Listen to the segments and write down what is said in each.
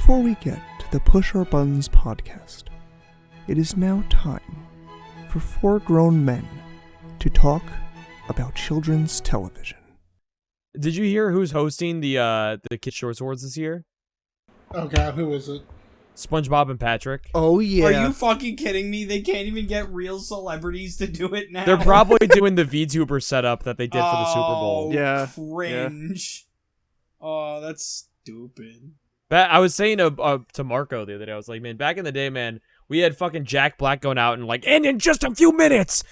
Before we get to the Push Our Buttons podcast, it is now time for 4 grown men to talk about children's television. Did you hear who's hosting the Kid Short Swords this year? Oh god, who is it? SpongeBob and Patrick. Oh yeah. Are you fucking kidding me? They can't even get real celebrities to do it now. They're probably doing the VTuber setup that they did for the Super Bowl. Yeah. Cringe. Yeah. Oh, that's stupid. I was saying to Marco the other day, I was like, man, back in the day, man, we had fucking Jack Black going out and like, and in just a few minutes,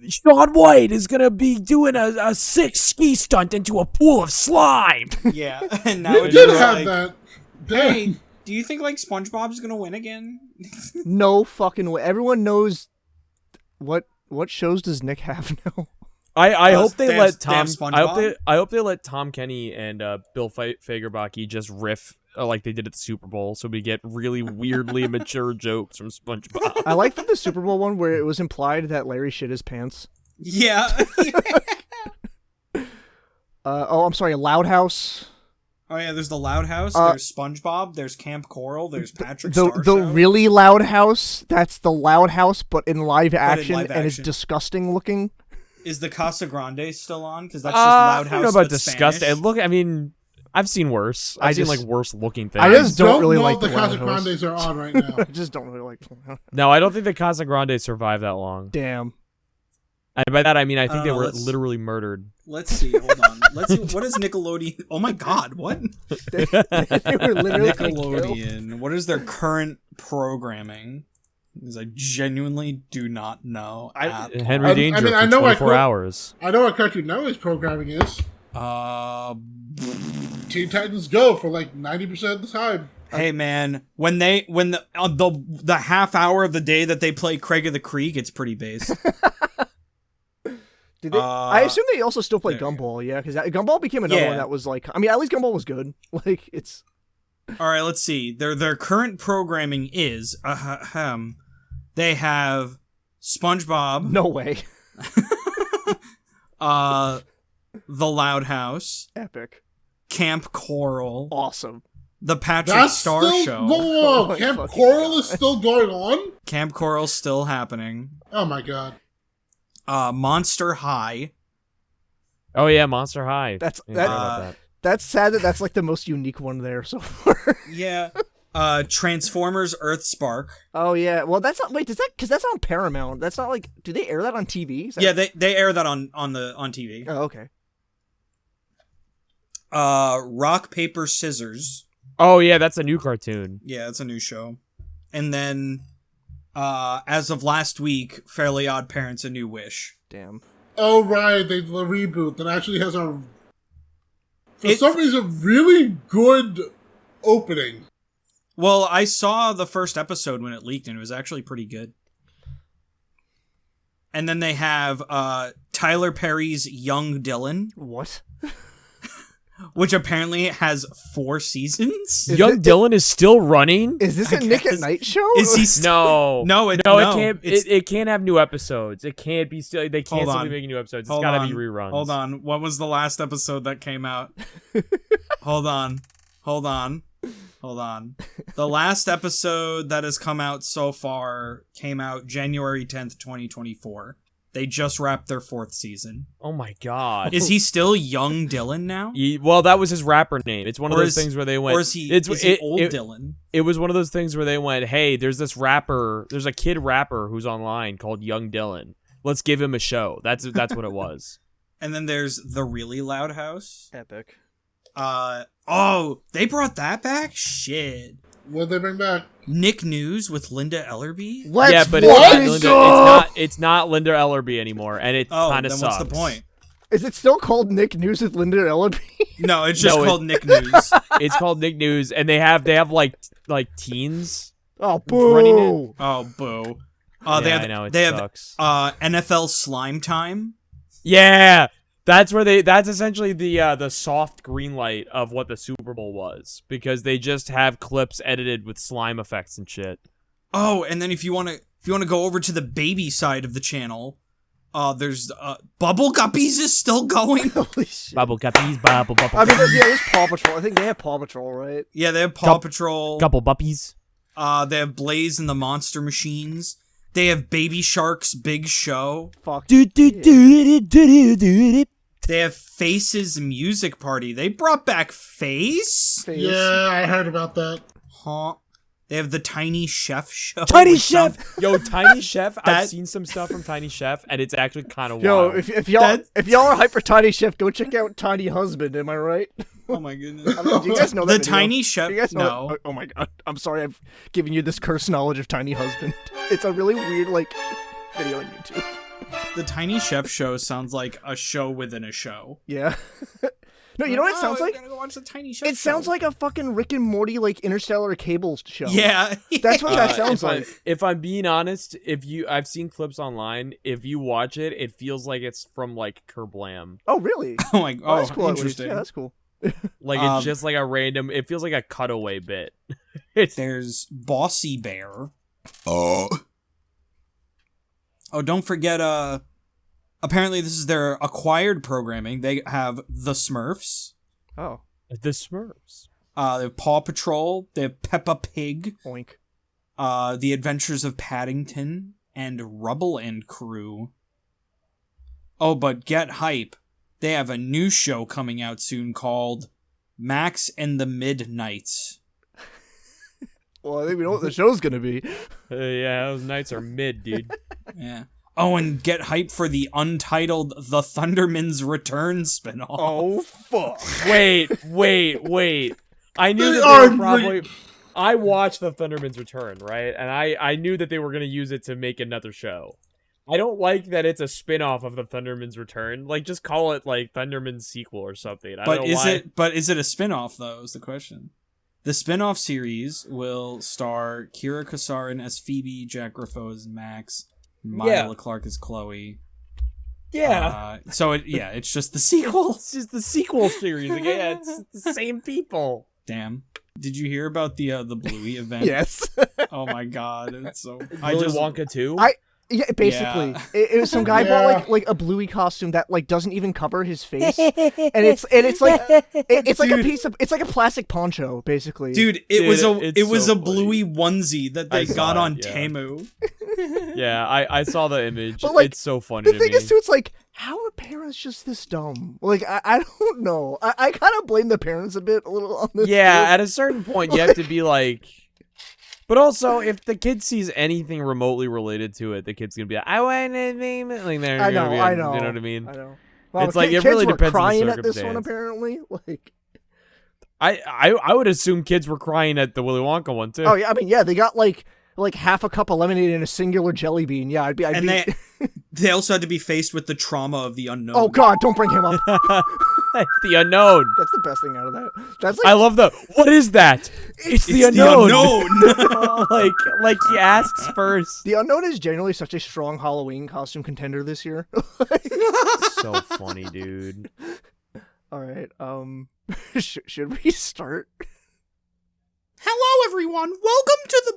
Shaun White is gonna be doing a 6 ski stunt into a pool of slime. Yeah, and now You it's did just have like, that. hey, do you think like SpongeBob's gonna win again? No fucking way. Everyone knows what shows does Nick have now? I hope they damn- let damn Tom. SpongeBob? I hope they let Tom Kenny and Bill Fagerbakke just riff like they did at the Super Bowl, so we get really weirdly mature jokes from SpongeBob. I like that the Super Bowl one where it was implied that Larry shit his pants. Yeah. I'm sorry, Loud House. Oh yeah, there's the Loud House. There's SpongeBob. There's Camp Coral. There's Patrick The Starshow. really Loud House. That's the Loud House, but in live action, live and it's action. disgusting looking. Is the Casa Grande still on? Because that's just Loud I House. don't know about but disgusting. Spanish. Look, I mean, I've seen worse. I've seen like worse looking things. I just don't really know like if the the Loud Casa House. Grandes are on right now. I just don't really like. No, I don't think the Casa Grande survived that long. Damn. And by that I mean I think don't they know, were let's- literally murdered. Let's see. Hold on. Let's see. What is Nickelodeon? Oh my God! What? They were literally killed. Nickelodeon. What is their current programming? Because I genuinely do not know. Henry I Danger mean, for I know 24 hours. I know what Cartoon Network's programming is. Uh, Teen Titans Go for like 90% of the time. hey man, when the half hour of the day that they play Craig of the Creek, it's pretty base. Did they, I assume they also still play there you Gumball, yeah, because Gumball became another Yeah. one that was like, I mean, at least Gumball was good. Like, it's... All right, let's see. Their current programming is they have SpongeBob, No way. the Loud House, Epic. Camp Coral, Awesome. the Patrick That's Star still... Show. Whoa, Oh my Camp fucking Coral God. is still going on? Camp Coral's still happening. Oh my god. Monster High. Oh yeah, Monster High. That's Yeah, that. I forgot about that. That's sad that that's like the most unique one there so far. Yeah. Transformers Earth Spark. Oh yeah. Well, that's not. Wait, does that? Because that's on Paramount. That's not like. Do they air that on TV? Is that- Yeah, they air that on TV. Oh, okay. Rock Paper Scissors. Oh yeah, that's a new cartoon. Yeah, it's a new show. And then as of last week, Fairly Odd Parents: A New Wish. Damn. Oh right, the reboot that actually has a... For some reason, really good opening. Well, I saw the first episode when it leaked, and it was actually pretty good. And then they have Tyler Perry's Young Dylan, What? which apparently has 4 seasons. Is Young it- Dylan is still running. Is this a Nick at guess. Night show? Is he still... No, No, it no, can't. it's- It can't have new episodes. It can't be still. They can't Hold still on. be making new episodes. It's Hold gotta on. be reruns. Hold on. What was the last episode that came out? Hold on. The last episode that has come out so far came out January 10th, 2024. They just wrapped their 4th season. Oh my god. Is he still Young Dylan now? Well, that was his rapper name. It's one of Or those is- things where they went. Or is he, it's, is he it- old it- Dylan? It was one of those things where they went, "Hey, there's this rapper. There's a kid rapper who's online called Young Dylan. Let's give him a show." That's what it was. And then there's The Really Loud House. Epic. Oh, they brought that back? Shit. What'd they bring back? Nick News with Linda Ellerby? Let's yeah, but it's not Linda Ellerby anymore, and it Oh, kind of then sucks. what's the point? Is it still called Nick News with Linda Ellerby? No, it's just No, called Nick News. It's called Nick News, and they have like teens. Oh, Running boo! Oh, boo. Yeah, They have, I know it they sucks. have NFL Slime Time. Yeah, that's essentially the soft green light of what the Super Bowl was, because they just have clips edited with slime effects and shit. Oh, and then if you want to go over to the baby side of the channel, There's Bubble Guppies is still going. Holy shit. Bubble guppies, bubble. I mean, yeah, there's Paw Patrol. I think they have Paw Patrol, right? Yeah, they have Paw Patrol. Couple buppies. They have Blaze and the Monster Machines. They have Baby Shark's Big Show. Fuck. They have Face's Music Party. They brought back Face? Yeah, I heard about that. Huh? They have the Tiny Chef Show. Tiny Chef! Yo, Tiny Chef, I've seen some stuff from Tiny Chef, and it's actually kind of Yo, wild. if y'all are hyped for Tiny Chef, go check out Tiny Husband, am I right? Oh my goodness. I mean, do you guys know The that video? Tiny Chef... Do you guys know No. that? Oh my god. I'm sorry I've given you this cursed knowledge of Tiny Husband. It's a really weird, like, video on YouTube. The Tiny Chef Show sounds like a show within a show. Yeah. No, you know what it sounds like? I'm gonna go watch the Tiny Chef It sounds like a fucking Rick and Morty, like, Interstellar Cable show. Yeah. That's what that sounds if like. if I'm being honest, I've seen clips online. If you watch it, it feels like it's from like Kerblam. Oh, really? Oh my Oh, that's cool. interesting. Yeah, that's cool. Like it's just like a random. It feels like a cutaway bit. There's Bossy Bear. Oh, don't forget, apparently this is their acquired programming. They have The Smurfs. Oh. The Smurfs. They have Paw Patrol. They have Peppa Pig. Oink. The Adventures of Paddington. And Rubble and Crew. Oh, but get hype. They have a new show coming out soon called Max and the Midnights. Well, I think we know what the show's gonna be. Yeah, those nights are mid, dude. Yeah. Oh, and get hype for the untitled The Thunderman's Return spinoff. Oh, fuck. Wait. I knew They that are they were probably... I watched The Thunderman's Return, right? And I knew that they were going to use it to make another show. I don't like that it's a spin-off of The Thunderman's Return. Like, just call it, like, Thunderman's sequel or something. I don't know why. But is it a spin-off, though, is the question. The spin-off series will star Kira Kasarin as Phoebe, Jack Griffo as Max, Mila Clark as Chloe. Yeah. It's just the sequel. It's just the sequel series. Like, yeah, it's the same people. Damn. Did you hear about the Bluey event? Yes. Oh my god, it's so... Willy Wonka 2? Yeah, basically, Yeah. it was some guy bought like a Bluey costume that like doesn't even cover his face, and it's like it's like a piece of it's like a plastic poncho basically. Dude, it was so a Bluey onesie that they got on yeah. Temu. Yeah, I saw the image. But, like, it's so funny the to thing me. is too, it's like how are parents just this dumb? Like I don't know. I kind of blame the parents a little on this. Yeah, too. at a certain point, you have to be like... But also, if the kid sees anything remotely related to it, the kid's gonna be like, "I want to name it." Like, they're I know. you know what I mean? I know. It's like, it kids really were depends on the crying at this one circumstance. apparently. Like, I would assume kids were crying at the Willy Wonka one too. oh yeah, I mean yeah, they got like half a cup of lemonade and a singular jelly bean. Yeah, I'd be. They also had to be faced with the trauma of the unknown. Oh god, don't bring him up. It's the unknown. That's the best thing out of that. That's like, I love the. What is that? It's the It's unknown. the unknown. like he asks first. The Unknown is generally such a strong Halloween costume contender this year. So funny, dude. All right, should we start? Hello, everyone. Welcome to the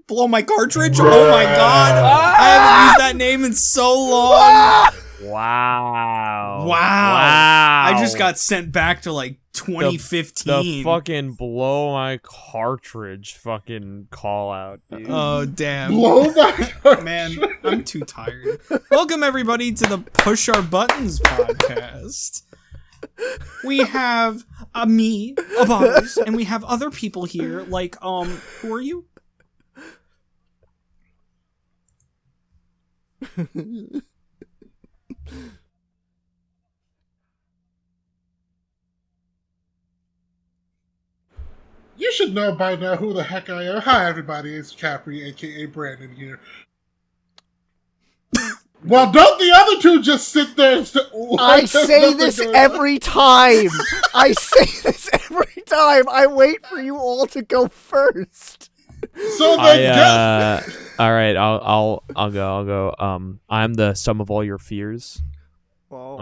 blow my cartridge. Oh my god, I haven't used that name in so long. Wow. I just got sent back to like 2015. The fucking blow my cartridge fucking call out, dude. Oh damn. Blow my Man, I'm too tired. Welcome everybody to the Push Our Buttons podcast. We have me, a Buzz, and we have other people here. Like, who are you? You should know by now who the heck I am. Hi, everybody. It's Capri, a.k.a. Brandon here. Well, don't the other two just sit there and I say this every time. I say this every time. I wait for you all to go first. So then all right, I'll go. I'm the sum of all your fears. Well,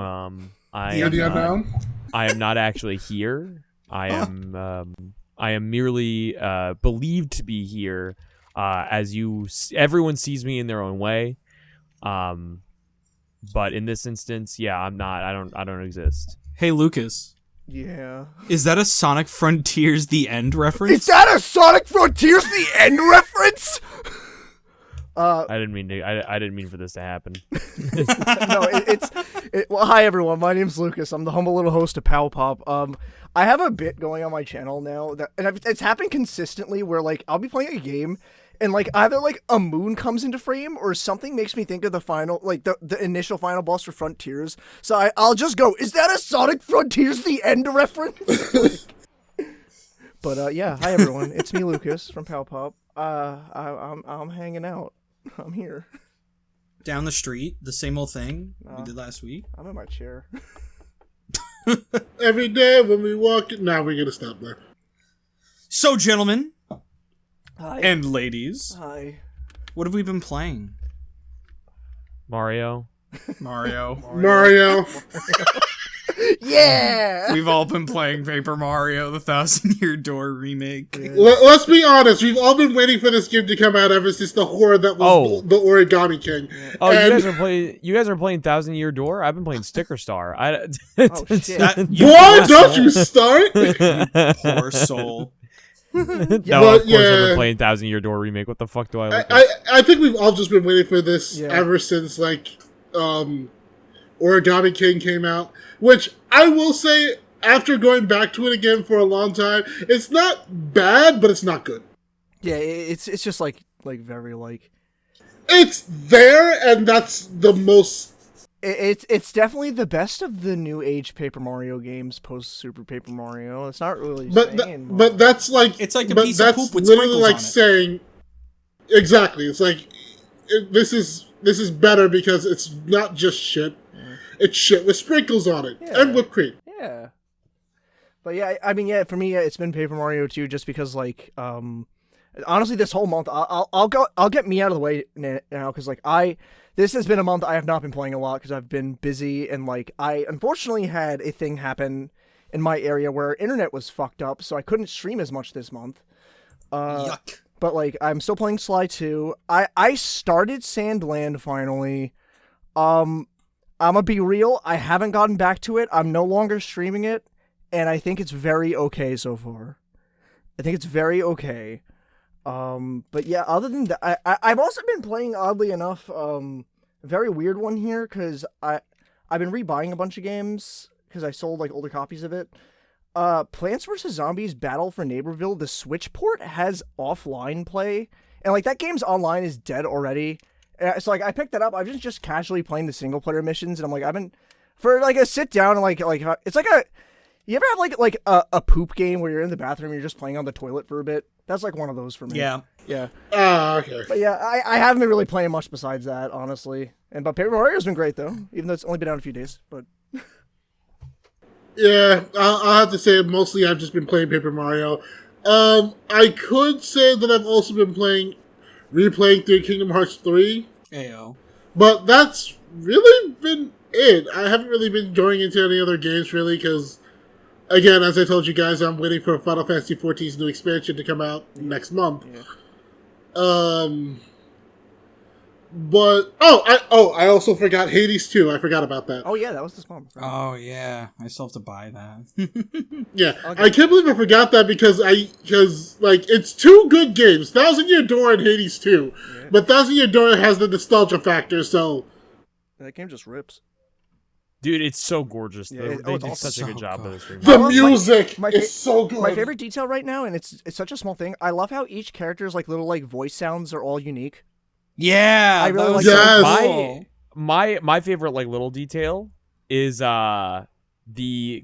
I the unknown. I am not actually here. I am merely believed to be here, everyone sees me in their own way. But in this instance, yeah, I'm not. I don't exist. Hey, Lucas. Yeah. Is that a Sonic Frontiers The End reference? Is that a Sonic Frontiers The End reference? I didn't mean for this to happen. No, well, hi everyone. My name's Lucas. I'm the humble little host of Pow Pop. I have a bit going on my channel now it's happened consistently where like I'll be playing a game and like either like a moon comes into frame or something makes me think of the final, like the initial final boss for Frontiers. So I'll just go, is that a Sonic Frontiers The End reference? But yeah, hi everyone. It's me, Lucas from Pow Pop. I'm hanging out. I'm here. Down the street, the same old thing we did last week. I'm in my chair. Every day when we walk... Now we're going to stop there. So, gentlemen. Hi. And ladies. Hi. What have we been playing? Mario. Mario. Yeah! We've all been playing Paper Mario, the Thousand Year Door remake. Yeah. Let's be honest. We've all been waiting for this game to come out ever since the horror that was the Origami King. Oh, and you guys are playing Thousand Year Door? I've been playing Sticker Star. Oh, shit. Why don't you start? Poor soul. No, But, of course I've yeah. been playing Thousand Year Door remake. What the fuck do I look I think we've all just been waiting for this Yeah. ever since, like, Origami King came out. Which, I will say, after going back to it again for a long time, it's not bad, but it's not good. Yeah, it's just like very like... It's there, and that's the most... It's definitely the best of the new age Paper Mario games post Super Paper Mario. It's not really saying much. But that's like... It's like a but piece of that's poop with literally sprinkles like on it. saying... Exactly. It's like, this is better because it's not just shit. It's shit with sprinkles on it. Yeah. And whipped cream. Yeah. But yeah, I mean, yeah, for me, it's been Paper Mario 2 just because, like, honestly, this whole month, I'll get me out of the way now, because, like, this has been a month I have not been playing a lot because I've been busy, and, like, I unfortunately had a thing happen in my area where internet was fucked up, so I couldn't stream as much this month. Yuck. But, like, I'm still playing Sly 2. I started Sandland finally. I'm gonna be real, I haven't gotten back to it. I'm no longer streaming it, and I think it's very okay so far. I think it's very okay. But yeah, other than that, I've also been playing, oddly enough, a very weird one here, because I've been rebuying a bunch of games, because I sold, like, older copies of it. Plants vs. Zombies Battle for Neighborville, the Switch port has offline play, and, like, that game's online is dead already. So, like, I picked that up. I've just casually playing the single-player missions, and I'm like, I've been... For, like, a sit-down, and, like, it's like a... You ever have, like a poop game where you're in the bathroom and you're just playing on the toilet for a bit? That's, like, one of those for me. Yeah. Yeah. Okay. But, yeah, I haven't been really playing much besides that, honestly. But Paper Mario's been great, though, even though it's only been out a few days, but... Yeah, I'll have to say, mostly I've just been playing Paper Mario. I could say that I've also been replaying through Kingdom Hearts 3. Ayo. But that's really been it. I haven't really been going into any other games, really, because, again, as I told you guys, I'm waiting for Final Fantasy XIV's new expansion to come out next month. Yeah. But, I also forgot Hades 2. I forgot about that. Oh, yeah, that was this month. Right? Oh, yeah. I still have to buy that. Yeah, Okay. I can't believe I forgot that because it's two good games, Thousand Year Door and Hades 2. Yeah. But Thousand Year Door has the nostalgia factor, so... That game just rips. Dude, it's so gorgeous. Yeah, They it's did awesome. such a good So job good. of this remake. The I love music my is so good. My favorite detail right now, and it's such a small thing, I love how each character's, like, little, like, voice sounds are all unique. Yeah. I really that was like Yes. so cool. My favorite, like, little detail is the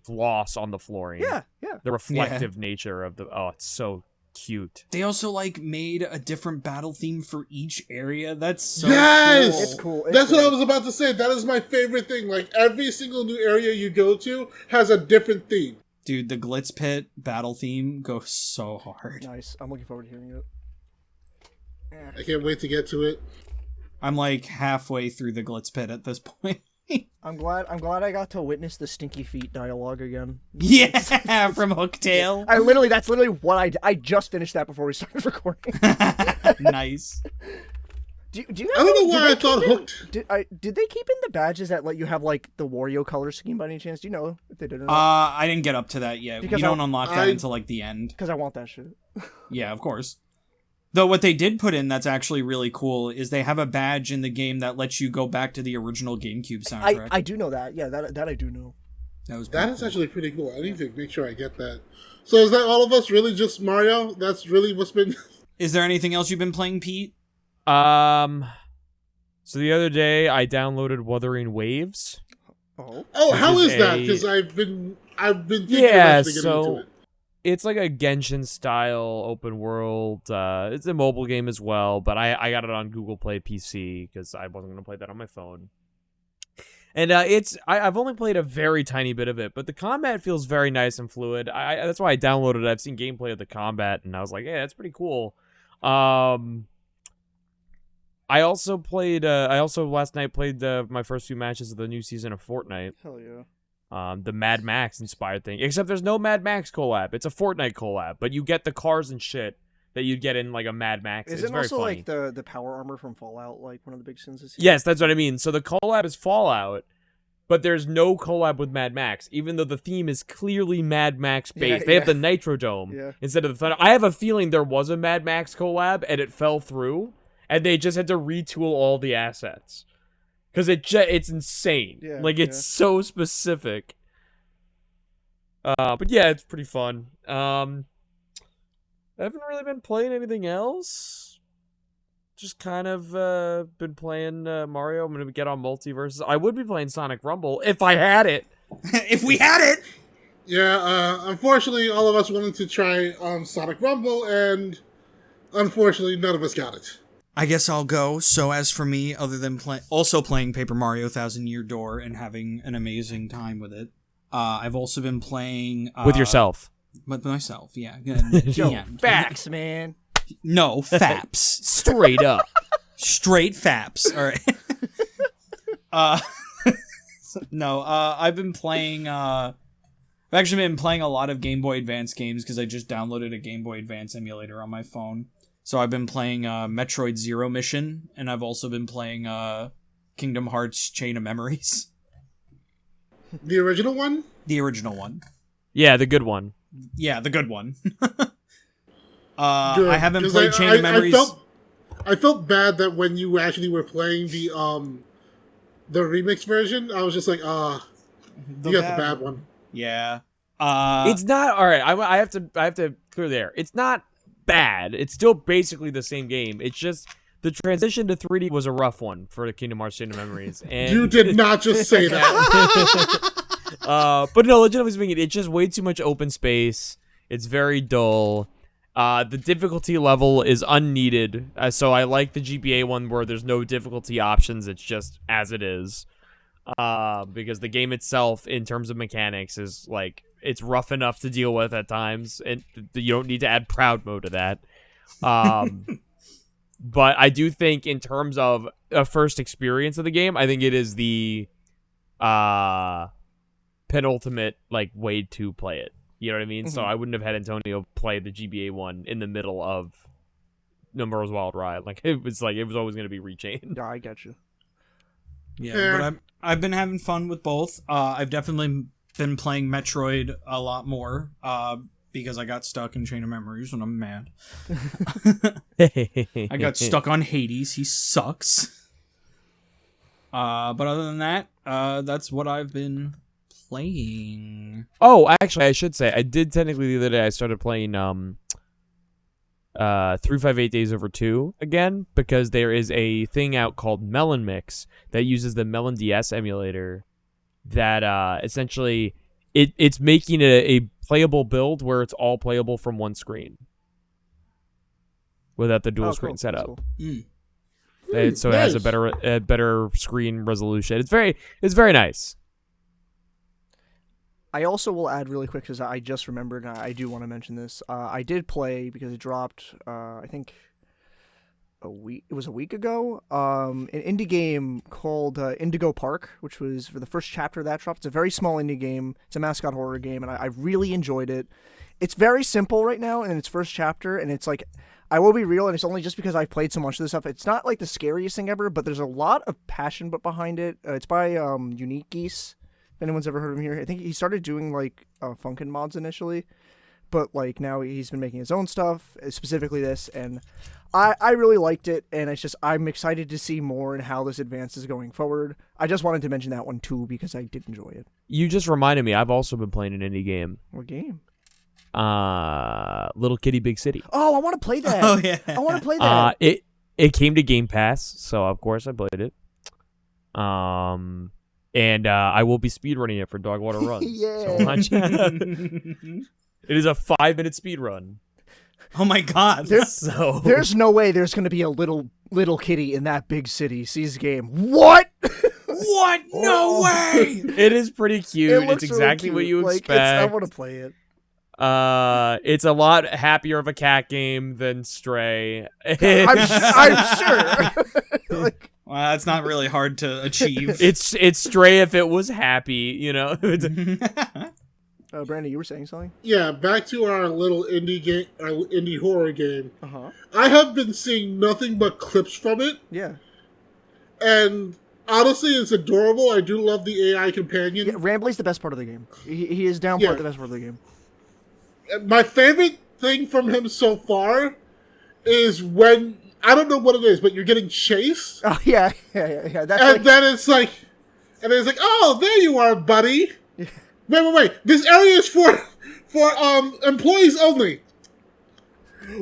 gloss on the flooring. Yeah. The reflective nature of it's so cute. They also, like, made a different battle theme for each area. That's so Yes! cool. It's cool. It's That's what I great. was about to say. That is my favorite thing. Like, every single new area you go to has a different theme. Dude, the Glitz Pit battle theme goes so hard. Nice. I'm looking forward to hearing it. I can't wait to get to it. I'm, like, halfway through the Glitz Pit at this point. I'm glad I got to witness the Stinky Feet dialogue again. Yeah, from Hooktail. That's literally what I just finished that before we started recording. Nice. Do you I don't know did why they I thought keep in- Hooked. Did they keep in the badges that let you have like the Wario color scheme by any chance? Do you know if they did or not? I didn't get up to that yet. Because you don't unlock that I- until like the end. Because I want that shit. Yeah, of course. Though what they did put in that's actually really cool is they have a badge in the game that lets you go back to the original GameCube soundtrack. I do know that. Yeah, that I do know. That is actually pretty cool. I need to make sure I get that. So is that all of us? Really, just Mario? That's really what's been. Is there anything else you've been playing, Pete? So the other day I downloaded Wuthering Waves. Oh. Oh, how is is that? a- Because I've been thinking Yeah, of actually getting into so it. it's like a Genshin style open world. It's a mobile game as well, but I got it on Google Play PC because I wasn't gonna play that on my phone. And I've only played a very tiny bit of it, but the combat feels very nice and fluid. That's why I downloaded it. I've seen gameplay of the combat, and I was like, yeah, that's pretty cool. I also last night played my first few matches of the new season of Fortnite. Hell yeah. The Mad Max inspired thing. Except there's no Mad Max collab. It's a Fortnite collab, but you get the cars and shit that you'd get in like a Mad Max. It's Isn't very also funny. like the power armor from Fallout like one of the big sins this season? Yes, that's what I mean. So the collab is Fallout, but there's no collab with Mad Max, even though the theme is clearly Mad Max based. Yeah, They have yeah. the Nitro Dome Yeah. instead of the Thunder. I have a feeling there was a Mad Max collab and it fell through, and they just had to retool all the assets because it's insane. Yeah, like it's so specific. But yeah, it's pretty fun. I haven't really been playing anything else. Just kind of been playing Mario. I'm gonna get on Multiverses. I would be playing Sonic Rumble if I had it. If we had it! Yeah, unfortunately, all of us wanted to try Sonic Rumble, and unfortunately, none of us got it. I guess I'll go. So as for me, other than also playing Paper Mario Thousand Year Door and having an amazing time with it, I've also been playing... With yourself. With myself, yeah. Yo, Yeah. facts, man. No, faps. Straight up. Straight faps. All right. No, I've been playing... I've actually been playing a lot of Game Boy Advance games because I just downloaded a Game Boy Advance emulator on my phone. So I've been playing Metroid Zero Mission, and I've also been playing Kingdom Hearts Chain of Memories. The original one? The original one. Yeah, the good one. Yeah, the good one. Good, I haven't 'cause played Chain of Memories. I felt bad that when you actually were playing the remix version, I was just like, you got the bad one. Yeah. It's not all right. I have to clear the air. It's not bad. It's still basically the same game. It's just the transition to 3D was a rough one for the Kingdom Hearts Chain of Memories. And You did not just say that. but no, legitimately speaking, it's just way too much open space. It's very dull. The difficulty level is unneeded. So I like the GBA one where there's no difficulty options. It's just as it is. Because the game itself, in terms of mechanics, is like it's rough enough to deal with at times, and you don't need to add proud mode to that. But I do think, in terms of a first experience of the game, I think it is the penultimate way to play it. You know what I mean? Mm-hmm. So I wouldn't have had Antonio play the GBA one in the middle of Nomura's Wild Ride. It was always going to be Rechained. Yeah, I get you. Yeah, Fair. but I've been having fun with both. I've definitely been playing Metroid a lot more because I got stuck in Chain of Memories when I'm mad. I got stuck on Hades. He sucks. But other than that, that's what I've been playing. Oh, actually, I should say I did technically the other day. I started playing 358 Days Over 2 again because there is a thing out called Melon Mix that uses the Melon DS emulator that essentially it's making a playable build where it's all playable from one screen without the dual screen That's setup. cool. So it has Nice. a better screen resolution. It's very nice. I also will add really quick because I just remembered, and I do want to mention this. I did play because it dropped. I think it was a week ago. An indie game called Indigo Park, which was for the first chapter of that dropped. It's a very small indie game. It's a mascot horror game, and I really enjoyed it. It's very simple right now in its first chapter, and it's like I will be real, and it's only just because I've played so much of this stuff. It's not like the scariest thing ever, but there's a lot of passion behind it. It's by Unique Geese. If anyone's ever heard of him here, I think he started doing like Funkin' mods initially, but like now he's been making his own stuff, specifically this, and I really liked it, and it's just I'm excited to see more and how this advances going forward. I just wanted to mention that one too because I did enjoy it. You just reminded me. I've also been playing an indie game. What game? Little Kitty Big City. Oh, I want to play that. Oh yeah, I want to play that. It came to Game Pass, so of course I played it. And I will be speedrunning it for Dogwater Runs. Yeah. So watch. It is a 5-minute speedrun. Oh my god. There's no way there's going to be a little kitty in that big city sees game. What? What? No way! It is pretty cute. Looks It's exactly really what you cute. expect. I want to play it. It's a lot happier of a cat game than Stray. I'm sure. Like, Well, that's not really hard to achieve. It's Stray if it was happy, you know. Brandon, you were saying something? Yeah, back to our little indie game, our indie horror game. Uh-huh. I have been seeing nothing but clips from it, Yeah. and honestly, it's adorable. I do love the AI companion. Yeah, Rambly's the best part of the game. He is down part the best part of the game. My favorite thing from him so far is when, I don't know what it is, but you're getting chased. Oh, yeah. That's And then it's like, oh, there you are, buddy. Wait. This area is for employees only.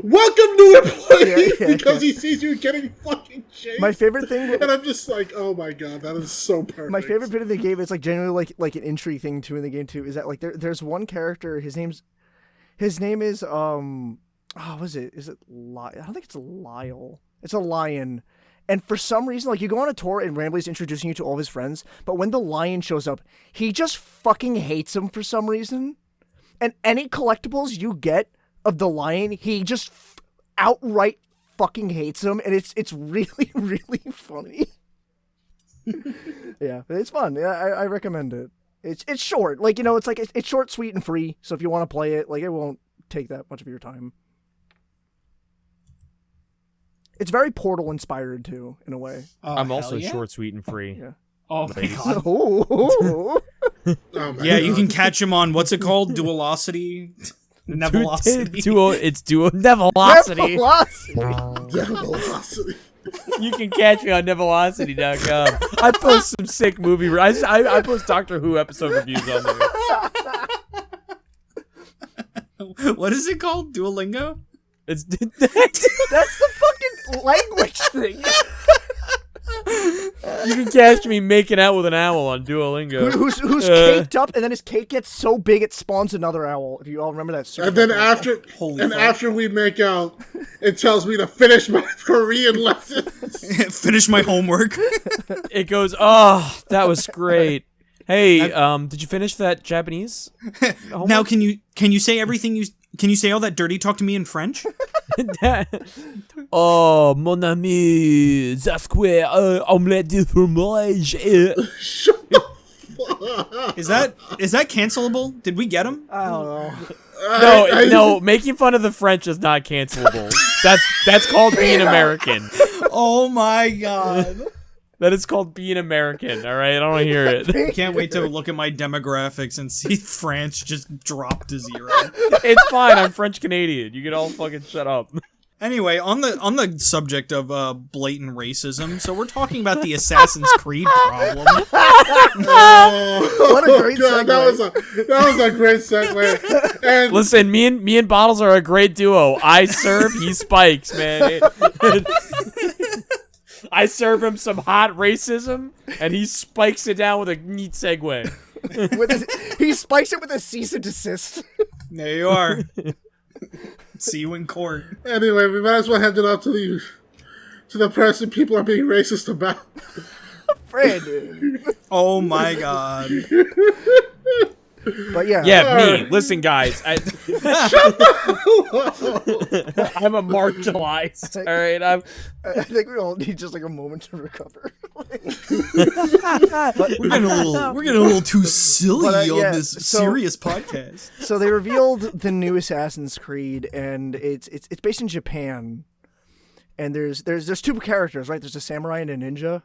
Welcome, new employee, because he sees you getting fucking chased. My favorite thing, and I'm just like, oh my god, that is so perfect. my favorite bit of the game is like genuinely like an intrigue thing too in the game too. Is that like there's one character. His name is was it? Is it I don't think it's Lyle. It's a lion. And for some reason, like, you go on a tour and Rambly's introducing you to all of his friends, but when the lion shows up, he just fucking hates him for some reason. And any collectibles you get of the lion, he just outright fucking hates him, and it's really, really funny. Yeah, it's fun. Yeah, I recommend it. It's short. Like, you know, it's like it's short, sweet, and free, so if you want to play it, like, it won't take that much of your time. It's very Portal inspired too, in a way. I'm also yeah. short, sweet, and free. Yeah. Oh my god. Oh. Oh my Yeah, god. you can catch him on, what's it called? Dualocity? Nevelocity? It's Nevelocity. Velocity. You can catch me on Nevelocity.com. I post some sick movie. I post Doctor Who episode reviews on there. What is it called? Duolingo? It's That's the fucking language thing. You can catch me making out with an owl on Duolingo. Who's caked up, and then his cake gets so big it spawns another owl. If you all remember that. And then after we make out, it tells me to finish my Korean lessons. Finish my homework. It goes, oh, that was great. Hey, did you finish that Japanese? Now, can you say everything can you say all that dirty talk to me in French? Oh, mon ami, that's square omelette de fromage. Shut the fuck. Is that cancelable? Did we get him? I don't know. No, making fun of the French is not cancelable. That's called being American. Oh my god. That is called being American, all right? I don't want to hear it. I can't wait to look at my demographics and see France just drop to 0. It's fine. I'm French Canadian. You can all fucking shut up. Anyway, on the subject of blatant racism, so we're talking about the Assassin's Creed problem. What a great God, segue. that was a great segue. And Listen, me and Bottles are a great duo. I serve, he spikes, man. I serve him some hot racism, and he spikes it down with a neat segue. He spikes it with a cease and desist. There you are. See you in court. anyway, we might as well hand it off to the person people are being racist about. Brandon. Oh my god. But yeah. Yeah, me. Listen, guys. I'm a marginalized. All right, I think we all need just like a moment to recover. We're getting a little too silly yeah, on this serious podcast. So they revealed the new Assassin's Creed, and it's based in Japan. And there's two characters, right? There's a samurai and a ninja.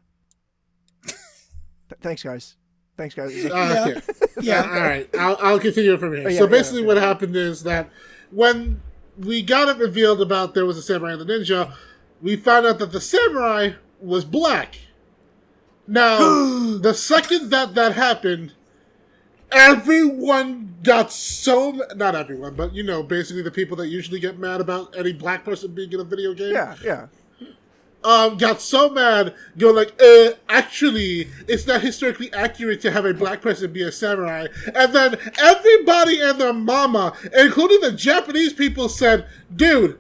Thanks, guys. Okay. Yeah, all right. I'll continue from here. So basically what happened is that when we got it revealed about there was a samurai and the ninja, we found out that the samurai was black. Now, the second that happened, everyone got so... Not everyone, but, basically the people that usually get mad about any black person being in a video game. Yeah. Got so mad, going like, actually, it's not historically accurate to have a black person be a samurai. And then everybody and their mama, including the Japanese people, said, dude,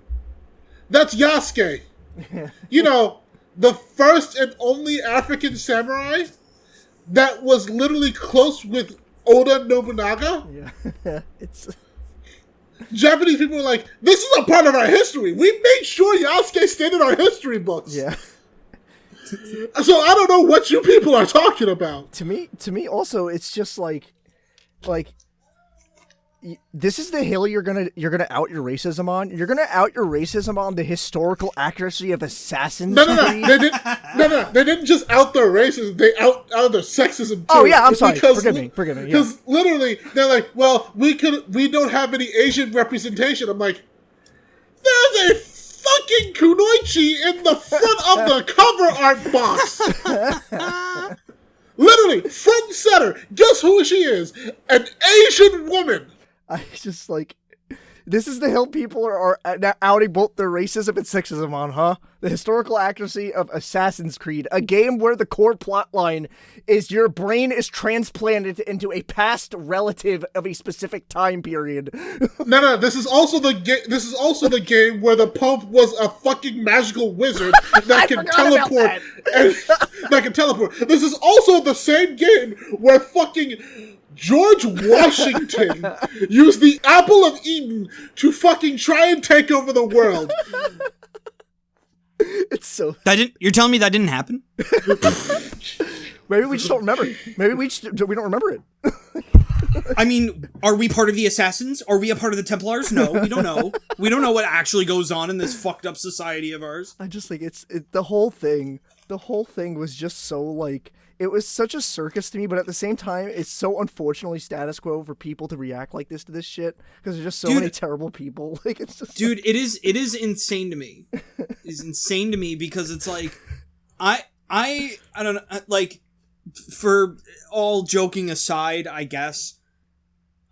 that's Yasuke. The first and only African samurai that was literally close with Oda Nobunaga. Yeah. It's... Japanese people were like, this is a part of our history. We made sure Yasuke stayed in our history books. Yeah. So I don't know what you people are talking about. To me also, it's just like this is the hill you're gonna out your racism on. You're gonna out your racism on the historical accuracy of Assassin's Creed. They didn't just out their racism. They out their sexism too. Oh yeah, I'm sorry. Forgive me. Because literally, they're like, well, we don't have any Asian representation. I'm like, there's a fucking kunoichi in the front of the cover art box. Literally, front and center. Guess who she is? An Asian woman. I just like, this is the hill people are outing both their racism and sexism on, huh? The historical accuracy of Assassin's Creed, a game where the core plotline is your brain is transplanted into a past relative of a specific time period. No, this is also the game where the Pope was a fucking magical wizard that can teleport. That can teleport. This is also the same game where fucking George Washington used the Apple of Eden to fucking try and take over the world. It's so... You're telling me that didn't happen? Maybe we just don't remember. Maybe we don't remember it. I mean, are we part of the Assassins? Are we a part of the Templars? No, we don't know. We don't know what actually goes on in this fucked up society of ours. I just think the whole thing was just so like... It was such a circus to me, but at the same time, it's so unfortunately status quo for people to react like this to this shit because there's just so many terrible people. Like it's just, dude, it is insane to me. It's insane to me because it's like, I don't know, like, for all joking aside, I guess,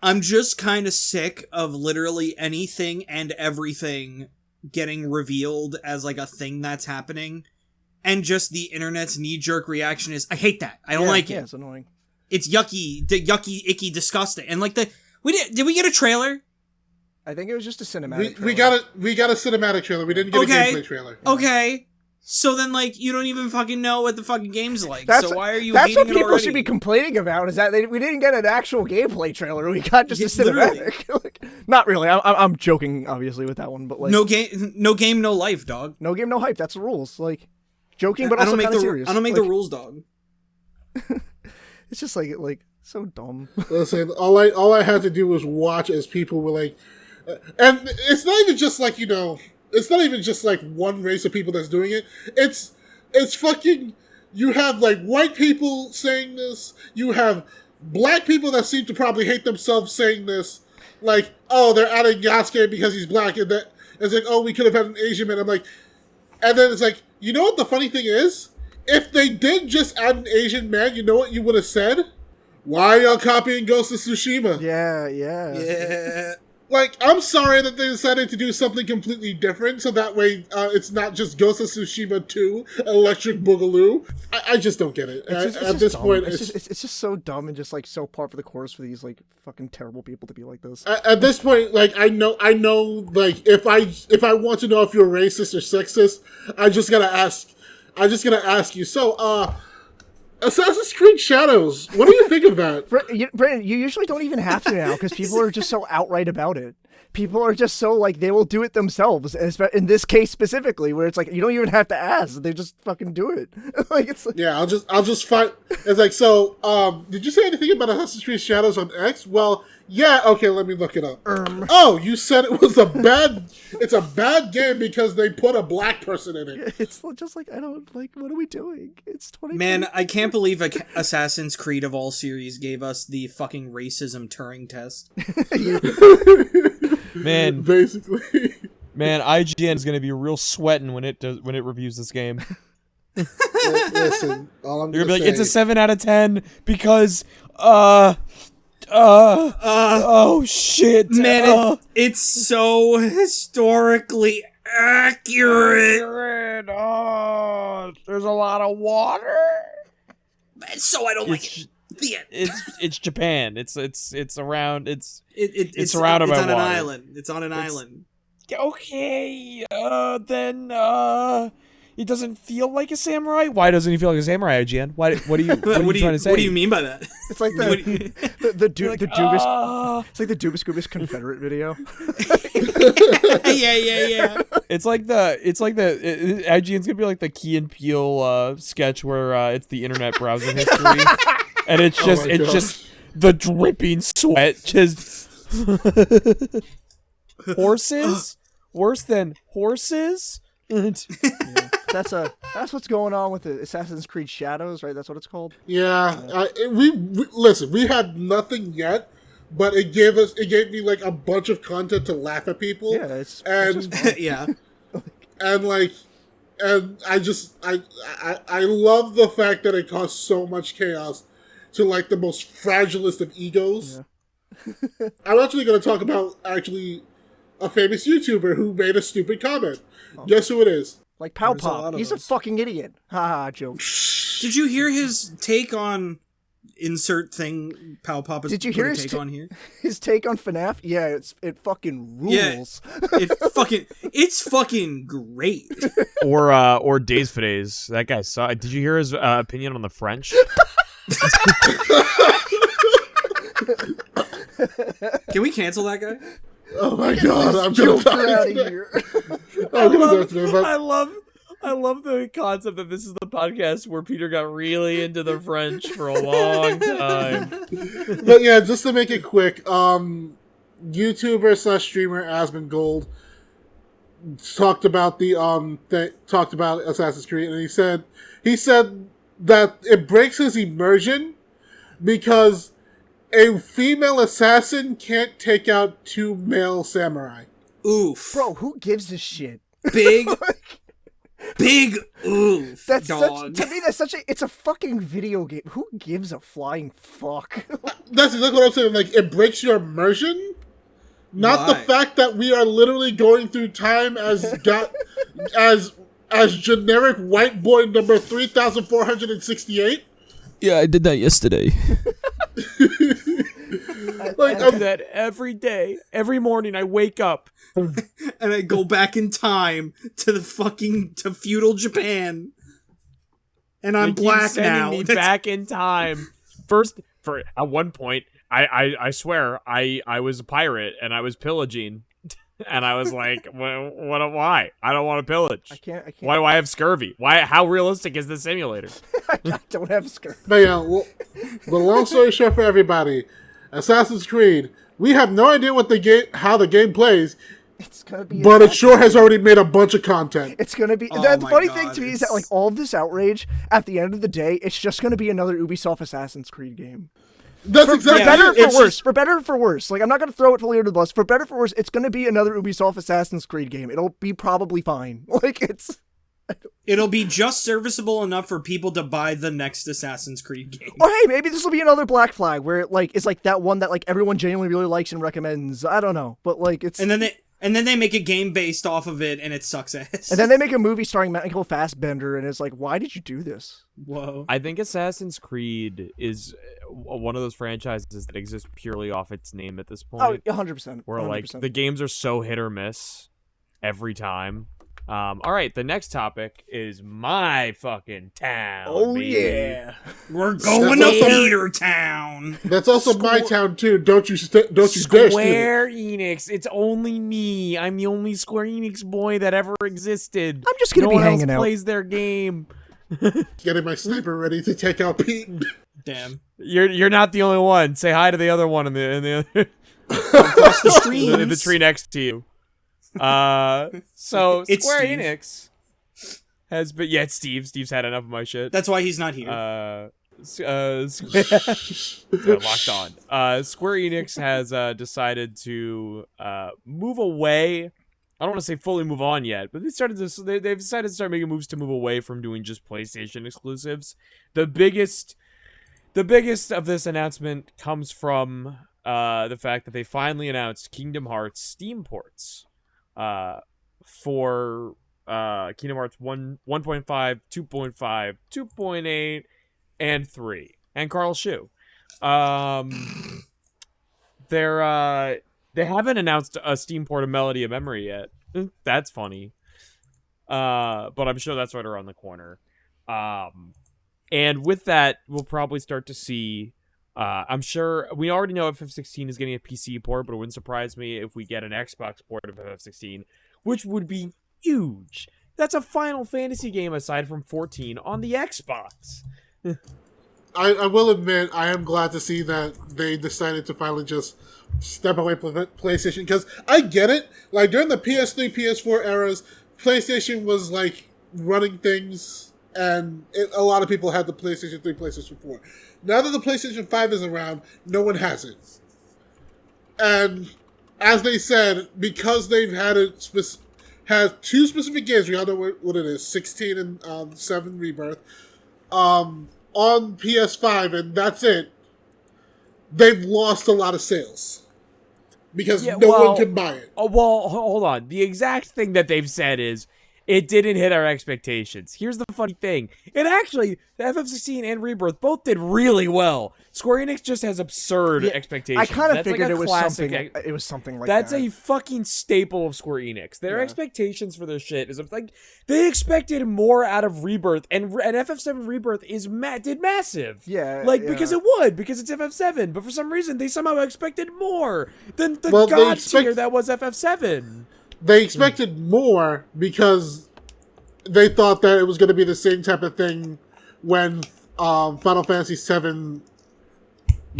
I'm just kind of sick of literally anything and everything getting revealed as like a thing that's happening. And just the internet's knee-jerk reaction is, I hate that. I don't like it. Yeah, it's annoying. It's yucky, icky, disgusting. And like did we get a trailer? I think it was just a cinematic trailer. We got a cinematic trailer. We didn't get a gameplay trailer. Okay. So then, like, you don't even fucking know what the fucking game's like. So why are you that's hating what it people already? should be complaining about, is that we didn't get an actual gameplay trailer. We got just a cinematic. Like, not really. I'm joking, obviously, with that one. But like, no game, no life, dog. No game, no hype. That's the rules. Like, joking, but also kind of serious. I don't make the rules, dog. It's just like so dumb. Listen, all I had to do was watch as people were like, and it's not even just like it's not even just like one race of people that's doing it. It's fucking. You have like white people saying this. You have black people that seem to probably hate themselves saying this. Like, oh, they're adding Yasuke because he's black, and that it's like, oh, we could have had an Asian man. I'm like, and then it's like, you know what the funny thing is? If they did just add an Asian man, you know what you would have said? Why are y'all copying Ghost of Tsushima? Yeah. Like, I'm sorry that they decided to do something completely different, so that way it's not just Ghost of Tsushima 2, Electric Boogaloo. I just don't get it. At this point, it's just so dumb and just like so par for the course for these like fucking terrible people to be like this. At this point, like I know, like if I want to know if you're racist or sexist, I just gotta ask you. So, Assassin's Creed Shadows. What do you think of that? Brandon, you usually don't even have to now because people are just so outright about it. People are just so like they will do it themselves, and in this case specifically, where it's like you don't even have to ask; they just fucking do it. Like it's like, Yeah, I'll just find. It's like so. Did you say anything about Assassin's Creed Shadows on X? Well, yeah. Okay, let me look it up. Oh, you said it was a bad. It's a bad game because they put a black person in it. it's just like I don't like. What are we doing? It's 20. Man, I can't believe Assassin's Creed of all series gave us the fucking racism Turing test. Man, Basically. man, IGN is gonna be real sweating when it reviews this game. Listen, all I'm They're gonna gonna be like, say, it's a 7 out of 10 because oh shit, Man, it's so historically accurate. Oh, there's a lot of water. So I don't like it. The end. It's Japan. It's around. It's It's surrounded by on an water. island. It's on an island. Okay. Then he doesn't feel like a samurai. Why doesn't he feel like a samurai, IGN? What are you trying to say? What do you mean by that? It's like the Dubis. It's like the Dubis Goobis Confederate video. yeah. It's like the IGN's gonna be like the Key and Peele sketch where it's the internet browser history, and it's just the dripping sweat, just horses worse than horses. That's what's going on with the Assassin's Creed Shadows, right? That's what it's called. Yeah, we listen. We had nothing yet, but it gave me like a bunch of content to laugh at people. Yeah, it's and just fun. Yeah. and I love the fact that it caused so much chaos to like the most fragilest of egos. Yeah. I'm actually going to talk about a famous YouTuber who made a stupid comment. Guess who it is? Like Pow There's a lot Pop. of He's a those. fucking idiot. Haha, joke. Did you hear his take on insert thing? Pow Pop is Did you hear his take on here? His take on FNAF? Yeah, it fucking rules. Yeah. It's fucking great. Or Days for Days. That guy saw. Did you hear his opinion on the French? Can we cancel that guy? Oh my god, I'm Joker going to out of here. I love the concept that this is the podcast where Peter got really into the French for a long time. But yeah, just to make it quick, YouTuber / streamer Asmongold talked about talked about Assassin's Creed, and he said that it breaks his immersion because a female assassin can't take out 2 male samurai. Oof. Bro, who gives a shit? Big oof, That's dog. to me that's it's a fucking video game. Who gives a flying fuck? That's exactly what I'm saying. Like, it breaks your immersion. Not the Why? fact that we are literally going through time as generic white boy number 3,468. Yeah, I did that yesterday. Like, I do that every day. Every morning I wake up. And I go back in time to feudal Japan. And I'm They keep black sending now. me back in time. At one point, I swear, I was a pirate and I was pillaging. And I was like, why? I don't want to pillage. I can't. Why do I have scurvy? How realistic is this simulator? I don't have skirt. but yeah, well, the long story short for everybody, Assassin's Creed, we have no idea how the game plays, It's gonna be. but it sure has already made a bunch of content. It's gonna be. Oh The my funny God, thing to me is that like it's- all of this outrage, at the end of the day, it's just gonna be another Ubisoft Assassin's Creed game. That's For exactly better or it. It's for worse. just- For better or for worse. Like I'm not gonna throw it fully under the bus. For better or for worse, it's gonna be another Ubisoft Assassin's Creed game. It'll be probably fine. Like it's. It'll be just serviceable enough for people to buy the next Assassin's Creed game. Or hey, maybe this will be another Black Flag where it like is like that one that like everyone genuinely really likes and recommends. I don't know, but like it's. And then they make a game based off of it, and it sucks ass. And then they make a movie starring Michael Fassbender, and it's like, why did you do this? Whoa. I think Assassin's Creed is one of those franchises that exists purely off its name at this Oh, point. 100%. Where like the games are so hit or miss every time. All right, the next topic is my fucking town. Oh baby. yeah. We're going to Peter Town. That's also my town too. Don't you dare steal it. Square Enix. It's only me. I'm the only Square Enix boy that ever existed. I'm just gonna no be one hanging else out. plays their game. Getting my sniper ready to take out Pete. Damn. You're not the only one. Say hi to the other one in the other Across the streams. the tree next to you. So It's Square Steve. Enix has been it's Steve. Steve's had enough of my shit. That's why he's not here. Locked on. Square Enix has decided to move away. I don't want to say fully move on yet, but they've decided to start making moves to move away from doing just PlayStation exclusives. The biggest of this announcement comes from the fact that they finally announced Kingdom Hearts Steam ports for Kingdom Hearts 1.5, 2.5, 2.8, and 3. And Carl Shu. They haven't announced a Steam port of Melody of Memory yet. That's funny. But I'm sure that's right around the corner. And with that, we'll probably start to see I'm sure we already know FF16 is getting a PC port, but it wouldn't surprise me if we get an Xbox port of FF16, which would be huge. That's a Final Fantasy game aside from 14 on the Xbox. I will admit, I am glad to see that they decided to finally just step away from PlayStation, because I get it. Like, during the PS3, PS4 eras, PlayStation was, like, running things, and a lot of people had the PlayStation 3, PlayStation 4. Now that the PlayStation 5 is around, no one has it. And, as they said, because they've had two specific games, we all know what it is, 16 and 7 Rebirth, on PS5, and that's it, they've lost a lot of sales. Because no one can buy it. Oh, well, hold on. The exact thing that they've said is, it didn't hit our expectations. Here's the funny thing. It actually, the FF16 and Rebirth both did really well. Square Enix just has absurd expectations. I kind of That's figured like it was something like that. That's a fucking staple of Square Enix. Their expectations for their shit is like, they expected more out of Rebirth, and FF7 Rebirth did massive. Yeah. Because it would, because it's FF7, but for some reason they somehow expected more than the god tier that was FF7. They expected more because they thought that it was going to be the same type of thing when Final Fantasy VII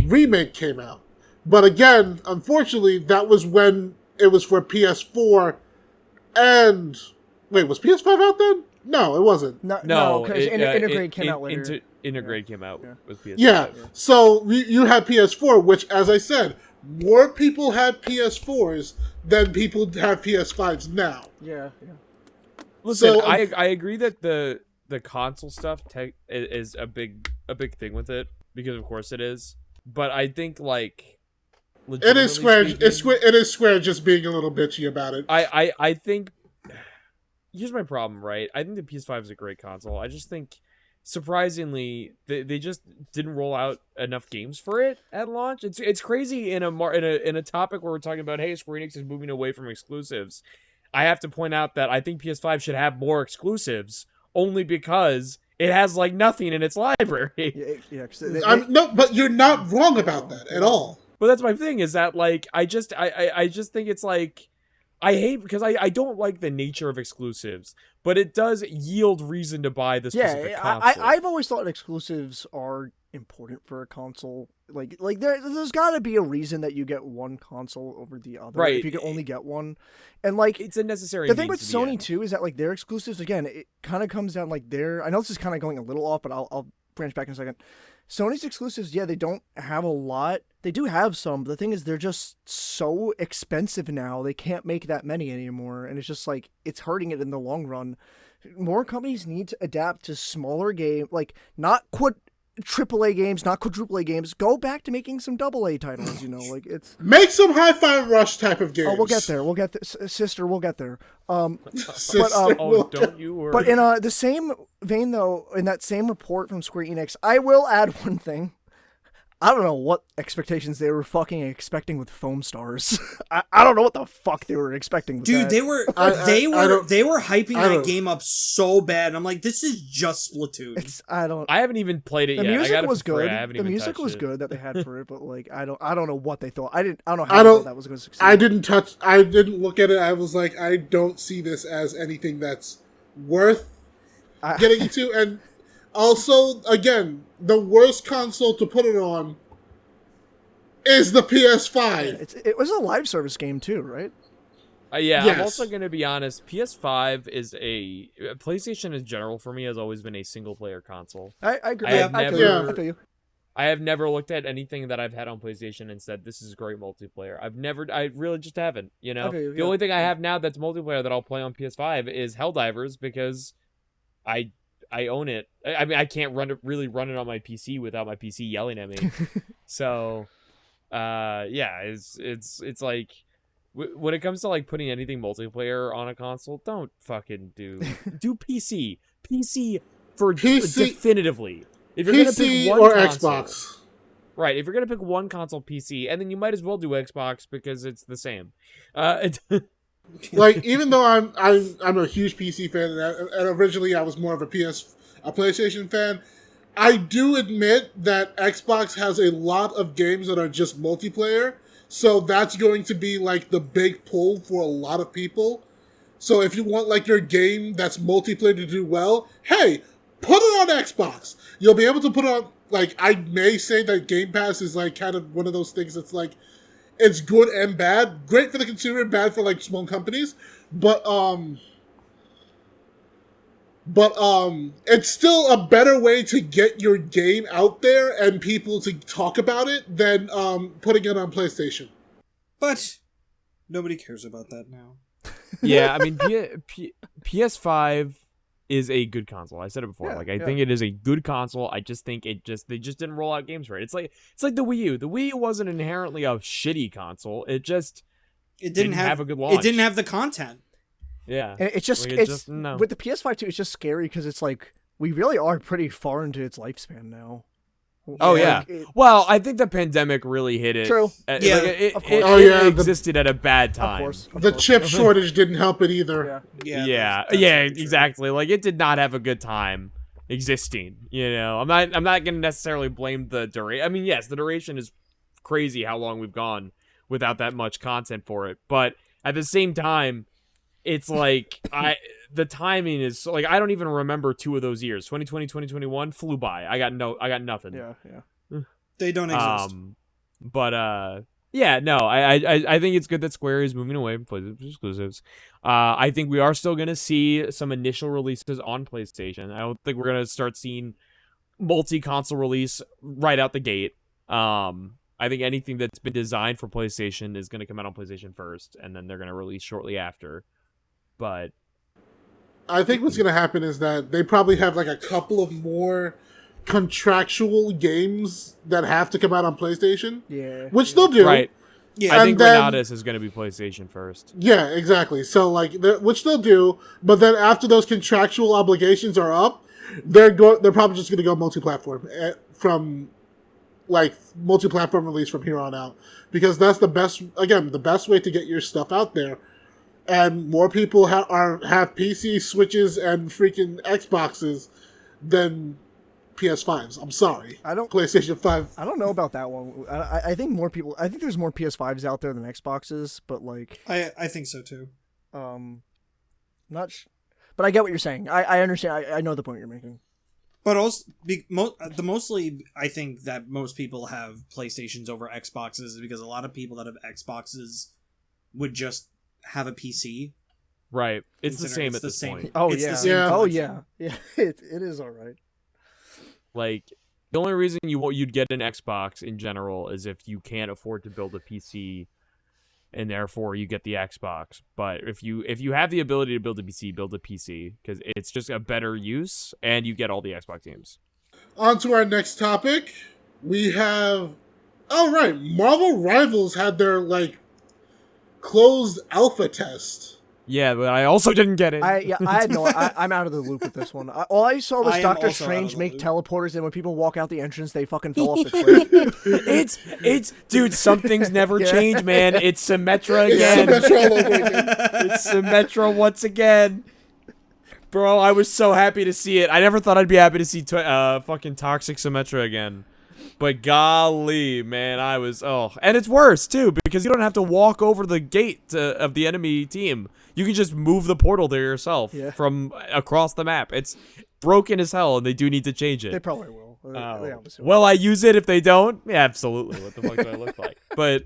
Remake came out. But again, unfortunately, that was when it was for PS4 and... Wait, was PS5 out then? No, it wasn't. No, because Intergrade came out later. Intergrade came out with PS5. Yeah, so you had PS4, which, as I said, more people had PS4s than people have PS5s now. Yeah. Listen, I agree that the console stuff is a big thing with it, because of course it is. But I think, like, it is Square. It is Square just being a little bitchy about it. I think here's my problem, right? I think the PS5 is a great console. I just think, surprisingly, they just didn't roll out enough games for it at launch. It's crazy in a topic where we're talking about, hey, Square Enix is moving away from exclusives. I have to point out that I think PS5 should have more exclusives, only because it has like nothing in its library. No, but you're not wrong about that at all. But that's my thing, is that, like, I just think it's like, I hate, because I don't like the nature of exclusives, but it does yield reason to buy the specific console. I've always thought exclusives are important for a console. Like there's got to be a reason that you get one console over the other. Right. If you can only get one. And, like, it's a necessary the thing with means to the Sony, end. too, is that, like, their exclusives, again, it kind of comes down, like, I know this is kind of going a little off, but I'll branch back in a second. Sony's exclusives, yeah, they don't have a lot. They do have some, but the thing is, they're just so expensive now. They can't make that many anymore, and it's just, like, it's hurting it in the long run. More companies need to adapt to smaller game, like, not AAA games, not quadruple A games. Go back to making some AA titles, you know, like, it's... Make some Hi-Fi Rush type of games. Oh, we'll get there. Sister, we'll get there. Sister, don't you worry. But in the same vein, though, in that same report from Square Enix, I will add one thing. I don't know what expectations they were fucking expecting with foam stars. I don't know what the fuck they were expecting with Dude, that. they were hyping that game up so bad. And I'm like, this is just Splatoon. I haven't even played it the yet. music I got it was for free. good. I haven't The even music touched was it. good that they had for it, but like I don't know what they thought. I don't know how they thought that was going to succeed. I didn't look at it. I was like, I don't see this as anything that's worth getting into. And also, again, the worst console to put it on is the PS5. It was a live service game too, right? Yeah, Yes. I'm also going to be honest. PS5 is PlayStation in general for me has always been a single player console. I agree. I have I feel never- you. I feel you. I have never looked at anything that I've had on PlayStation and said this is great multiplayer. I really just haven't. You know, Okay, the yeah. only thing I have now that's multiplayer that I'll play on PS5 is Helldivers because I own it. I mean, I can't really run it on my PC without my PC yelling at me. So, yeah, it's like when it comes to like putting anything multiplayer on a console, don't fucking do PC for definitively. If you're gonna PC pick one or console, Xbox. right? If you're gonna pick one console, PC, and then you might as well do Xbox because it's the same. Like, even though I'm a huge PC fan, and originally I was more of a PlayStation fan, I do admit that Xbox has a lot of games that are just multiplayer, so that's going to be like the big pull for a lot of people. So if you want like your game that's multiplayer to do well, hey, put it on Xbox. You'll be able to put on, like, I may say that Game Pass is like kind of one of those things that's like, it's good and bad. Great for the consumer, bad for like small companies. But it's still a better way to get your game out there and people to talk about it than putting it on PlayStation. But nobody cares about that now. Yeah, I mean, PS5 is a good console. I said it before. I think it is a good console. I just think they just didn't roll out games right. It's like the Wii U. The Wii U wasn't inherently a shitty console. It didn't have a good launch. It didn't have the content. Yeah, And it's just no. with the PS5 too. It's just scary because it's like we really are pretty far into its lifespan now. Oh Like, yeah. Well, I think the pandemic really hit it. True. Yeah, of course. It existed at a bad time. Of course. The chip shortage didn't help it either. Yeah, that's very true. exactly. Like it did not have a good time existing. You know, I'm not gonna necessarily blame the duration. I mean, yes, the duration is crazy how long we've gone without that much content for it. But at the same time, it's like the timing is like I don't even remember 2 of those years. 2020, 2021 flew by. I got nothing. Yeah. They don't exist. But yeah, no, I think it's good that Square is moving away from PlayStation exclusives. I think we are still gonna see some initial releases on PlayStation. I don't think we're gonna start seeing multi-console release right out the gate. I think anything that's been designed for PlayStation is gonna come out on PlayStation first, and then they're gonna release shortly after. But I think what's going to happen is that they probably have like a couple of more contractual games that have to come out on PlayStation. Yeah. Which they'll do. right, Yeah, I think then- Renatus is gonna be PlayStation first. Yeah, exactly. So like, which they'll do, but then after those contractual obligations are up, they're probably just going to go multi-platform from like multi-platform release from here on out, because that's the best way to get your stuff out there. And more people have PC, Switches, and freaking Xboxes than PS5s. I'm sorry. PlayStation 5. I don't know about that one. I think more people. I think there's more PS5s out there than Xboxes, but like, I think so too. not. But I get what you're saying. I understand. I know the point you're making. But also, mostly, I think that most people have PlayStations over Xboxes is because a lot of people that have Xboxes would just have a PC. Right, it's the Considering same it's at the this same. point. Oh It's the yeah. same Yeah. Oh function. yeah. It is all right. Like, the only reason you'd get an Xbox in general is if you can't afford to build a PC, and therefore you get the Xbox. But if you have the ability to build a PC, because it's just a better use, and you get all the Xbox games. On to our next topic. We have... Oh, right. Marvel Rivals had their, like, closed alpha test. Yeah, but I also didn't get it. I had no. I'm out of the loop with this one. All I saw was I am Doctor also out of Strange the make loop. teleporters, and when people walk out the entrance, they fucking fall off the cliff. It's dude. Some things never Yeah. change, man. It's Symmetra It's again. Symmetra all over again. It's Symmetra once again. Bro, I was so happy to see it. I never thought I'd be happy to see fucking toxic Symmetra again. But golly, man, I was and it's worse too because you don't have to walk over the gate of the enemy team. You can just move the portal there yourself from across the map. It's broken as hell, and they do need to change it. They probably will. They obviously will. Will I use it if they don't? Yeah, absolutely. What the fuck do I look like? But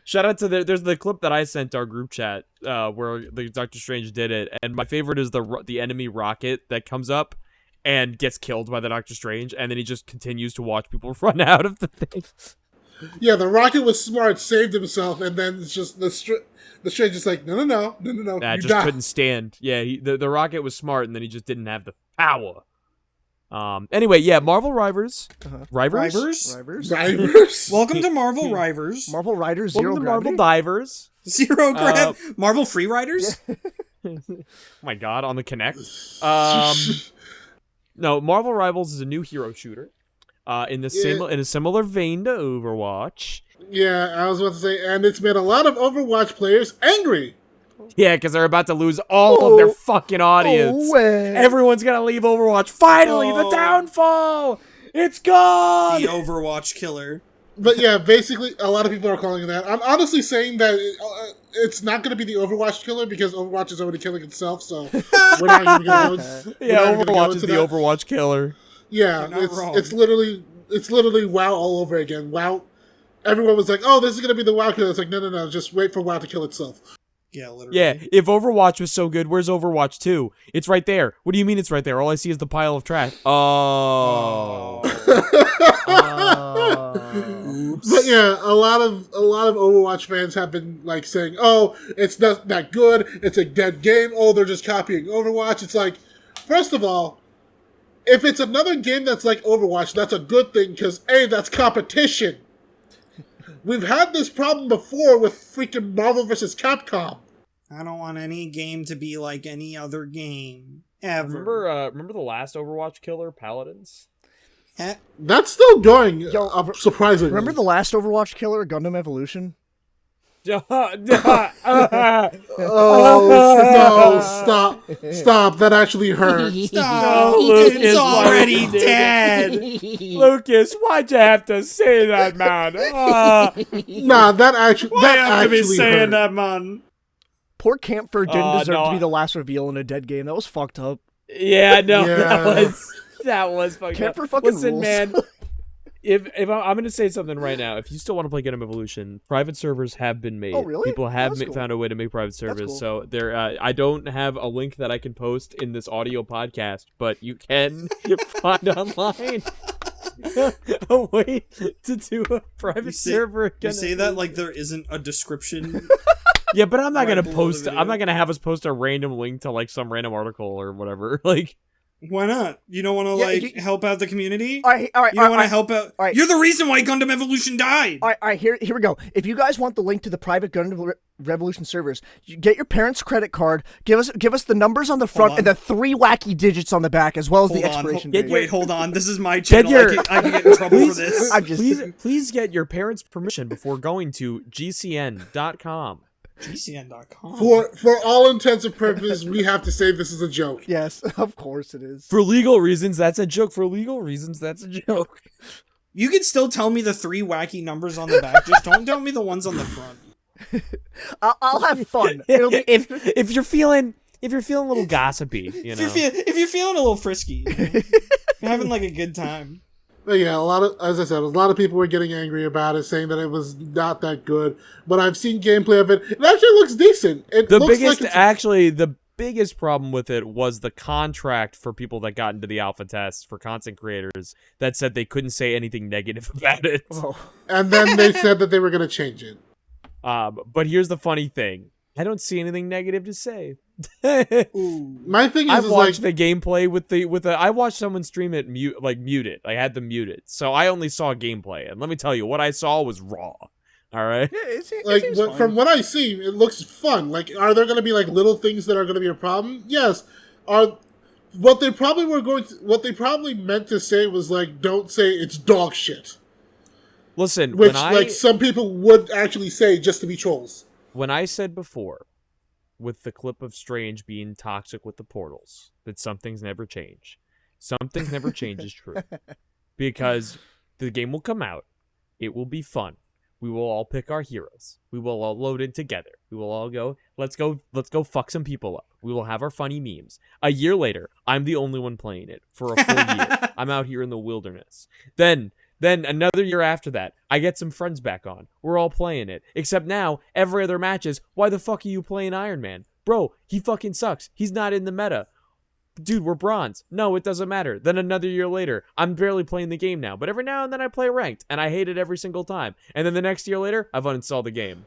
shout out to there's the clip that I sent our group chat where the Doctor Strange did it, and my favorite is the enemy rocket that comes up and gets killed by the Doctor Strange, and then he just continues to watch people run out of the thing. Yeah, the Rocket was smart, saved himself, and then it's just the Strange is like, no, I you just die. couldn't stand. Yeah, the rocket was smart, and then he just didn't have the power. Anyway, yeah, Marvel Rivals. Rivals? Divers. Welcome to Marvel Rivals. Marvel Riders Zero Welcome to Marvel Gravity? Divers. Zero Grab. Marvel Free Riders? Oh my god, on the Kinect. No, Marvel Rivals is a new hero shooter. In a similar vein to Overwatch. Yeah, I was about to say, and it's made a lot of Overwatch players angry. Yeah, because they're about to lose all of their fucking audience. Oh, way. Everyone's gonna leave Overwatch. Finally, the downfall. It's gone. The Overwatch killer. But yeah, basically, a lot of people are calling it that. I'm honestly saying that it's not going to be the Overwatch killer because Overwatch is already killing itself, so we're not even going to go. Yeah, Overwatch is the Overwatch killer. Yeah, You're not wrong. it's literally WoW all over again. WoW, everyone was like, "Oh, this is going to be the WoW killer." It's like, no, just wait for WoW to kill itself. Yeah, literally. Yeah, if Overwatch was so good, where's Overwatch 2? It's right there. What do you mean it's right there? All I see is the pile of trash. Oh. But yeah, a lot of Overwatch fans have been like saying, "Oh, it's not that good. It's a dead game. Oh, they're just copying Overwatch." It's like, first of all, if it's another game that's like Overwatch, that's a good thing because A, that's competition. We've had this problem before with freaking Marvel vs. Capcom. I don't want any game to be like any other game ever. Remember the last Overwatch killer, Paladins? That's still going, Yo, surprisingly. Remember the last Overwatch killer, Gundam Evolution? Oh, no, stop. That actually hurt. Stop! No, Lucas, It's already why you did dead! Lucas, why'd you have to say that, man? Nah, that actually hurt. that, man? Poor Camphor didn't deserve no. to be the last reveal in a dead game. That was fucked up. Yeah, no, Yeah. that was fucking. Camphor fucking Listen, rules. man. If I'm gonna say something right now, if you still want to play Gundam Evolution, private servers have been made. Oh, really? People have That's cool. found a way to make private servers. cool. So there, I don't have a link that I can post in this audio podcast, but you can find online a way to do a private server. You Gundam say that like there isn't a description. Yeah, but I'm not right gonna below post. the I'm video. not gonna have us post a random link to like some random article or whatever. Like, Why not? You don't want to help out the community? All right, You don't want to help out? all right. You're the reason why Gundam Evolution died! All right, here we go. If you guys want the link to the private Gundam Revolution servers, you get your parents' credit card. Give us the numbers on the front and the 3 wacky digits on the back, as well as the expiration date. Wait, hold on. This is my channel. I can get in trouble for this. I'm just please get your parents' permission before going to gcn.com. GCN.com. For all intents and purposes, we have to say this is a joke. yes, of course it is. For legal reasons, that's a joke. For legal reasons, that's a joke. You can still tell me the 3 wacky numbers on the back. Just don't tell me the ones on the front. I'll have fun. It'll be if you're feeling a little gossipy, you know. If you're feeling a little frisky, you know? You're having like a good time. But yeah, as I said, a lot of people were getting angry about it, saying that it was not that good. But I've seen gameplay of it. It actually looks decent. The biggest problem with it was the contract for people that got into the alpha test for content creators that said they couldn't say anything negative about it. Oh. And then they said that they were going to change it. But here's the funny thing. I don't see anything negative to say. My thing I've is watched like, the gameplay with the I watched someone stream it muted. I had them muted. So I only saw gameplay. And let me tell you, what I saw was raw. All right. Yeah, it Like seems fine. from what I see, it looks fun. Like, are there going to be like little things that are going to be a problem? Yes. What they probably meant to say was like, don't say it's dog shit. Listen, Which like some people would actually say just to be trolls. when I said before, with the clip of Strange being toxic with the portals, that some things never change. Some things never change is true. Because the game will come out. It will be fun. We will all pick our heroes. We will all load in together. We will all go, let's go fuck some people up. We will have our funny memes. A year later, I'm the only one playing it for a full year. I'm out here in the wilderness. Then another year after that, I get some friends back on. We're all playing it. Except now, every other match is, why the fuck are you playing Iron Man? Bro, he fucking sucks. He's not in the meta. Dude, we're bronze. No, it doesn't matter. Then another year later, I'm barely playing the game now. But every now and then I play ranked, and I hate it every single time. And then the next year later, I've uninstalled the game.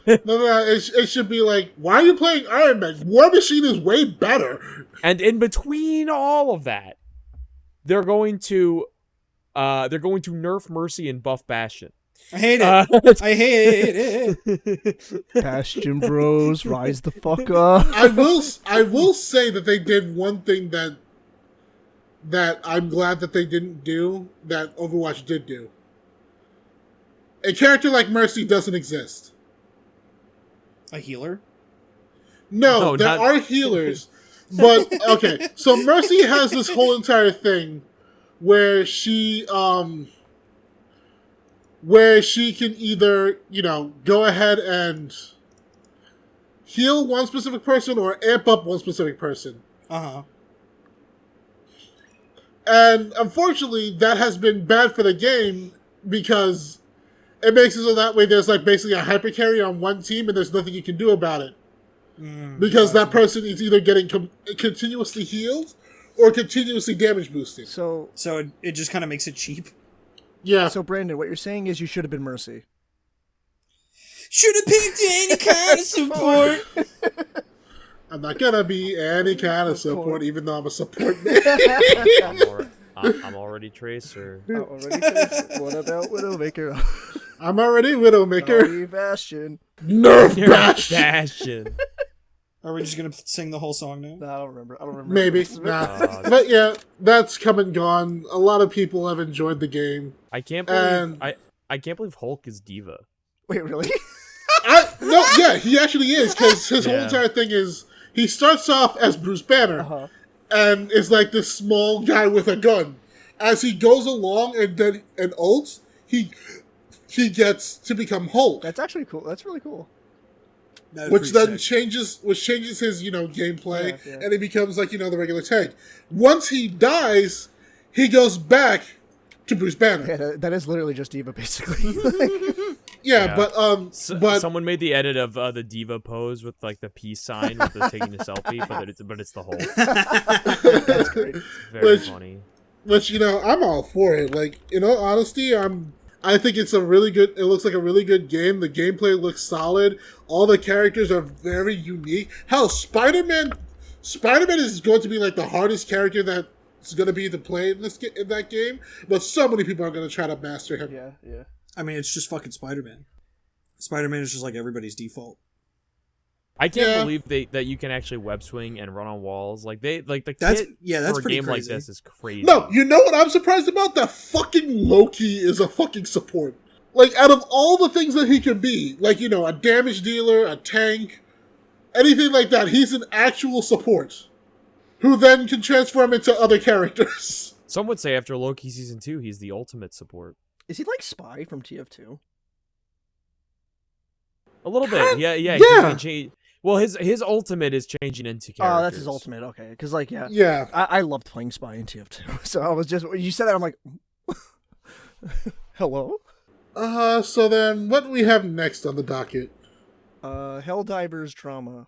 No, it should be like, why are you playing Iron Man? War Machine is way better. And in between all of that, they're going to nerf Mercy and buff Bastion. I hate it. I hate it. Bastion Bros, rise the fuck up. I will say that they did one thing that I'm glad that they didn't do that Overwatch did do. A character like Mercy doesn't exist. A healer? No, there are healers. But okay, so Mercy has this whole entire thing where she can either, go ahead and heal one specific person or amp up one specific person. Uh-huh. And unfortunately, that has been bad for the game because it makes it so that way there's like basically a hyper carry on one team and there's nothing you can do about it. Because that person is either getting continuously healed or continuously damage boosted. So it just kind of makes it cheap. Yeah. So Brandon, what you're saying is you should have been Mercy. Should have picked any kind of support. I'm not gonna be any kind of support, even though I'm a support man. I'm already Tracer. What about Widowmaker? I'm already Widowmaker. Already Bastion. Nerf Bastion. Bastion. Are we just going to sing the whole song now? No, I don't remember. Maybe. Nah. But yeah, that's come and gone. A lot of people have enjoyed the game. I can't believe I can't believe Hulk is Diva. Wait, really? No, yeah, he actually is, because his whole entire thing is he starts off as Bruce Banner and is like this small guy with a gun. As he goes along and ults, he gets to become Hulk. That's actually cool. That's really cool. Which then changes his, gameplay, Yeah. and he becomes like, the regular tank. Once he dies, he goes back to Bruce Banner. Yeah, that is literally just Diva, basically. But someone made the edit of the Diva pose with like the peace sign with the taking a selfie, but it's the Hulk. That's great. Very funny. Which, I'm all for it. Like, in all honesty, I think it looks like a really good game. The gameplay looks solid. All the characters are very unique. Hell, Spider-Man is going to be like the hardest character that's going to be to play in that game, but so many people are going to try to master him. Yeah. I mean, it's just fucking Spider-Man. Spider-Man is just like everybody's default. I can't believe that you can actually web swing and run on walls. Like that's that's for a pretty game crazy. like this is crazy. No, you know what I'm surprised about? That fucking Loki is a fucking support. Like, out of all the things that he can be, like, a damage dealer, a tank, anything like that, he's an actual support who then can transform into other characters. Some would say after Loki Season 2, he's the ultimate support. Is he like Spy from TF2? A little bit. Yeah. Yeah. Well, his ultimate is changing into characters. Oh, that's his ultimate. Okay, because I loved playing Spy in TF2. So I was just you said that I'm like, hello. So then, what do we have next on the docket? Helldivers drama.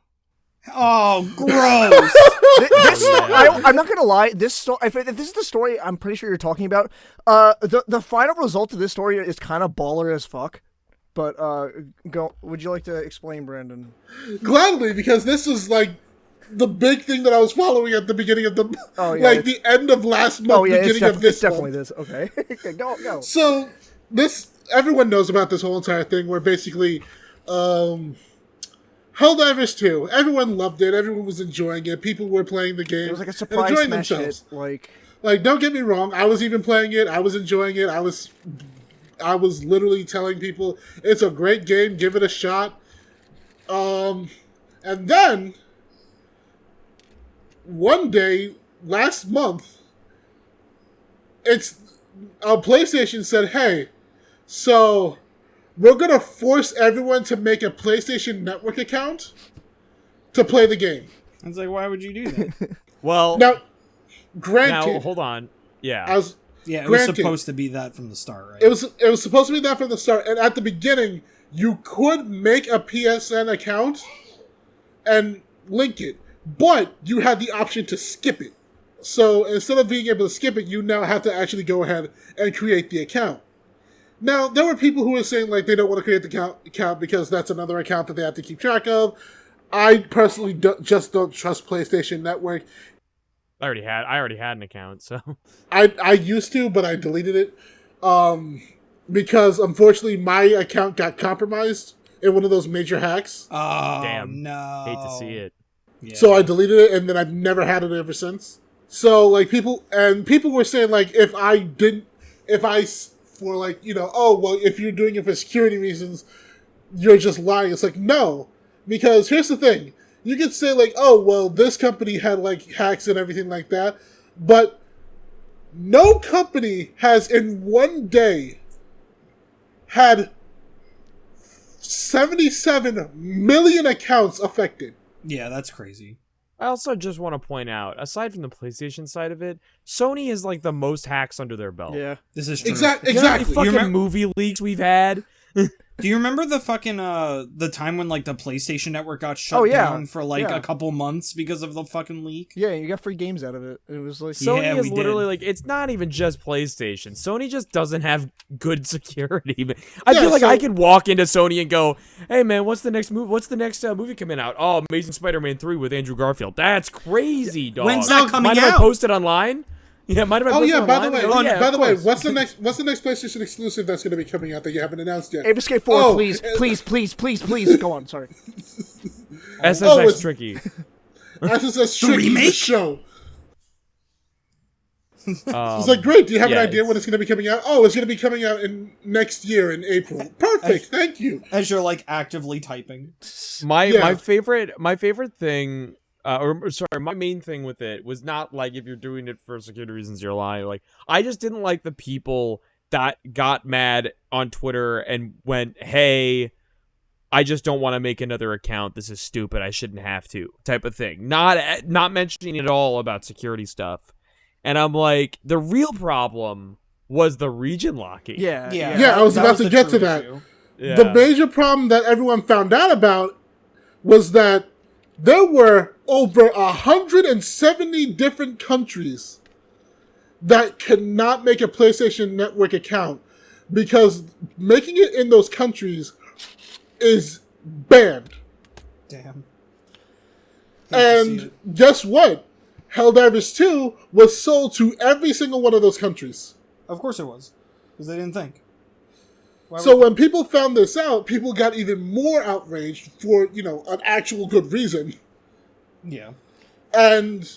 Oh, gross! I'm not gonna lie. This story, if this is the story, I'm pretty sure you're talking about. The final result of this story is kind of baller as fuck. But would you like to explain, Brandon? Gladly, because this is like the big thing that I was following at the beginning of the the end of last month, beginning of this it's definitely month. this. Okay, go. So everyone knows about this whole entire thing where basically Helldivers 2, everyone loved it, everyone was enjoying it, people were playing the game. It was like a surprise enjoying smash themselves. hit. Like, don't get me wrong, I was even playing it, I was enjoying it, I was literally telling people, it's a great game, give it a shot. And then, one day, last month, PlayStation said, hey, so we're going to force everyone to make a PlayStation Network account to play the game. I was like, why would you do that? Well, Now, granted... now hold on. Yeah. It was supposed to be that from the start, right? It was supposed to be that from the start, and at the beginning, you could make a PSN account and link it, but you had the option to skip it. So instead of being able to skip it, you now have to actually go ahead and create the account. Now, there were people who were saying like they don't want to create the account because that's another account that they have to keep track of. I personally just don't trust PlayStation Network. I already had an account, so I used to, but I deleted it because unfortunately my account got compromised in one of those major hacks. Oh, damn. no. hate to see it. Yeah. So I deleted it, and then I've never had it ever since. So like people were saying like if you're doing it for security reasons, you're just lying. It's like, no, because here's the thing. You could say like, oh, well, this company had like hacks and everything like that, but no company has in one day had 77 million accounts affected. Yeah, that's crazy. I also just want to point out, aside from the PlayStation side of it, Sony is like the most hacks under their belt. Yeah. This is true. Exactly. You know how many fucking movie leaks we've had? Do you remember the fucking the time when like the PlayStation Network got shut down for like a couple months because of the fucking leak? Yeah, you got free games out of it. It was like Sony is literally like, it's not even just PlayStation. Sony just doesn't have good security. I feel like I could walk into Sony and go, "Hey man, what's the next movie? What's the next movie coming out? Oh, Amazing Spider-Man 3 with Andrew Garfield. That's crazy, dog. When's that coming Might out? have I posted online? Yeah, might have I posted online? By the way, what's the next PlayStation exclusive that's going to be coming out that you haven't announced yet? Ape Escape 4, please. Go on, sorry. SSX Tricky. SSX Tricky remake? the show. It's like, great. Do you have an idea when it's going to be coming out? Oh, it's going to be coming out in next year in April. Perfect. Thank you. As you're like actively typing. My favorite thing. My main thing with it was not like if you're doing it for security reasons, you're lying. Like, I just didn't like the people that got mad on Twitter and went, "Hey, I just don't want to make another account. This is stupid. I shouldn't have to," type of thing. Not mentioning at all about security stuff. And I'm like, the real problem was the region locking. Yeah. I was about to get to that. Yeah. The major problem that everyone found out about was that there were over 170 different countries that could not make a PlayStation Network account because making it in those countries is banned. Damn. And guess what? Helldivers 2 was sold to every single one of those countries. Of course it was. Because they didn't think. So when people found this out, people got even more outraged for, an actual good reason. Yeah. And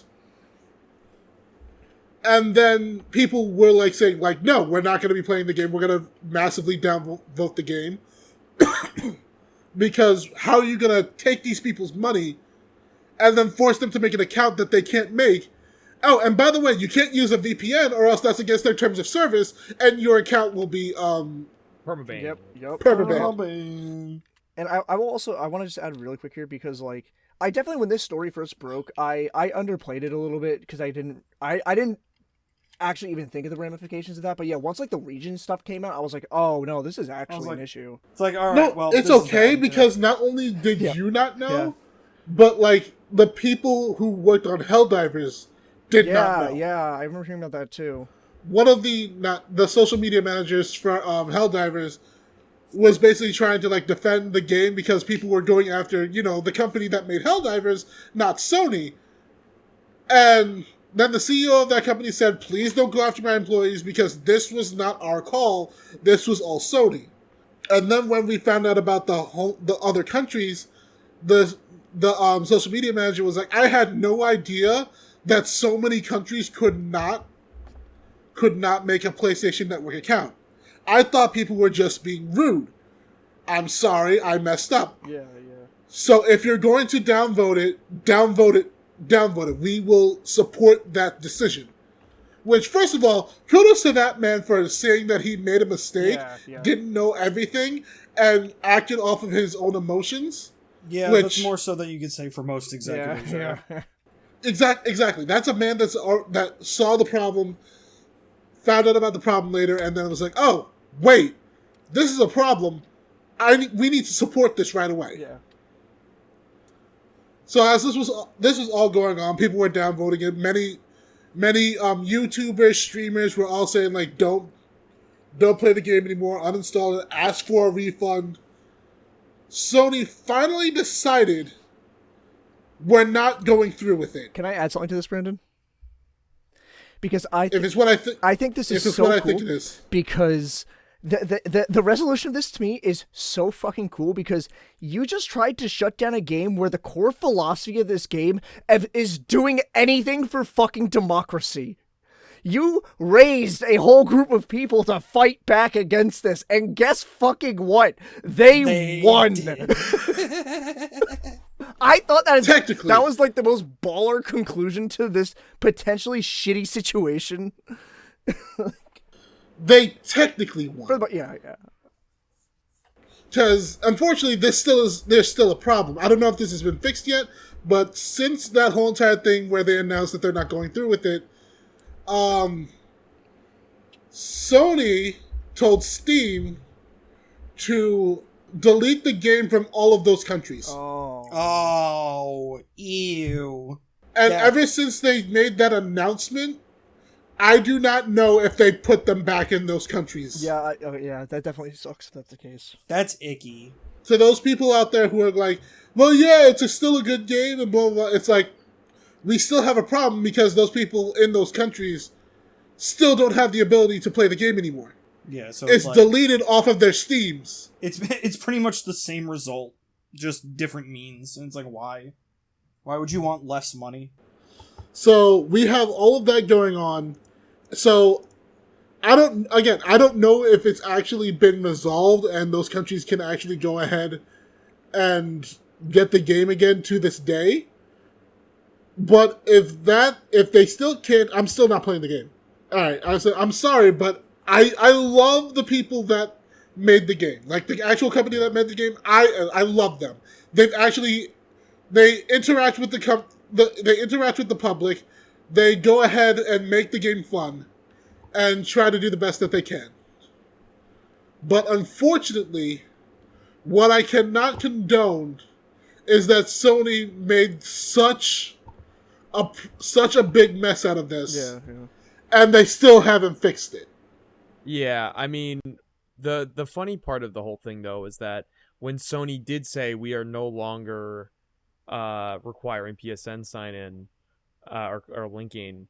then people were like saying, like, no, we're not going to be playing the game. We're going to massively downvote the game. Because how are you going to take these people's money and then force them to make an account that they can't make? Oh, and by the way, you can't use a VPN or else that's against their terms of service, and your account will be permabanned. Yep. Permabanned. And I want to just add really quick here because like I definitely, when this story first broke, I underplayed it a little bit because I didn't actually even think of the ramifications of that. But yeah, once like the region stuff came out, I was like, oh no, this is actually an issue. It's like, all right, no, it's okay because not only did you not know, but like the people who worked on Helldivers did not know. Yeah, I remember hearing about that too. One of the social media managers for Helldivers was basically trying to like defend the game because people were going after, the company that made Helldivers, not Sony. And then the CEO of that company said, please don't go after my employees because this was not our call. This was all Sony. And then when we found out about the other countries, the social media manager was like, I had no idea that so many countries could not make a PlayStation Network account. I thought people were just being rude. I'm sorry, I messed up. Yeah. So if you're going to downvote it. We will support that decision. Which, first of all, kudos to that man for saying that he made a mistake, didn't know everything, and acted off of his own emotions. Yeah, that's more so than you could say for most executives. Yeah. Exactly. That's a man that saw the problem, found out about the problem later, and then was like, oh, wait, this is a problem. We need to support this right away. Yeah. So as this was all going on, people were downvoting it. Many YouTubers, streamers were all saying like, don't play the game anymore, uninstall it, ask for a refund. Sony finally decided we're not going through with it. Can I add something to this, Brandon? Because if it's what I think, I think this is so cool. I think it is. Because the resolution of this to me is so fucking cool because you just tried to shut down a game where the core philosophy of this game is doing anything for fucking democracy. You raised a whole group of people to fight back against this, and guess fucking what? They won. I thought that was like the most baller conclusion to this potentially shitty situation. They technically won. Yeah. Because, unfortunately, there's still a problem. I don't know if this has been fixed yet, but since that whole entire thing where they announced that they're not going through with it, Sony told Steam to delete the game from all of those countries. Oh, ew. And ever since they made that announcement, I do not know if they put them back in those countries. Yeah, that definitely sucks if that's the case. That's icky. So those people out there who are like, well, yeah, it's still a good game and blah, blah, blah. It's like, we still have a problem because those people in those countries still don't have the ability to play the game anymore. Yeah, so it's like, deleted off of their Steams. It's pretty much the same result, just different means. And it's like, why? Why would you want less money? So we have all of that going on. So I don't know if it's actually been resolved and those countries can actually go ahead and get the game again to this day. But if they still can't, I'm still not playing the game. Alright, I'm sorry, but I love the people that made the game. Like the actual company that made the game, I love them. They interact with they interact with the public. They go ahead and make the game fun and try to do the best that they can. But unfortunately, what I cannot condone is that Sony made such a big mess out of this. Yeah. And they still haven't fixed it. Yeah, I mean, the funny part of the whole thing, though, is that when Sony did say we are no longer requiring PSN sign-in or linking,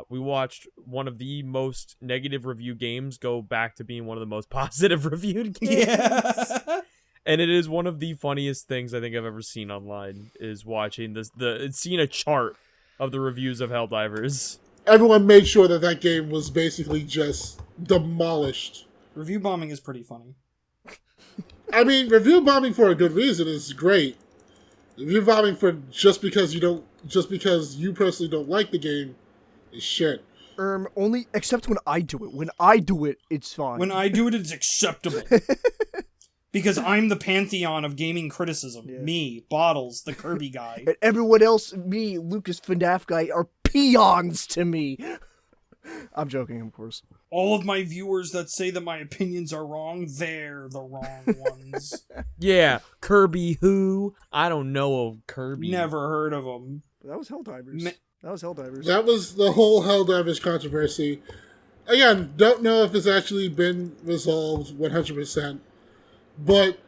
we watched one of the most negative review games go back to being one of the most positive reviewed games. Yeah. And it is one of the funniest things I think I've ever seen online, is watching seeing a chart of the reviews of Helldivers. Everyone made sure that game was basically just demolished. Review bombing is pretty funny. I mean, review bombing for a good reason is great. Review bombing for just because you personally don't like the game is shit. Only except when I do it. When I do it, it's fine. When I do it, it's acceptable. Because I'm the pantheon of gaming criticism. Yeah. Me, Bottles, the Kirby guy. And everyone else, me, Lucas, FNAF guy, are peons to me. I'm joking, of course. All of my viewers that say that my opinions are wrong, they're the wrong ones. Yeah, Kirby who? I don't know of Kirby. Never heard of him. That was Helldivers. That was the whole Helldivers controversy. Again, don't know if it's actually been resolved 100%. But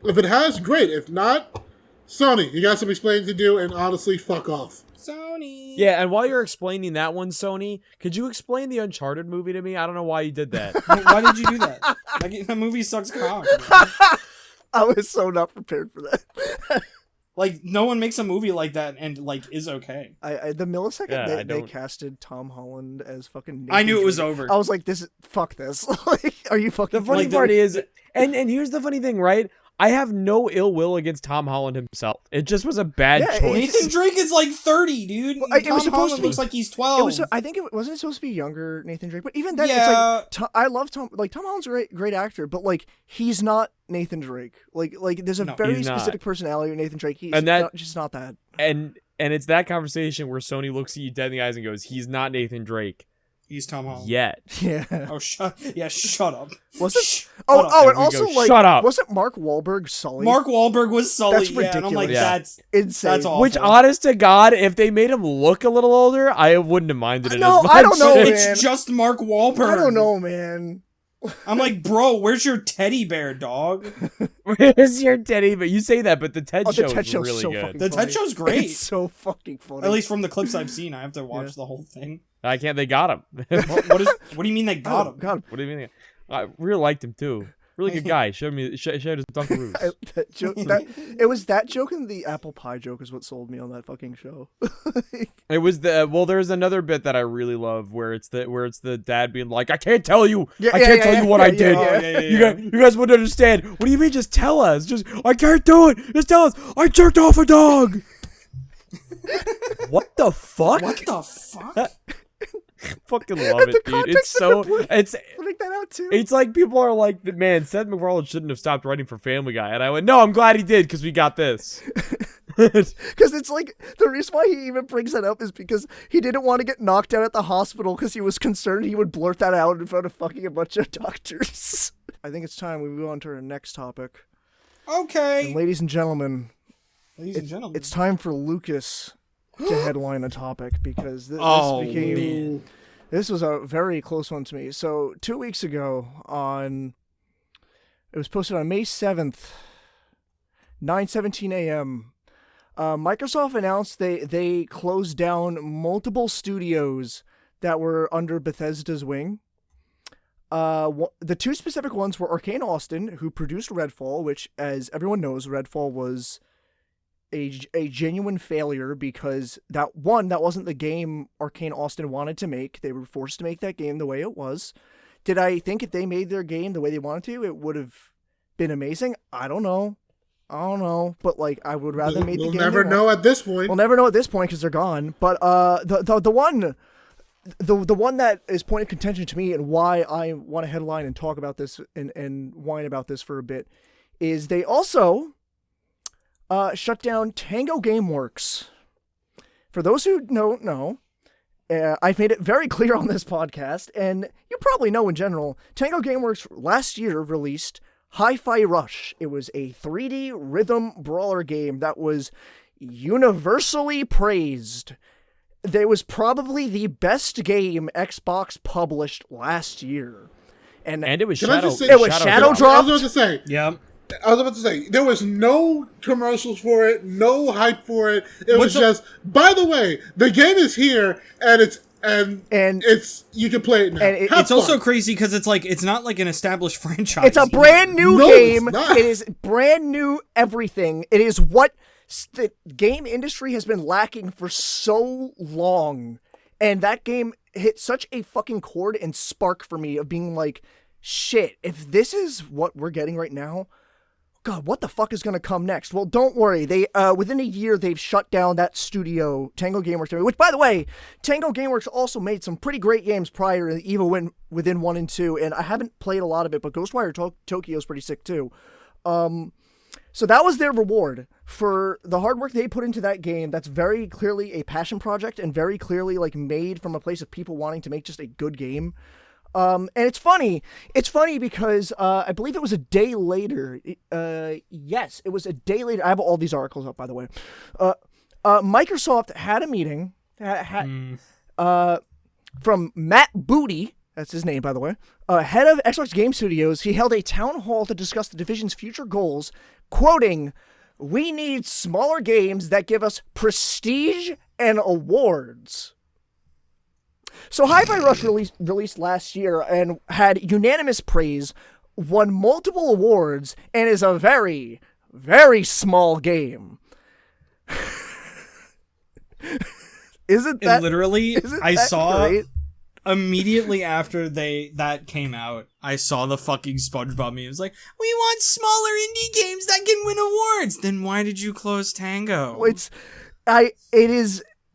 if it has, great. If not, Sony, you got some explaining to do, and honestly, fuck off. Sony. Yeah, and while you're explaining that one, Sony, could you explain the Uncharted movie to me? I don't know why you did that. Why did you do that? That movie sucks cock. I was so not prepared for that. Like, no one makes a movie like that and, like, is okay. The millisecond Yeah, they casted Tom Holland as fucking I knew it was Drake, over. I was like, fuck this. Like, are you fucking The funny Like, part is, and here's the funny thing, right? I have no ill will against Tom Holland himself. It just was a bad Yeah, choice. Nathan Drake is like 30, dude. Well, it Tom was supposed Holland to be- looks like he's 12. I think it wasn't supposed to be younger Nathan Drake, but even then, Yeah. it's like I love Tom. Like Tom Holland's a great actor, but like he's not Nathan Drake. Like there's a No, very he's not. specific personality of Nathan Drake. He's And that- just not that. And it's that conversation where Sony looks at you dead in the eyes and goes, "He's not Nathan Drake He's Tom Holland. yet." Yeah. Oh, shut up. Was it? Shh. Oh, Shut up. and There we also go. like, Shut up. wasn't Mark Wahlberg Sully? Mark Wahlberg was Sully. That's yeah, and I'm like, ridiculous. Yeah. that's insane. that's awful. Which, honest to God, if they made him look a little older, I wouldn't have minded it No, as much. I don't know, man. It's just Mark Wahlberg. I don't know, man. I'm like, bro, where's your teddy bear, dog? Where's your teddy? But you say that, but the TED Oh, show the TED is show's really so good. fucking The funny. TED show's great. It's so fucking funny. At least from the clips I've seen, I have to watch the whole thing. I can't. They got him. What do you mean they got him? God, What do you mean? I really liked him too. Really good guy. Showed his Dunkaroos. that joke, it was that joke and the apple pie joke is what sold me on that fucking show. It was there's another bit that I really love where it's the dad being like, "I can't tell you. I can't tell you what I did. You guys wouldn't understand. What do you mean? Just tell us. Just I can't do it. Just tell us. I jerked off a dog." What the fuck? What the fuck? Fucking love And the it, dude. It's context so of the it's Putting that out too. it's like people are like, "Man, Seth MacFarlane shouldn't have stopped writing for Family Guy," and I went, "No, I'm glad he did because we got this." Because it's like the reason why he even brings that up is because he didn't want to get knocked out at the hospital because he was concerned he would blurt that out in front of fucking a bunch of doctors. I think it's time we move on to our next topic. Okay. And ladies and gentlemen, Ladies and gentlemen. it's time for Lucas to headline a topic because Oh, this became man. this was a very close one to me. So 2 weeks ago it was posted on May 7th, 9:17 a.m. Microsoft announced they closed down multiple studios that were under Bethesda's wing. The two specific ones were ARKANE Austin, who produced Redfall, which, as everyone knows, Redfall was a genuine failure because that wasn't the game ARKANE Austin wanted to make. They were forced to make that game the way it was. Did I think if they made their game the way they wanted to, it would have been amazing? I don't know. But like, I would rather make the game. We'll never know at this point. We'll never know at this point because they're gone. But the one that is point of contention to me and why I want to headline and talk about this and whine about this for a bit is they also shut down Tango Gameworks. For those who don't know, I've made it very clear on this podcast, and you probably know in general, Tango Gameworks last year released Hi-Fi Rush. It was a 3D rhythm brawler game that was universally praised. It was probably the best game Xbox published last year. And And it was Can I shadow. just say- It was shadow dropped. I was about to say. Yep. I was about to say there was no commercials for it, no hype for it. It was What's just. By the way, the game is here, and it's you can play it now. And Have It's also fun. crazy because it's not like an established franchise. it's a brand new No, game. it's not. It is brand new everything. It is what the game industry has been lacking for so long. And that game hit such a fucking chord and spark for me of being like, shit, if this is what we're getting right now, God, what the fuck is going to come next? Well, don't worry. They within a year, they've shut down that studio, Tango Gameworks, which, by the way, Tango Gameworks also made some pretty great games prior, even within 1 and 2, and I haven't played a lot of it, but Ghostwire Tokyo is pretty sick, too. So that was their reward for the hard work they put into that game. That's very clearly a passion project and very clearly like made from a place of people wanting to make just a good game. And it's funny. It's funny because I believe it was a day later. Yes, it was a day later. I have all these articles up, by the way. Microsoft had a meeting from Matt Booty. That's his name, by the way. Head of Xbox Game Studios. He held a town hall to discuss the division's future goals, quoting, we need smaller games that give us prestige and awards. So Hi-Fi Rush released last year and had unanimous praise, won multiple awards, and is a very, very small game. Isn't that literally? isn't I that saw great? immediately after that came out. I saw the fucking SpongeBob meme. It was like, we want smaller indie games that can win awards. Then why did you close Tango? I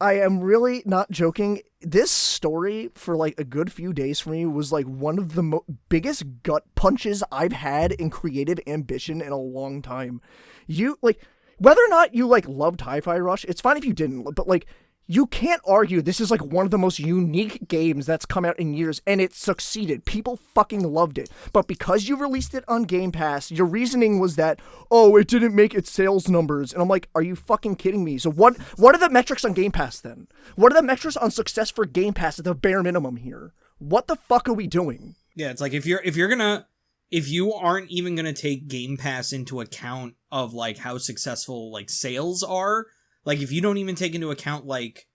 am really not joking. This story for like a good few days for me was like one of the biggest gut punches I've had in creative ambition in a long time. You like, whether or not you like loved Hi-Fi Rush, it's fine if you didn't, but like, you can't argue this is like one of the most unique games that's come out in years, and it succeeded. People fucking loved it. But because you released it on Game Pass, your reasoning was that, oh, it didn't make its sales numbers. And I'm like, are you fucking kidding me? So what are the metrics on Game Pass then? What are the metrics on success for Game Pass at the bare minimum here? What the fuck are we doing? Yeah, it's like if you aren't even gonna take Game Pass into account of like how successful like sales are, like if you don't even take into account like,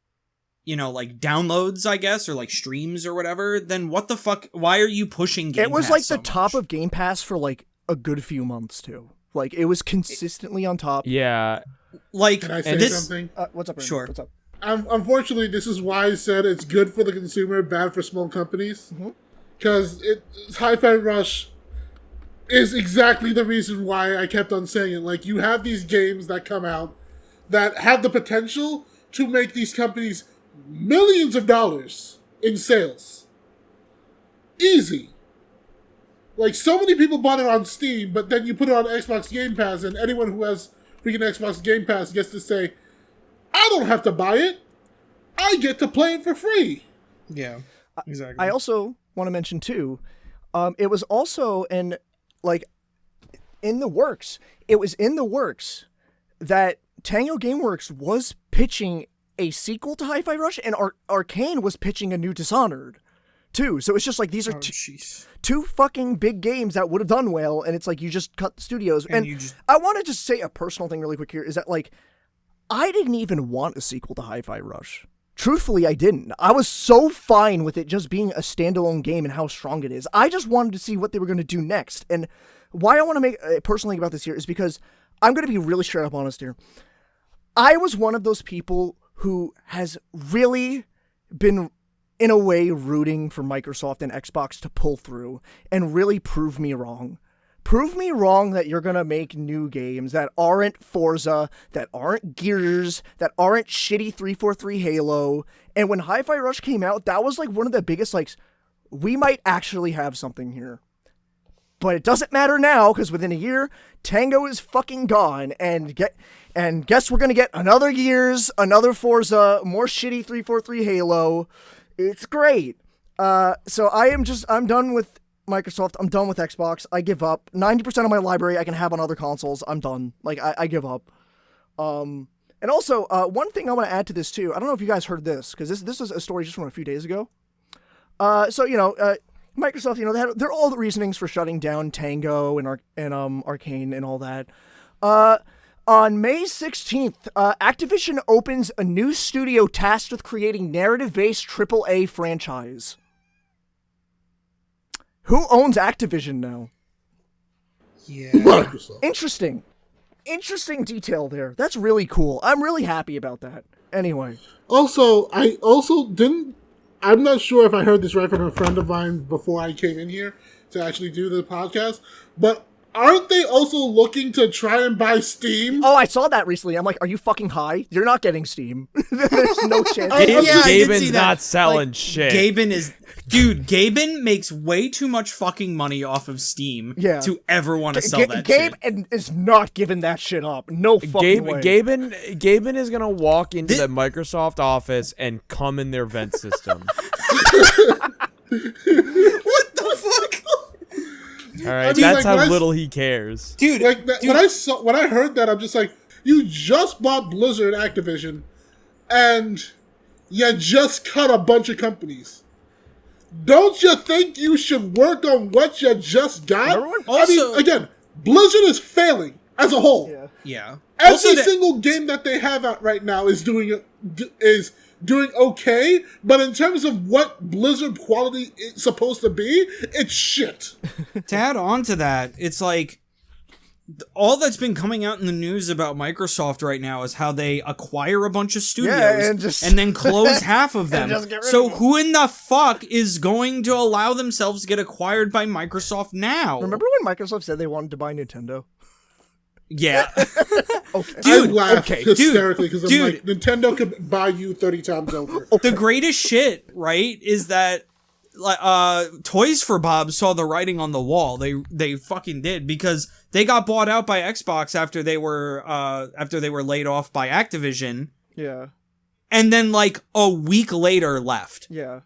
you know, like downloads, I guess, or like streams or whatever, then what the fuck? Why are you pushing Game Pass? It was like so the top much? of Game Pass for like a good few months too. Like it was consistently on top. Yeah. Like Can I say this. something? What's up, Brandon? Sure. What's up? Unfortunately, this is why I said it's good for the consumer, bad for small companies. Because Hi-Fi Rush is exactly the reason why I kept on saying it. Like, you have these games that come out that have the potential to make these companies millions of dollars in sales. Easy. Like, so many people bought it on Steam, but then you put it on Xbox Game Pass, and anyone who has freaking Xbox Game Pass gets to say, I don't have to buy it. I get to play it for free. Yeah, exactly. I also want to mention too, it was also in the works. It was in the works that Tango Gameworks was pitching a sequel to Hi-Fi Rush, and ARKANE was pitching a new Dishonored too. So it's just like these are two fucking big games that would have done well, and it's like you just cut the studios. And I want to just say a personal thing really quick here is that like I didn't even want a sequel to Hi-Fi Rush. Truthfully, I didn't. I was so fine with it just being a standalone game and how strong it is. I just wanted to see what they were going to do next. And why I want to make a personal thing about this here is because I'm going to be really straight up honest here. I was one of those people who has really been, in a way, rooting for Microsoft and Xbox to pull through and really prove me wrong. Prove me wrong that you're going to make new games that aren't Forza, that aren't Gears, that aren't shitty 343 Halo. And when Hi-Fi Rush came out, that was like one of the biggest, like, we might actually have something here. But it doesn't matter now, because within a year, Tango is fucking gone, and guess we're going to get another Gears, another Forza, more shitty 343 Halo. It's great. So I'm done with Microsoft. I'm done with Xbox. I give up. 90% of my library I can have on other consoles. I'm done. Like, I give up. And also, one thing I want to add to this, too. I don't know if you guys heard this, because this was a story just from a few days ago. So, Microsoft, they're all the reasonings for shutting down Tango and ARKANE and all that. On May 16th, Activision opens a new studio tasked with creating narrative-based AAA franchise. Who owns Activision now? Yeah. Microsoft. Interesting detail there. That's really cool. I'm really happy about that. Anyway. Also, I'm not sure if I heard this right from a friend of mine before I came in here to actually do the podcast, but aren't they also looking to try and buy Steam? Oh, I saw that recently. I'm like, are you fucking high? You're not getting Steam. There's no chance. I did see Gaben's that. not selling shit. Gaben makes way too much fucking money off of Steam to ever want to sell that shit. Gabe is not giving that shit up. No fucking way. Gaben is gonna walk into the Microsoft office and come in their vent system. What the fuck? All right, that's how little he cares, dude. When I heard that, I'm just like, you just bought Blizzard Activision, and you just cut a bunch of companies. Don't you think you should work on what you just got? Also, again, Blizzard is failing. as a whole. Yeah. Yeah. Every single game that they have out right now is doing okay, but in terms of what Blizzard quality is supposed to be, it's shit. To add on to that, it's like all that's been coming out in the news about Microsoft right now is how they acquire a bunch of studios and then close half of them. So who in the fuck is going to allow themselves to get acquired by Microsoft now? Remember when Microsoft said they wanted to buy Nintendo? Yeah. Okay. Dude, I laughed hysterically because I'm like, Nintendo could buy you 30 times over. The greatest shit, right, is that Toys for Bob saw the writing on the wall. They fucking did, because they got bought out by Xbox after they were laid off by Activision. Yeah. And then like a week later left. Yeah.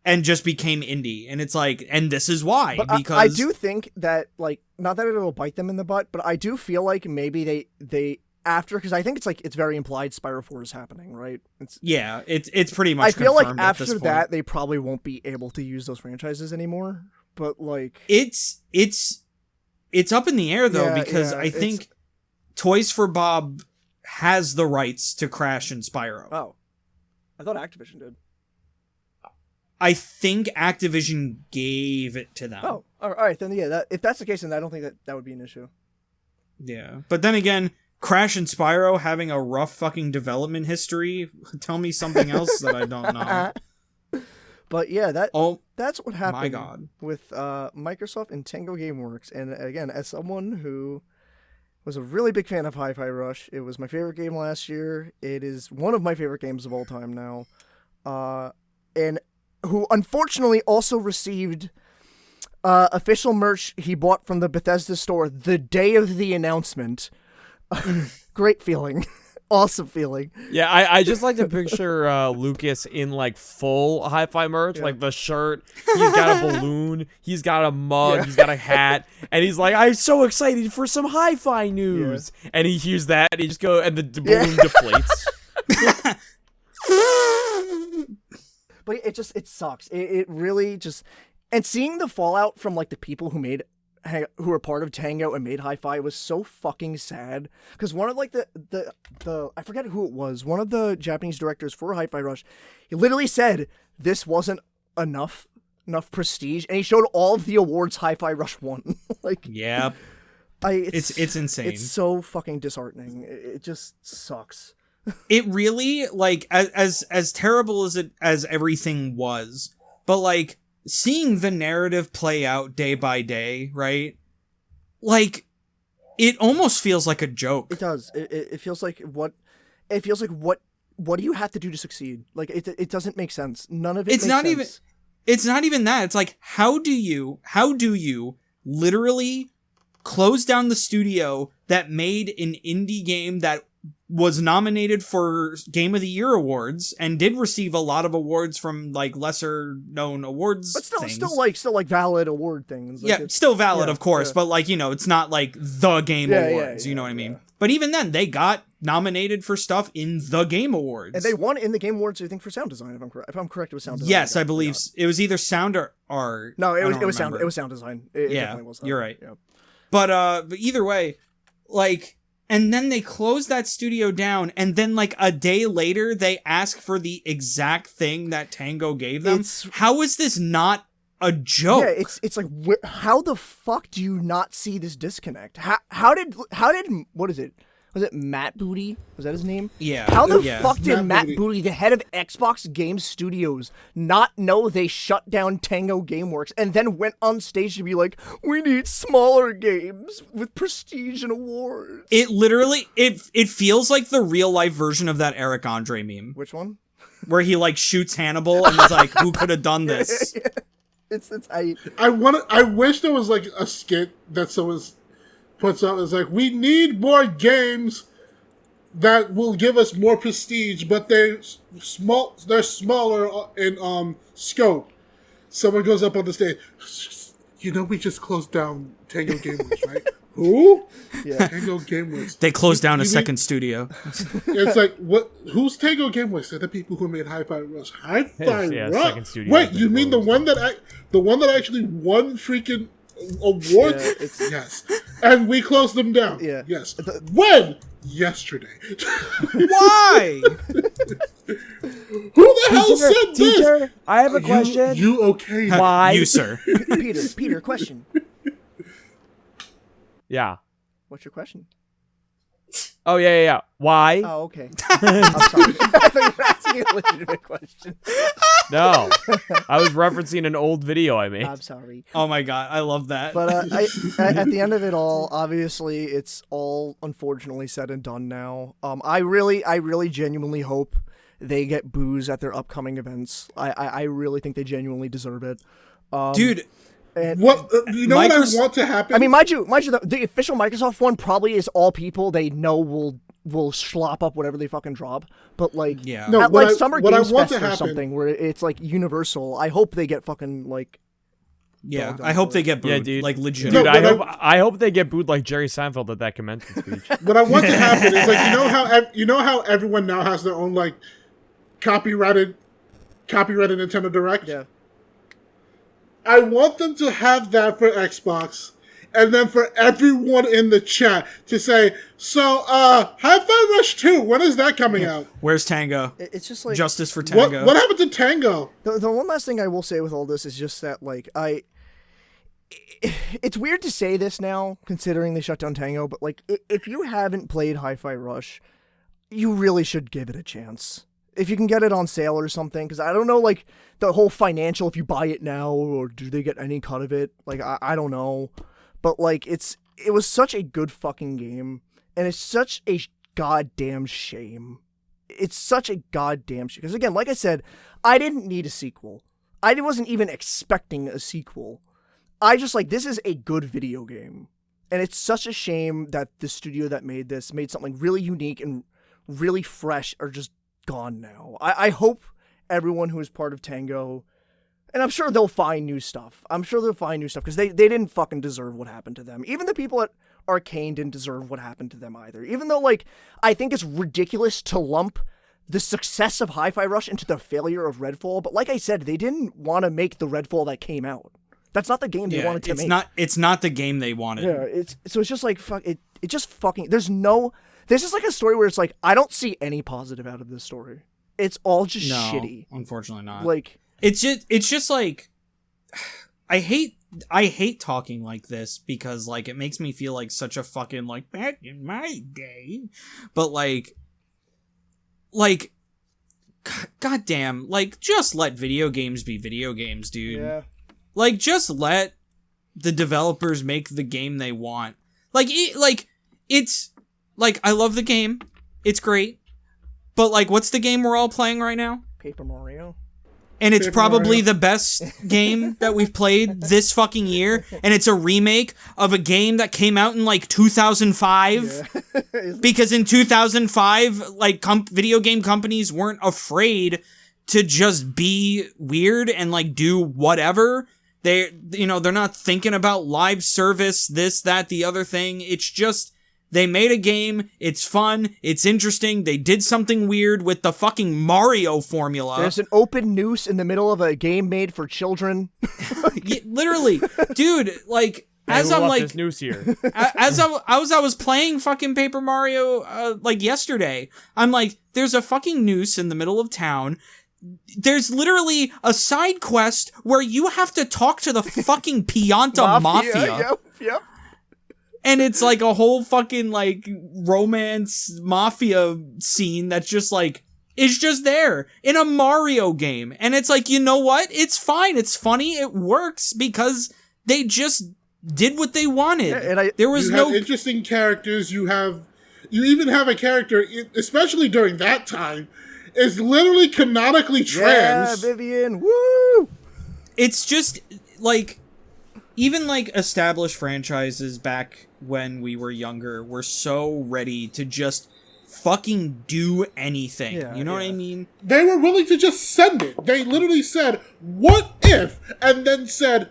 And just became indie. And it's like, and this is why. But because I do think that, like, not that it'll bite them in the butt, but I do feel like maybe they after, because I think it's very implied Spyro 4 is happening, right? It's pretty much I feel like confirmed after that they probably won't be able to use those franchises anymore. But like it's up in the air though, because I think Toys for Bob has the rights to Crash and Spyro. Oh. I thought Activision did. I think Activision gave it to them. Oh, all right. Then if that's the case, then I don't think that would be an issue. Yeah, but then again, Crash and Spyro having a rough fucking development history. Tell me something else that I don't know. But yeah, that's what happened. My God. With Microsoft and Tango Gameworks. And again, as someone who was a really big fan of Hi-Fi Rush, it was my favorite game last year. It is one of my favorite games of all time now. And who unfortunately also received official merch he bought from the Bethesda store the day of the announcement. Great feeling. Awesome feeling. Yeah, I just like to picture Lucas in like full hi-fi merch, like the shirt, he's got a balloon, he's got a mug, he's got a hat, and he's like, I'm so excited for some hi-fi news. Yeah. And he hears that, and he just and the balloon deflates. But it sucks. It really just, and seeing the fallout from like the people who were part of Tango and made Hi-Fi was so fucking sad. Because one of like the I forget who it was, one of the Japanese directors for Hi-Fi Rush, he literally said this wasn't enough prestige, and he showed all of the awards Hi-Fi Rush won. Like, yeah, it's insane. It's so fucking disheartening. It just sucks. It really, like, as terrible as everything was, but like seeing the narrative play out day by day, right? Like, it almost feels like a joke. It does. It feels like what do you have to do to succeed? Like, it doesn't make sense. None of it makes sense. It's not even that. It's like, how do you literally close down the studio that made an indie game that was nominated for Game of the Year awards and did receive a lot of awards from like lesser known awards, but things. still valid award things. Like, yeah, still valid, of course, but like, you know, it's not like the Game Awards, you know what I mean? But even then, they got nominated for stuff in the Game Awards, and they won in the Game Awards, I think, for sound design. If I'm correct, it was sound design. Yes, I believe it was either sound or art. No, it was sound. It was sound design. It definitely was. You're right. Yeah. But either way, like. And then they close that studio down, and then like a day later, they ask for the exact thing that Tango gave them. How is this not a joke? Yeah, it's like, how the fuck do you not see this disconnect? How did what is it? Was it Matt Booty? Was that his name? Yeah. How the fuck did Matt Booty, the head of Xbox Game Studios, not know they shut down Tango Gameworks and then went on stage to be like, we need smaller games with prestige and awards? It literally, it feels like the real life version of that Eric Andre meme. Which one? Where he like shoots Hannibal and is like, who could have done this? I wish there was like a skit that someone's puts up. It's like, we need more games that will give us more prestige, but they're smaller in scope. Someone goes up on the stage, you know, we just closed down Tango Gameworks, right? Who? Yeah. Tango Gameworks. They closed down a second studio. It's like, what? Who's Tango Gameworks? They're the people who made Hi-Fi Rush. Hi-Fi Rush. Second studio. Wait, you mean the one that actually won freaking awards? Yeah, yes. And we closed them down. Yeah. Yes. When? Yesterday. Why? Who the hell said this? I have a question. You okay? Why? You, sir. Peter, question. Yeah. What's your question? Oh, yeah. Why? Oh, okay. I'm sorry. I thought you were asking a legitimate question. No. I was referencing an old video I made. I'm sorry. Oh my god, I love that. But at the end of it all, obviously, it's all unfortunately said and done now. I really genuinely hope they get booze at their upcoming events. I really think they genuinely deserve it. Dude, What you know? What I want to happen? I mean, mind you, the official Microsoft one probably is all people they know will slop up whatever they fucking drop. But like, yeah. No, at what like I- Summer what I Games want Fest to or happen- something where it's like universal. I hope they get fucking like. Yeah, dogged I hope for they it. get booed. Yeah, dude. Like, legit. No, Dude, but I hope they get booed like Jerry Seinfeld at that commencement speech. what I want to happen is like you know how everyone now has their own like copyrighted Nintendo Direct. Yeah. I want them to have that for Xbox, and then for everyone in the chat to say, "So, Hi-Fi Rush 2, when is that coming out? Where's Tango? It's just like Justice for Tango. What happened to Tango?" the one last thing I will say with all this is just that like it's weird to say this now considering they shut down Tango, but like if you haven't played Hi-Fi Rush, you really should give it a chance. If you can get it on sale or something, because I don't know like the whole financial if you buy it now or do they get any cut of it. Like I don't know, but like it was such a good fucking game, and it's such a goddamn shame. It's such a goddamn shame because again, like I said, I didn't need a sequel. I wasn't even expecting a sequel. I just like this is a good video game, and it's such a shame that the studio that made this made something really unique and really fresh are just gone now. I hope everyone who is part of Tango, and I'm sure they'll find new stuff. I'm sure they'll find new stuff because they didn't fucking deserve what happened to them. Even the people at ARKANE didn't deserve what happened to them either. Even though like I think it's ridiculous to lump the success of Hi-Fi Rush into the failure of Redfall, but like I said, they didn't want to make the Redfall that came out. That's not the game they wanted to make. It's not the game they wanted. Yeah, it's just like fuck it. It just fucking this is like a story where it's like I don't see any positive out of this story. It's all just No, shitty. unfortunately not. Like it's just like I hate talking like this because like it makes me feel like such a fucking like back in my day. But like goddamn, like just let video games be video games, dude. yeah. Like, just let the developers make the game they want. It's like I love the game. It's great. But like, what's the game we're all playing right now? Paper Mario. And it's Paper probably Mario. the best game that we've played this fucking year. And it's a remake of a game that came out in like 2005. Yeah. Because in 2005, like video game companies weren't afraid to just be weird and like do whatever. They're not thinking about live service, this, that, the other thing. It's just, they made a game, it's fun, it's interesting, they did something weird with the fucking Mario formula. There's an open noose in the middle of a game made for children. Yeah, literally. Dude, like, as I'm like, this news here. as I was playing fucking Paper Mario, like yesterday, I'm like, there's a fucking noose in the middle of town. There's literally a side quest where you have to talk to the fucking Pianta Mafia. Yep. And it's like a whole fucking like romance mafia scene that's just like, is just there in a Mario game. And it's like, you know what? It's fine. It's funny. It works because they just did what they wanted. Yeah, and there was You no have interesting characters. You even have a character, especially during that time, is literally canonically trans. Yeah, Vivian. Woo! it's just like even like established franchises back when we were younger were so ready to just fucking do anything. Yeah, you know what yeah. I mean? They were willing to just send it. They literally said, "What if?" and then said,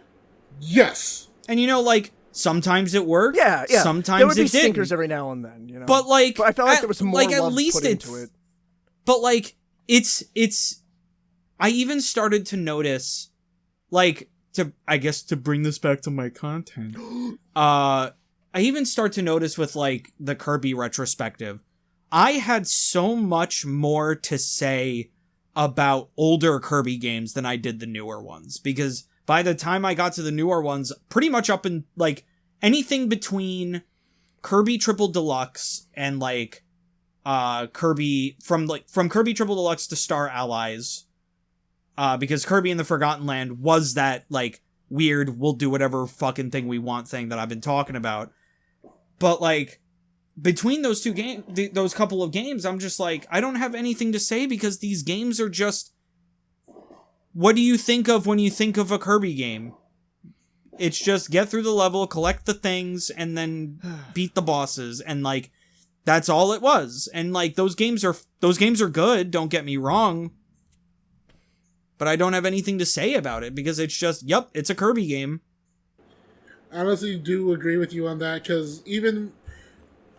"Yes." And you know, like sometimes it worked. Yeah. Sometimes there would be it didn't. stinkers every now and then, you know. But like, I felt like there was more like love at least put into it. But like, it's. I even started to notice, like, to bring this back to my content. I even start to notice with like the Kirby retrospective, I had so much more to say about older Kirby games than I did the newer ones, because by the time I got to the newer ones, pretty much up in like anything between Kirby Triple Deluxe and like Kirby from Kirby Triple Deluxe to Star Allies, because Kirby in the Forgotten Land was that like weird we'll do whatever fucking thing we want thing that I've been talking about. But like between those two games, those couple of games, I'm just like, I don't have anything to say, because these games are just, what do you think of when you think of a Kirby game? It's just get through the level, collect the things, and then beat the bosses, and like that's all it was. And like those games are good, don't get me wrong, but I don't have anything to say about it, because it's just, yep, it's a Kirby game. I honestly do agree with you on that, because even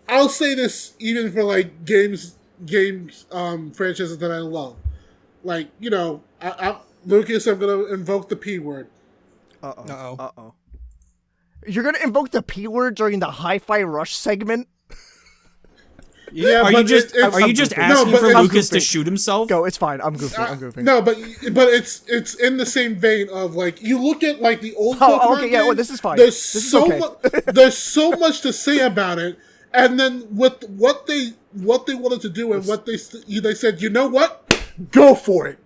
I'll say this even for like games franchises that I love, like, you know, Lucas, I'm gonna invoke the P word. Uh-oh. You're gonna invoke the P word during the Hi-Fi Rush segment? Yeah, are you just asking for Lucas to shoot himself? Go, it's fine. I'm goofing. No, but it's in the same vein of like, you look at like the old Pokemon okay, yeah, games, well, this is fine. There's This so much to say about it, and then with what they wanted to do and what they said, you know what? Go for it.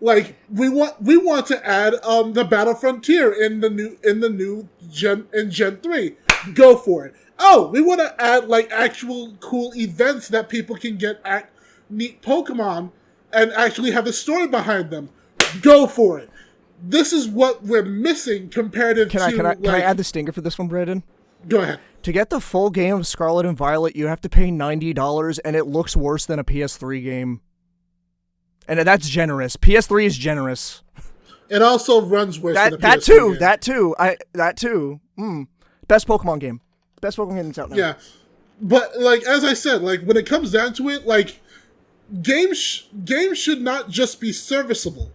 Like we want to add the Battle Frontier in the new Gen 3. Go for it. Oh, we want to add like actual cool events that people can get at neat Pokemon and actually have a story behind them. Go for it. This is what we're missing comparative to. Can I add the stinger for this one, Brandon? Go ahead. To get the full game of Scarlet and Violet, you have to pay $90, and it looks worse than a PS3 game. And that's generous. PS3 is generous. It also runs worse than a PS3 game. That too. Best Pokemon game. Best Pokemon game that's out now. Yeah. But, like, as I said, like, when it comes down to it, like, games should not just be serviceable.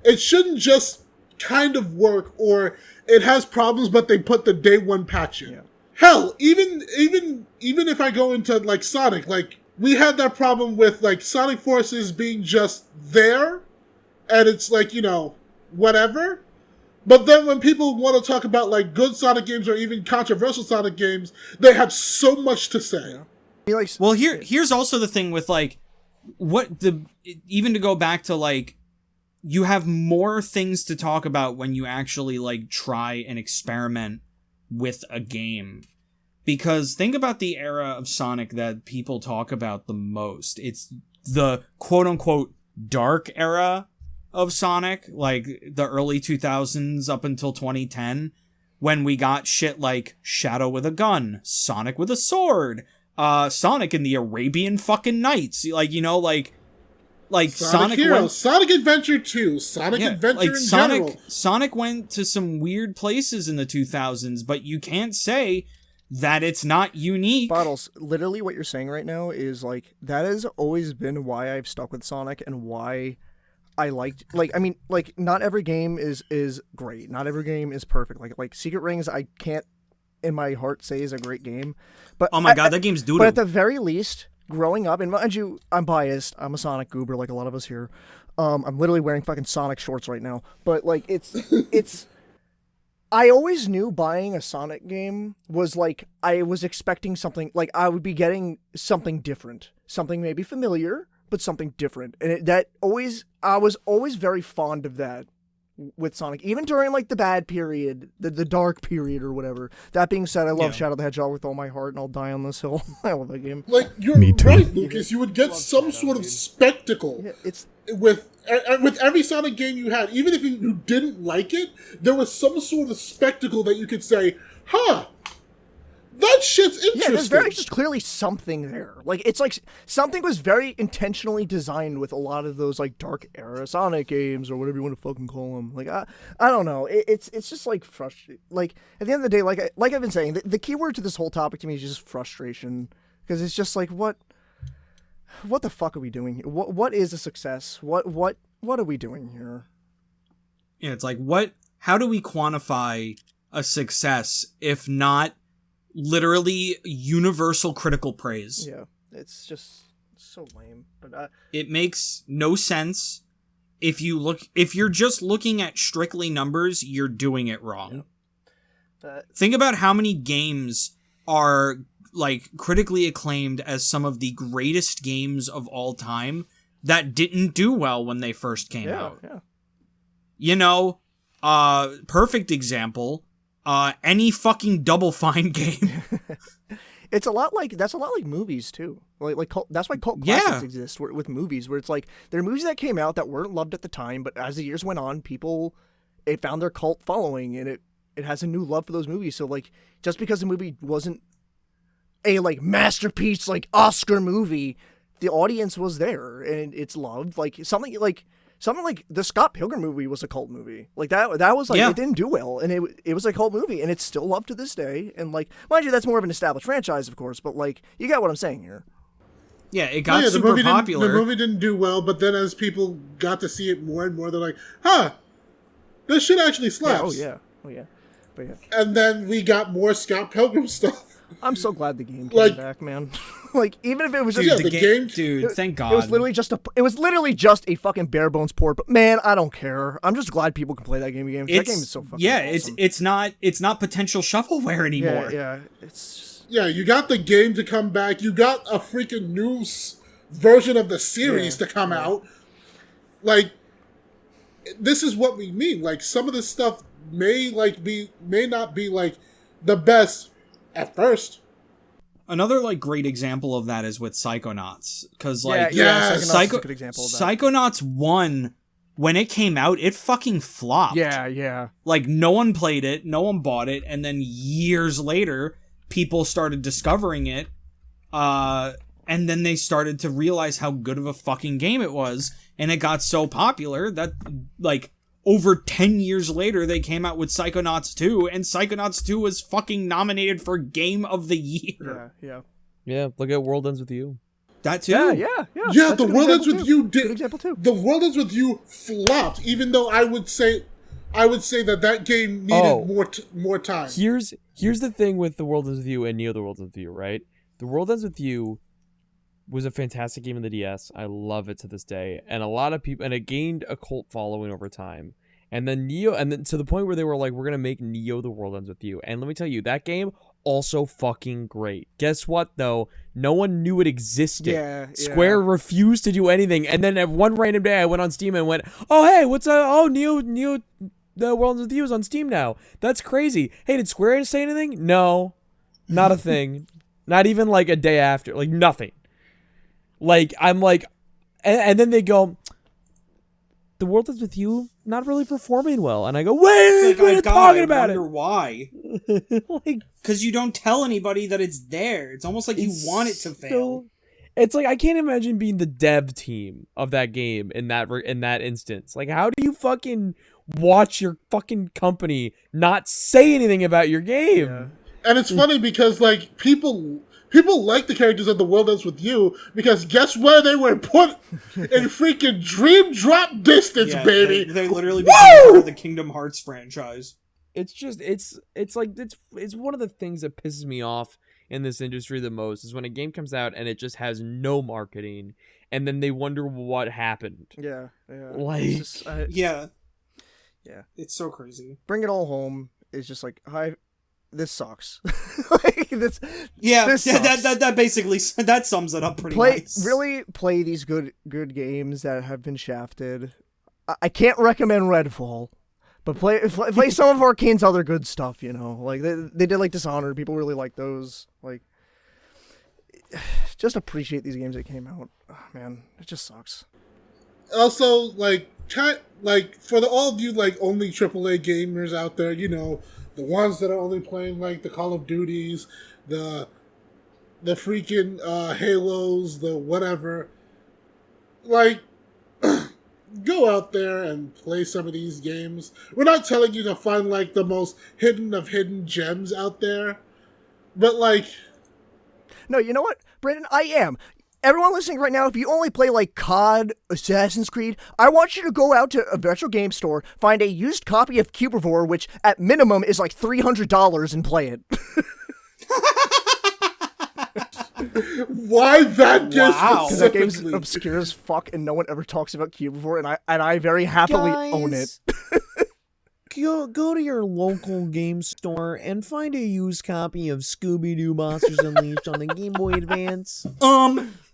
It shouldn't just kind of work, or it has problems, but they put the day one patch in. Yeah. Hell, even if I go into, like, Sonic, like, we had that problem with, like, Sonic Forces being just there, and it's like, you know, whatever. But then when people want to talk about, like, good Sonic games or even controversial Sonic games, they have so much to say. Yeah. Well, here's also the thing with, like, even to go back to, like, you have more things to talk about when you actually, like, try and experiment with a game. Because think about the era of Sonic that people talk about the most. It's the quote-unquote dark era of Sonic, like the early 2000s up until 2010, when we got shit like Shadow with a gun, Sonic with a sword, Sonic in the Arabian fucking Nights, like, you know, like Sonic Heroes, Sonic Adventure 2, Sonic Adventure like in Sonic, general. Sonic went to some weird places in the 2000s, but you can't say that it's not unique. Bottles, literally what you're saying right now is, like, that has always been why I've stuck with Sonic and why I liked, like, I mean, like, not every game is great. Not every game is perfect. Like Secret Rings, I can't, in my heart, say is a great game. But oh my god, that game's doodle. But at the very least, growing up, and mind you, I'm biased. I'm a Sonic goober, like a lot of us here. I'm literally wearing fucking Sonic shorts right now. But, like, it's... I always knew buying a Sonic game was, like, I was expecting something, like, I would be getting something different. Something maybe familiar, but something different. And I was always very fond of that with Sonic, even during, like, the bad period, the dark period or whatever. That being said, I love Shadow the Hedgehog with all my heart, and I'll die on this hill. I love that game. Like, you're right, Lucas. You would get some sort of spectacle. Yeah, it's... With every Sonic game you had, even if you didn't like it, there was some sort of spectacle that you could say, huh, that shit's interesting. Yeah, there's very just clearly something there. Like, it's like something was very intentionally designed with a lot of those, like, dark era Sonic games or whatever you want to fucking call them. Like, I don't know. It's just, like, frustrating. Like, at the end of the day, like I've been saying, the key word to this whole topic to me is just frustration. Because it's just like, what the fuck are we doing here? What is a success? What are we doing here? Yeah, it's like, how do we quantify a success if not literally universal critical praise. Yeah, it's just so lame. But It makes no sense. If you're just looking at strictly numbers, you're doing it wrong. Think about how many games are like critically acclaimed as some of the greatest games of all time that didn't do well when they first came out. Yeah. You know, perfect example, any fucking Double Fine game. That's a lot like movies too. That's why cult classics exist with movies, where it's like there are movies that came out that weren't loved at the time, but as the years went on, it found their cult following, and it has a new love for those movies. So like, just because the movie wasn't a like masterpiece, like Oscar movie, the audience was there and it's loved. Like something like the Scott Pilgrim movie was a cult movie. Like that was like, it didn't do well, and it was a cult movie, and it's still loved to this day. And like, mind you, that's more of an established franchise, of course, but like, you got what I'm saying here. Yeah, it got super popular. The movie didn't do well, but then as people got to see it more and more, they're like, huh, this shit actually slaps. Oh yeah. But yeah. And then we got more Scott Pilgrim stuff. I'm so glad the game came back, man. Like, even if it was just the game, dude, thank God. It was literally just a fucking bare bones port. But man, I don't care. I'm just glad people can play that game again. That game is so fucking awesome. it's not potential shovelware anymore. Yeah. It's just... Yeah, you got the game to come back. You got a freaking new version of the series to come out. Like, this is what we mean. Like, some of this stuff may not be like the best at first. Another like great example of that is with Psychonauts, because Psychonauts is a good example of that. Psychonauts 1, when it came out, it fucking flopped. Yeah. Like, no one played it, no one bought it, and then years later, people started discovering it, and then they started to realize how good of a fucking game it was, and it got so popular that, like, over 10 years later, they came out with Psychonauts 2, and Psychonauts 2 was fucking nominated for Game of the Year. Yeah, look at World Ends With You. That too? Yeah. Yeah, The World Ends With You did. Good example too. The World Ends With You flopped, even though I would say that game needed more time. Here's the thing with The World Ends With You and Neo: The World Ends With You, right? The World Ends With You was a fantastic game on the DS. I love it to this day. And a lot of people, and it gained a cult following over time. And then to the point where they were like, we're going to make Neo: The World Ends With You. And let me tell you, that game, also fucking great. Guess what, though? No one knew it existed. Yeah. Square refused to do anything. And then at one random day, I went on Steam and went, oh, hey, Neo: The World Ends With You is on Steam now. That's crazy. Hey, did Square say anything? No. Not a thing. Not even like a day after. Like, nothing. Like, I'm like, and then they go, The World Ends With You not really performing well. And I go, wait, what are you talking about it? Why? Like, because you don't tell anybody that it's there. It's almost like you want it to fail. It's like, I can't imagine being the dev team of that game in that instance. Like, how do you fucking watch your fucking company not say anything about your game? Yeah. And it's funny because, like, people like the characters of The World Ends With You because guess where they were put? In freaking dream drop distance, baby. They literally became part of the Kingdom Hearts franchise. It's just, it's one of the things that pisses me off in this industry the most is when a game comes out and it just has no marketing and then they wonder what happened. Yeah. Like, it's just, yeah. It's so crazy. Bring It All Home is just like, hi, this sucks. This sucks. That basically that sums it up pretty nice. Really play these good games that have been shafted. I can't recommend Redfall, but play some of Arkane's other good stuff. You know, like they did like Dishonored. People really like those. Like, just appreciate these games that came out. Oh, man, it just sucks. Also, like for all of you like only AAA gamers out there, you know. The ones that are only playing, like, the Call of Duties, the freaking Halos, the whatever. Like, go out there and play some of these games. We're not telling you to find, like, the most hidden of hidden gems out there. But, like... No, you know what, Brandon? I am. Everyone listening right now, if you only play like COD, Assassin's Creed, I want you to go out to a virtual game store, find a used copy of Cubivore, which at minimum is like $300, and play it. Why that game Wow. Because that game's specifically? obscure as fuck, and no one ever talks about Cube before, and I very happily own it. Go to your local game store and find a used copy of Scooby-Doo Monsters Unleashed on the Game Boy Advance.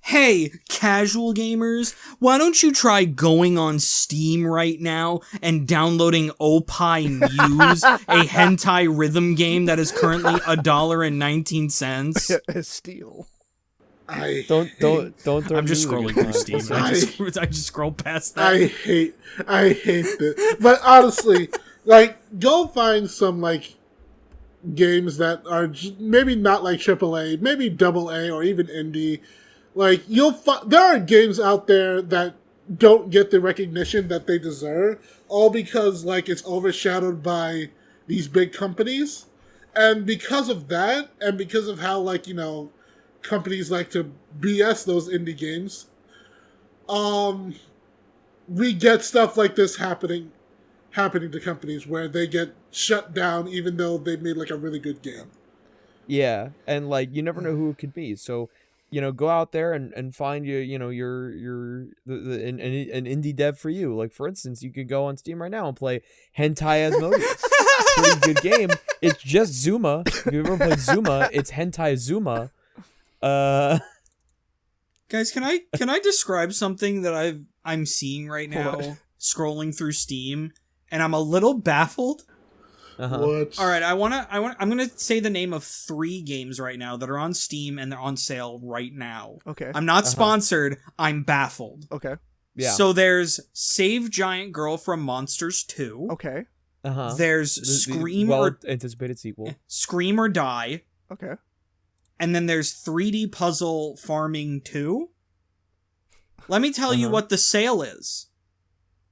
Hey, casual gamers, why don't you try going on Steam right now and downloading Opie Muse, a hentai rhythm game that is currently $1.19. Steal. Don't throw I'm just music scrolling at through that. Steam. I just scroll past that. I hate this. But honestly, like, go find some, like, games that are maybe not like AAA, maybe AA or even indie. Like, there are games out there that don't get the recognition that they deserve, all because, like, it's overshadowed by these big companies. And because of that, and because of how, like, you know, companies like to BS those indie games, we get stuff like this happening to companies where they get shut down even though they made like a really good game. Yeah, and like you never know who it could be. So, you know, go out there and find an indie dev for you. Like for instance, you could go on Steam right now and play Hentai Asmodeus. Pretty good game. It's just Zuma. If you've ever played Zuma, it's Hentai Zuma. Guys, can I describe something that I'm seeing right now, What? scrolling through Steam, and I'm a little baffled. What? All right, I'm gonna say the name of 3 games right now that are on Steam and they're on sale right now. Okay. I'm not sponsored. I'm baffled. Okay. Yeah. So there's Save Giant Girl from Monsters 2. Okay. There's Scream or anticipated sequel. Scream or Die, Okay. and then there's 3D Puzzle Farming 2. Let me tell you what the sale is.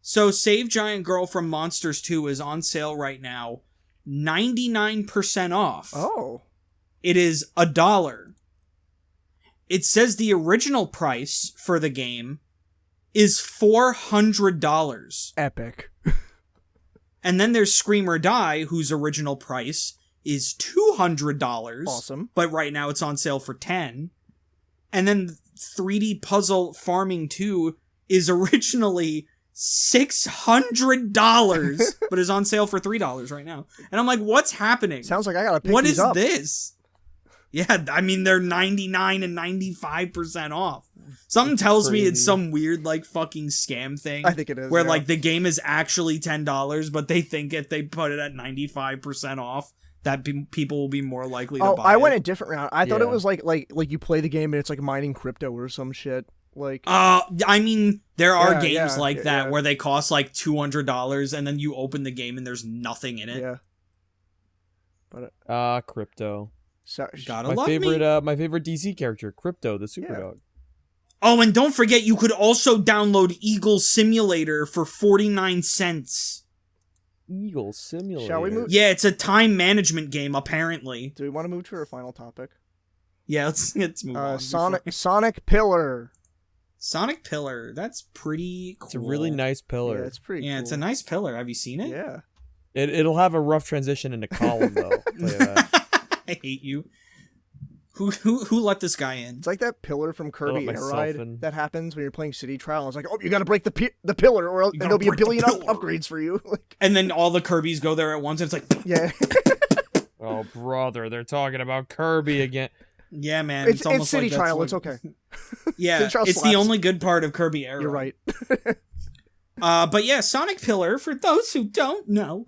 So Save Giant Girl from Monsters 2 is on sale right now, 99% off. Oh. It is $1. It says the original price for the game is $400. Epic. And then there's Scream or Die, whose original price is $200. Awesome. But right now it's on sale for $10. And then 3D Puzzle Farming 2 is originally $600, but is on sale for $3 right now. And I'm like, what's happening? Sounds like I gotta pick What these is up. this? Yeah, I mean, they're 99 and 95% off. Something tells me it's some weird, like, fucking scam thing. I think it is, Where, yeah. like, the game is actually $10, but they think if they put it at 95% off, that people will be more likely to buy it. I went a different route. I thought it Yeah. was like you play the game and it's like mining crypto or some shit. Like I mean, there are Yeah, games yeah, like that yeah. where they cost like $200 and then you open the game and there's nothing in it. yeah. But Crypto. Gotta My love favorite me. my favorite DC character, Crypto, the Superdog. Oh, and don't forget, you could also download Eagle Simulator for 49 cents. Eagle Simulator. Shall we move? Yeah, it's a time management game, apparently. Do we want to move to our final topic? Yeah, let's move on. Sonic Pillar. Sonic Pillar, that's pretty cool. It's a really nice pillar. Yeah, it's pretty cool. Yeah, it's a nice pillar. Have you seen it? Yeah. It'll have a rough transition into column though. I'll tell you that. I hate you. Who let this guy in? It's like that pillar from Kirby Air myself Ride in. that happens when you're playing City Trial. It's like, oh, you got to break the pillar, or else, and gotta there'll be a break the billion pillar. upgrades for you. Like, And then all the Kirbys go there at once, and it's like, yeah, Oh brother, they're talking about Kirby again. yeah, man. it's almost City like that's Trial. what- It's okay. Yeah, City Trial it's the slaps. only good part of Kirby Air You're Ride. right. But yeah, Sonic Pillar, for those who don't know,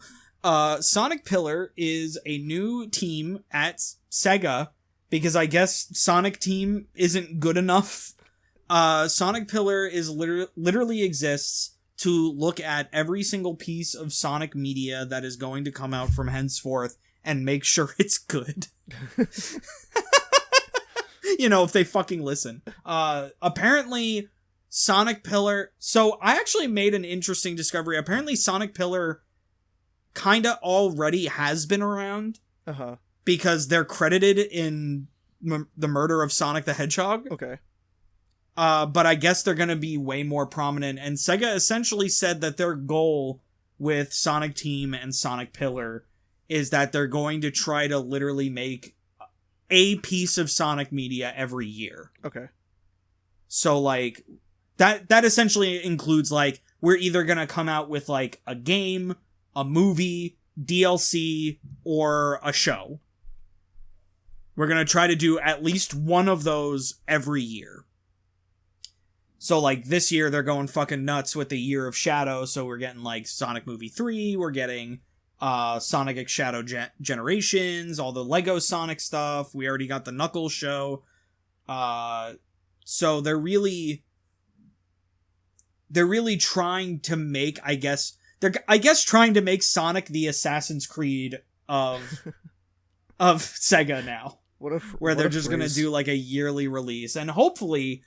Sonic Pillar is a new team at Sega, because I guess Sonic Team isn't good enough. Sonic Pillar is literally exists to look at every single piece of Sonic media that is going to come out from henceforth and make sure it's good. You know, if they fucking listen. Apparently, Sonic Pillar... So, I actually made an interesting discovery. Apparently, Sonic Pillar kinda already has been around, Uh-huh. because they're credited in the murder of Sonic the Hedgehog. Okay. But I guess they're gonna be way more prominent, and Sega essentially said that their goal with Sonic Team and Sonic Pillar is that they're going to try to literally make a piece of Sonic media every year. Okay. So like that essentially includes like we're either going to come out with like a game, a movie, DLC, or a show. We're going to try to do at least one of those every year. So like this year they're going fucking nuts with the Year of Shadow, so we're getting like Sonic Movie 3, we're getting Sonic X Shadow Generations, all the Lego Sonic stuff. We already got the Knuckles show. So they're really trying to make, trying to make Sonic the Assassin's Creed of Sega now. Where they're just going to do like a yearly release, and hopefully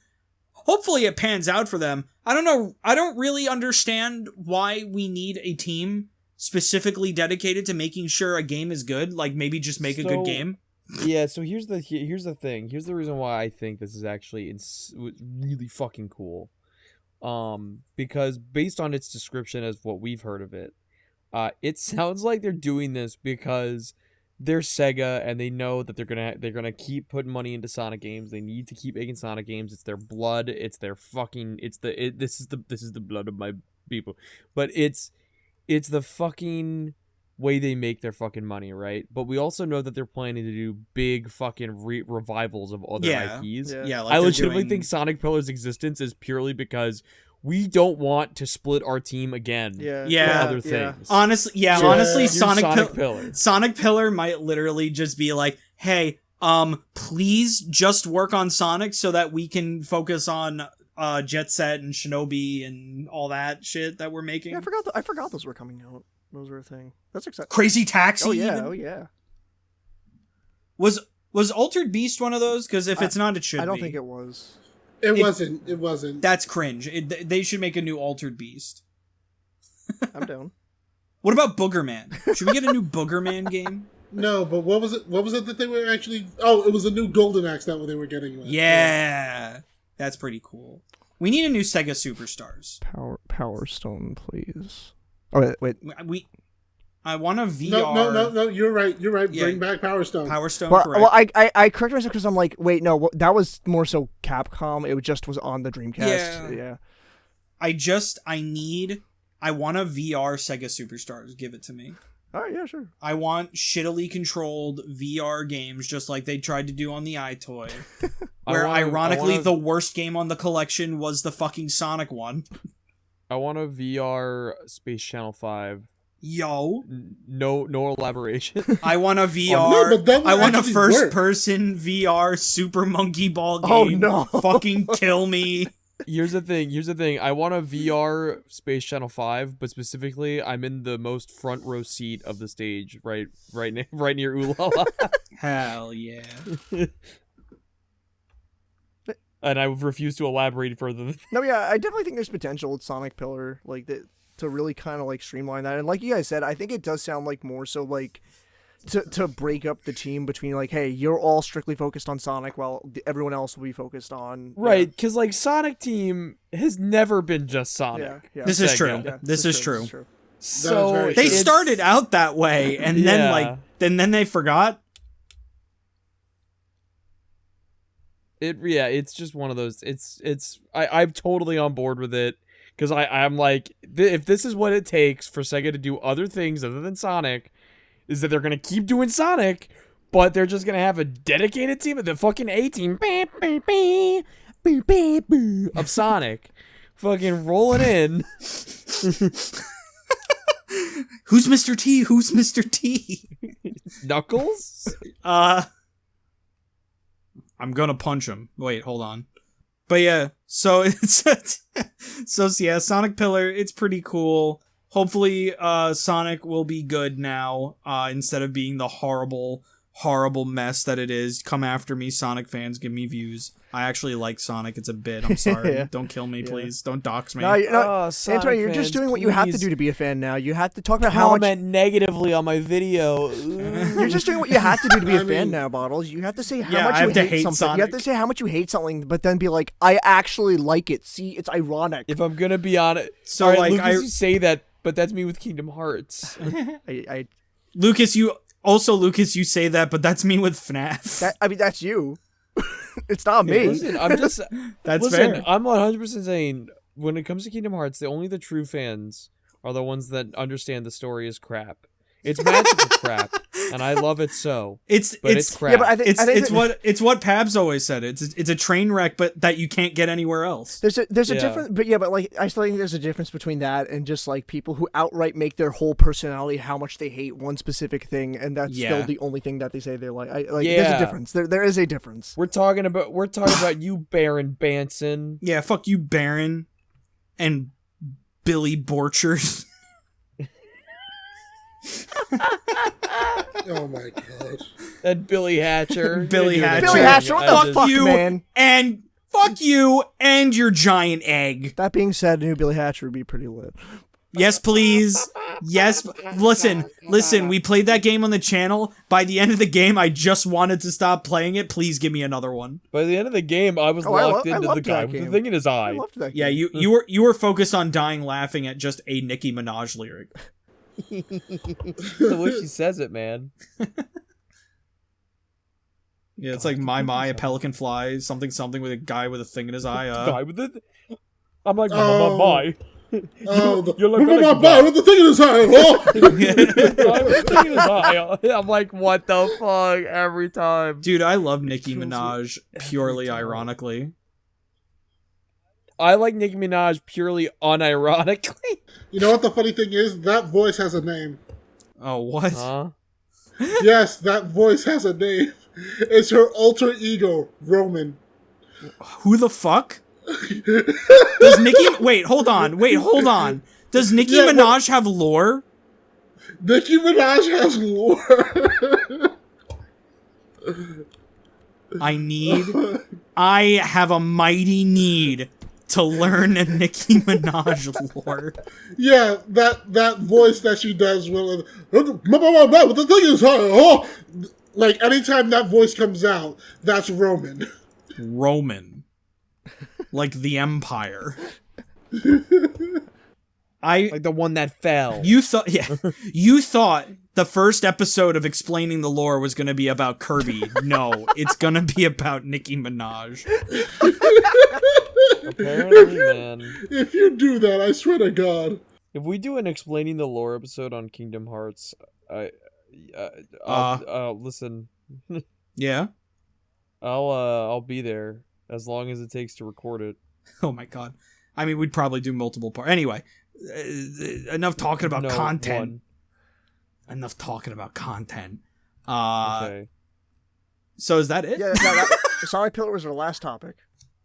it pans out for them. I don't know. I don't really understand why we need a team specifically dedicated to making sure a game is good. Like maybe just make a good game. Yeah. So here's the thing. Here's the reason why I think this is actually really fucking cool. Because based on its description as what we've heard of it, it sounds like they're doing this because they're Sega and they know that they're gonna keep putting money into Sonic games. They need to keep making Sonic games. It's their blood. It's their fucking. This is the blood of my people. But it's the fucking way they make their fucking money, right? But we also know that they're planning to do big fucking revivals of other IPs. Yeah. Like I legitimately think Sonic Pillar's existence is purely because we don't want to split our team again. Yeah. For other things. Honestly, Sonic Pillar. Sonic Pillar might literally just be like, hey, please just work on Sonic so that we can focus on Jet Set and Shinobi and all that shit that we're making. Yeah, I forgot those were coming out. Those were a thing. That's exciting. Crazy Taxi. Oh yeah. even? Oh yeah. Was Altered Beast one of those? Because if it's not, it should be. I don't think it was. It wasn't. That's cringe. They should make a new Altered Beast. I'm down. What about Boogerman? Should we get a new Boogerman game? No, but what was it? What was it that they were actually? Oh, it was a new Golden Axe that they were getting. Yeah, that's pretty cool. We need a new Sega Superstars. Power Stone, please. Oh wait. I want a VR. No. You're right. Yeah. Bring back Power Stone. Power Stone. Well, correct. well, I corrected myself because I'm like, wait, no, that was more so Capcom. It just was on the Dreamcast. Yeah. I want a VR Sega Superstars. Give it to me. All right, yeah, sure. I want shittily controlled VR games just like they tried to do on the iToy. Where ironically the worst game on the collection was the fucking Sonic one. I want a VR Space Channel 5. Yo. No elaboration. I want a VR. No, I want a first-person VR Super Monkey Ball game. Oh no! Fucking kill me. Here's the thing. I want a VR Space Channel 5, but specifically, I'm in the most front row seat of the stage, right near Ulala. Hell yeah. And I refuse to elaborate further. No, yeah, I definitely think there's potential with Sonic Pillar, like to really kind of like streamline that. And like you guys said, I think it does sound like more so like to break up the team between like, hey, you're all strictly focused on Sonic while everyone else will be focused on right, because like Sonic Team has never been just Sonic. Yeah. This is true. Yeah, this is true. So they started out that way, and then they forgot. It's just one of those. I'm totally on board with it because I'm like, if this is what it takes for Sega to do other things other than Sonic, is that they're gonna keep doing Sonic, but they're just gonna have a dedicated team of the fucking A team of Sonic, fucking rolling in. Who's Mr. T? Who's Mr. T? Knuckles? I'm gonna punch him. Wait, hold on. But yeah, so it's Sonic Pillar, it's pretty cool. Hopefully, Sonic will be good now, instead of being the horrible mess that it is. Come after me, Sonic fans, give me views. I actually like Sonic, it's a bit, I'm sorry. Yeah. Don't kill me, please. Don't dox me. No, Antonio, you're just doing what you have to do to be a fan now. You have to talk about how much... Comment negatively on my video. You're just doing what you have to do to be a fan now, Bottles. You have to say how much you hate something. Sonic. You have to say how much you hate something, but then be like, I actually like it. See, it's ironic. If I'm gonna be honest... So, right, Lucas, you say that, but that's me with Kingdom Hearts. I Lucas, Also, Lucas, you say that, but that's me with FNAF. I mean, that's you. It's not me. Listen, I'm just. That's listen, fair. I'm 100% saying when it comes to Kingdom Hearts, only the true fans are the ones that understand the story is crap. It's magical crap, and I love it so. It's crap. Yeah, but I think it's what Pabs always said. It's a train wreck, but that you can't get anywhere else. There's a difference, but like I still think there's a difference between that and just like people who outright make their whole personality how much they hate one specific thing, and that's still the only thing that they say they like. There's a difference. There is a difference. We're talking about you, Baron Banson. Yeah, fuck you, Baron, and Billy Borchers. Oh my god. And Billy Hatcher. Billy Hatcher. Billy Hatcher, what the fuck, man? And fuck you and your giant egg. That being said, a new Billy Hatcher would be pretty lit. Yes, please. Yes. Listen. We played that game on the channel. By the end of the game, I just wanted to stop playing it. Please give me another one. By the end of the game, I was locked into the guy with the thing in his eye. I loved that game. Yeah, you were focused on dying laughing at just a Nicki Minaj lyric. The way she says it, man. Yeah, it's like my a pelican flies something with a guy with a thing in his eye. Guy with it. I'm like my. Oh, You're like with the thing in his eye. Oh. I'm like, what the fuck? Every time, dude. I love Nicki Minaj purely ironically. I like Nicki Minaj purely unironically. You know what the funny thing is? That voice has a name. Oh, what? Yes, that voice has a name. It's her alter ego, Roman. Who the fuck? Does Nicki... Wait, hold on. Does Nicki Minaj have lore? Nicki Minaj has lore. I have a mighty need to learn a Nicki Minaj lore. Yeah, that voice that she does with the thing is, oh, like anytime that voice comes out, that's Roman. Roman, like the Empire. Like the one that fell. You thought the first episode of explaining the lore was going to be about Kirby. No, it's going to be about Nicki Minaj. Apparently, man. If you do that, I swear to God. If we do an explaining the lore episode on Kingdom Hearts, listen. Yeah. I'll be there as long as it takes to record it. Oh my god. I mean, we'd probably do multiple parts. Anyway, enough talking about content. Enough talking about content. Okay. So is that it? Yeah, Sonic Pillar was our last topic.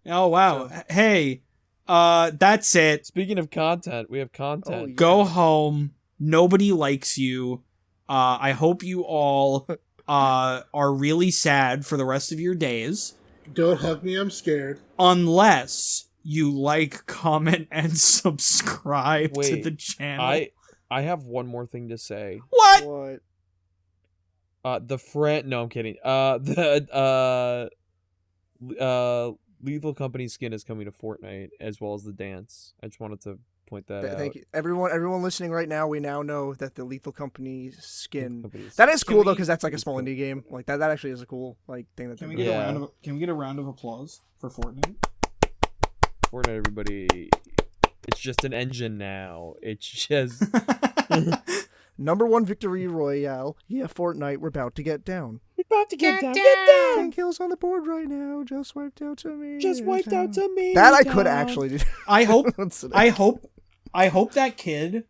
Oh wow. So. Hey, that's it. Speaking of content, we have content. Oh, yeah. Go home. Nobody likes you. I hope you all are really sad for the rest of your days. Don't hug me, I'm scared. Unless you like, comment, and subscribe to the channel. I have one more thing to say. What? No, I'm kidding. Lethal Company skin is coming to Fortnite as well as the dance. I just wanted to point that out. Thank you. Everyone listening right now, we now know that the Lethal Company skin. That is cool though, because that's like a small indie game. Like that actually is a cool thing that. Can we get a round of applause for Fortnite? Fortnite, everybody. It's just an engine now. It's just Number 1 victory royale. Yeah, Fortnite, we're about to get down. We're about to get down. Get down. 10 kills on the board right now. Just wiped out to me. Just wiped out to me. That I could actually do. I hope that kid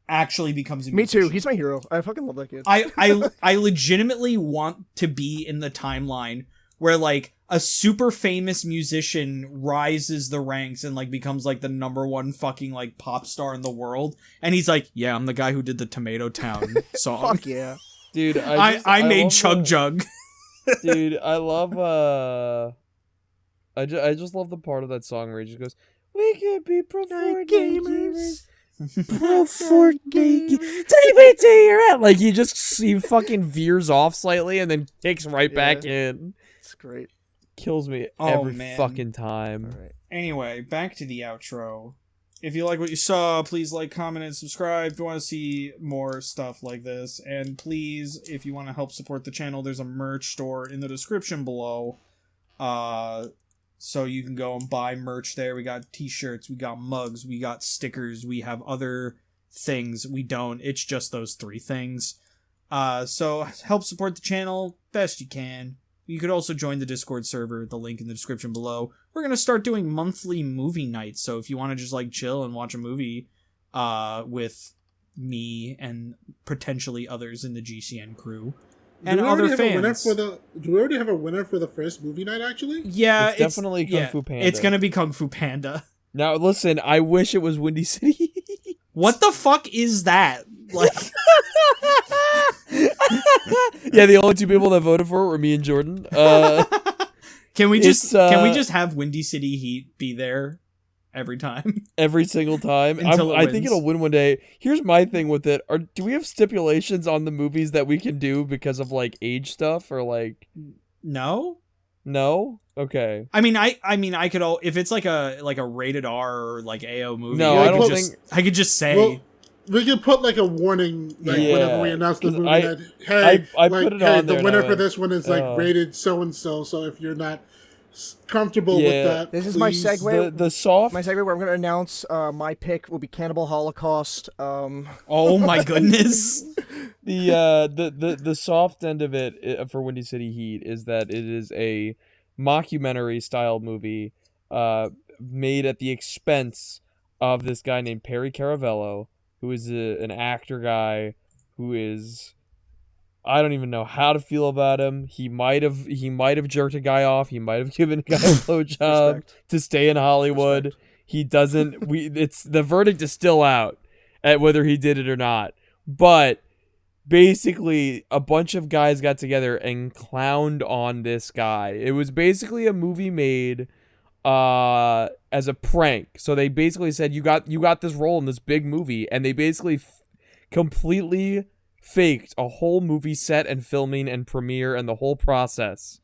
actually becomes a musician. Me too. He's my hero. I fucking love that kid. I legitimately want to be in the timeline where like a super famous musician rises the ranks and like becomes like the number 1 fucking like pop star in the world, and he's like, yeah, I'm the guy who did the Tomato Town song. Fuck yeah, dude. I made Chug Jug. Dude, I love I just love the part of that song where he just goes, we could be pro Fortnite gamers. Pro Fortnite. Take me to your end. Like he fucking veers off slightly and then kicks right back in. It's great. Kills me every fucking time. All right. Anyway, back to the outro. if you like what you saw, please like, comment, and subscribe if you want to see more stuff like this. And please, if you want to help support the channel, there's a merch store in the description below. So you can go and buy merch there. We got t-shirts, we got mugs, we got stickers, we have other things. We don't. It's just those 3 things. So help support the channel best you can. You could also join the Discord server, the link in the description below. We're going to start doing monthly movie nights, so if you want to just like chill and watch a movie with me and potentially others in the GCN crew and other fans. Do we already have a winner for the first movie night, actually? Yeah, it's definitely Kung Fu Panda. It's going to be Kung Fu Panda. Now, listen, I wish it was Windy City. What the fuck is that? Like, yeah, the only 2 people that voted for it were me and Jordan. can we just have Windy City Heat be there every time? Every single time. I think it'll win one day. Here's my thing with it. Do we have stipulations on the movies that we can do because of like age stuff or like No? Okay. I mean I could if it's like a rated R or like AO movie. No, I don't think I could just say. Well, we could put like a warning whenever we announce the movie night. Hey, I put it on the there winner now, for this one is like rated so and so. So if you're not comfortable with that, this is please. my segue. The soft. My segue where I'm going to announce my pick will be Cannibal Holocaust. Oh my goodness. The soft end of it for Windy City Heat is that it is a mockumentary style movie made at the expense of this guy named Perry Caravello, who is an actor guy who is, I don't even know how to feel about him. He might have jerked a guy off. He might have given a guy a blowjob to stay in Hollywood. Respect. He doesn't. It's the verdict is still out at whether he did it or not. But basically, a bunch of guys got together and clowned on this guy. It was basically a movie made as a prank. So they basically said, you got this role in this big movie, and they basically completely faked a whole movie set and filming and premiere and the whole process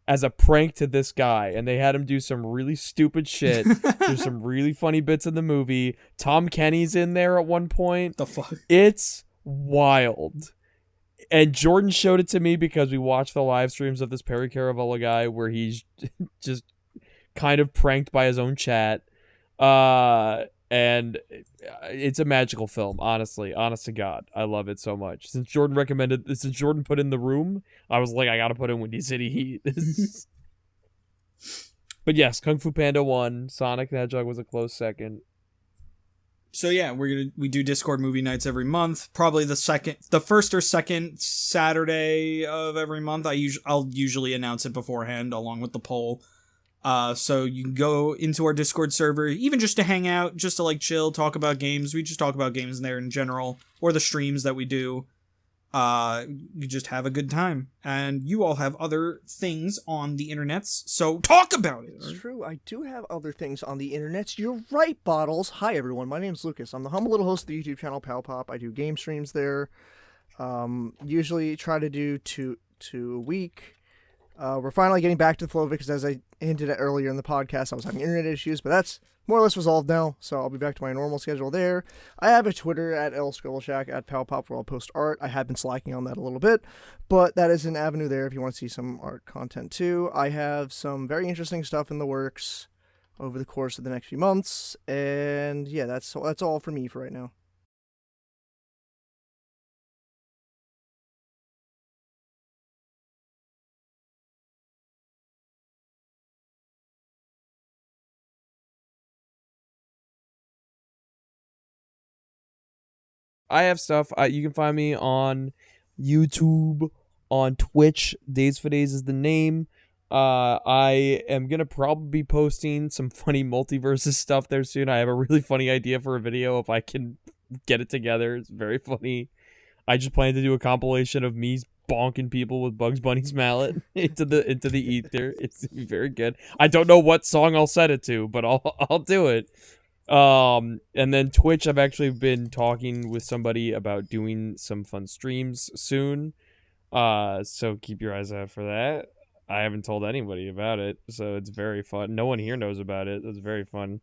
as a prank to this guy. And they had him do some really stupid shit. There's some really funny bits in the movie. Tom Kenny's in there at one point. The fuck? It's wild. And Jordan showed it to me because we watched the live streams of this Perry Caravello guy where he's just kind of pranked by his own chat. And it's a magical film, honestly. Honest to God. I love it so much. Since Jordan put in The Room, I was like, I gotta put in Windy City Heat. But yes, Kung Fu Panda won. Sonic the Hedgehog was a close second. So yeah, we do Discord movie nights every month. Probably the first or second Saturday of every month. I'll usually announce it beforehand along with the poll. So you can go into our Discord server, even just to hang out, just to like chill, talk about games. We just talk about games in there in general, or the streams that we do. You just have a good time, and you all have other things on the internets, so talk about it. It's true, I do have other things on the internets. You're right, Bottles. Hi, everyone. My name's Lucas. I'm the humble little host of the YouTube channel Pal Pop. I do game streams there. Usually try to do two a week. We're finally getting back to the flow of it because, as I hinted at earlier in the podcast, I was having internet issues, but that's more or less resolved now, so I'll be back to my normal schedule there. I have a Twitter at LScribbleShack, at PalPop, where I'll post art. I have been slacking on that a little bit, but that is an avenue there if you want to see some art content too. I have some very interesting stuff in the works over the course of the next few months, and yeah, that's all for me for right now. I have stuff. You can find me on YouTube, on Twitch. Days for Days is the name. I am going to probably be posting some funny multiverses stuff there soon. I have a really funny idea for a video if I can get it together. It's very funny. I just plan to do a compilation of me bonking people with Bugs Bunny's mallet into the ether. It's very good. I don't know what song I'll set it to, but I'll do it. And then Twitch, I've actually been talking with somebody about doing some fun streams soon. So keep your eyes out for that. I haven't told anybody about it, so it's very fun. No one here knows about it. It's very fun.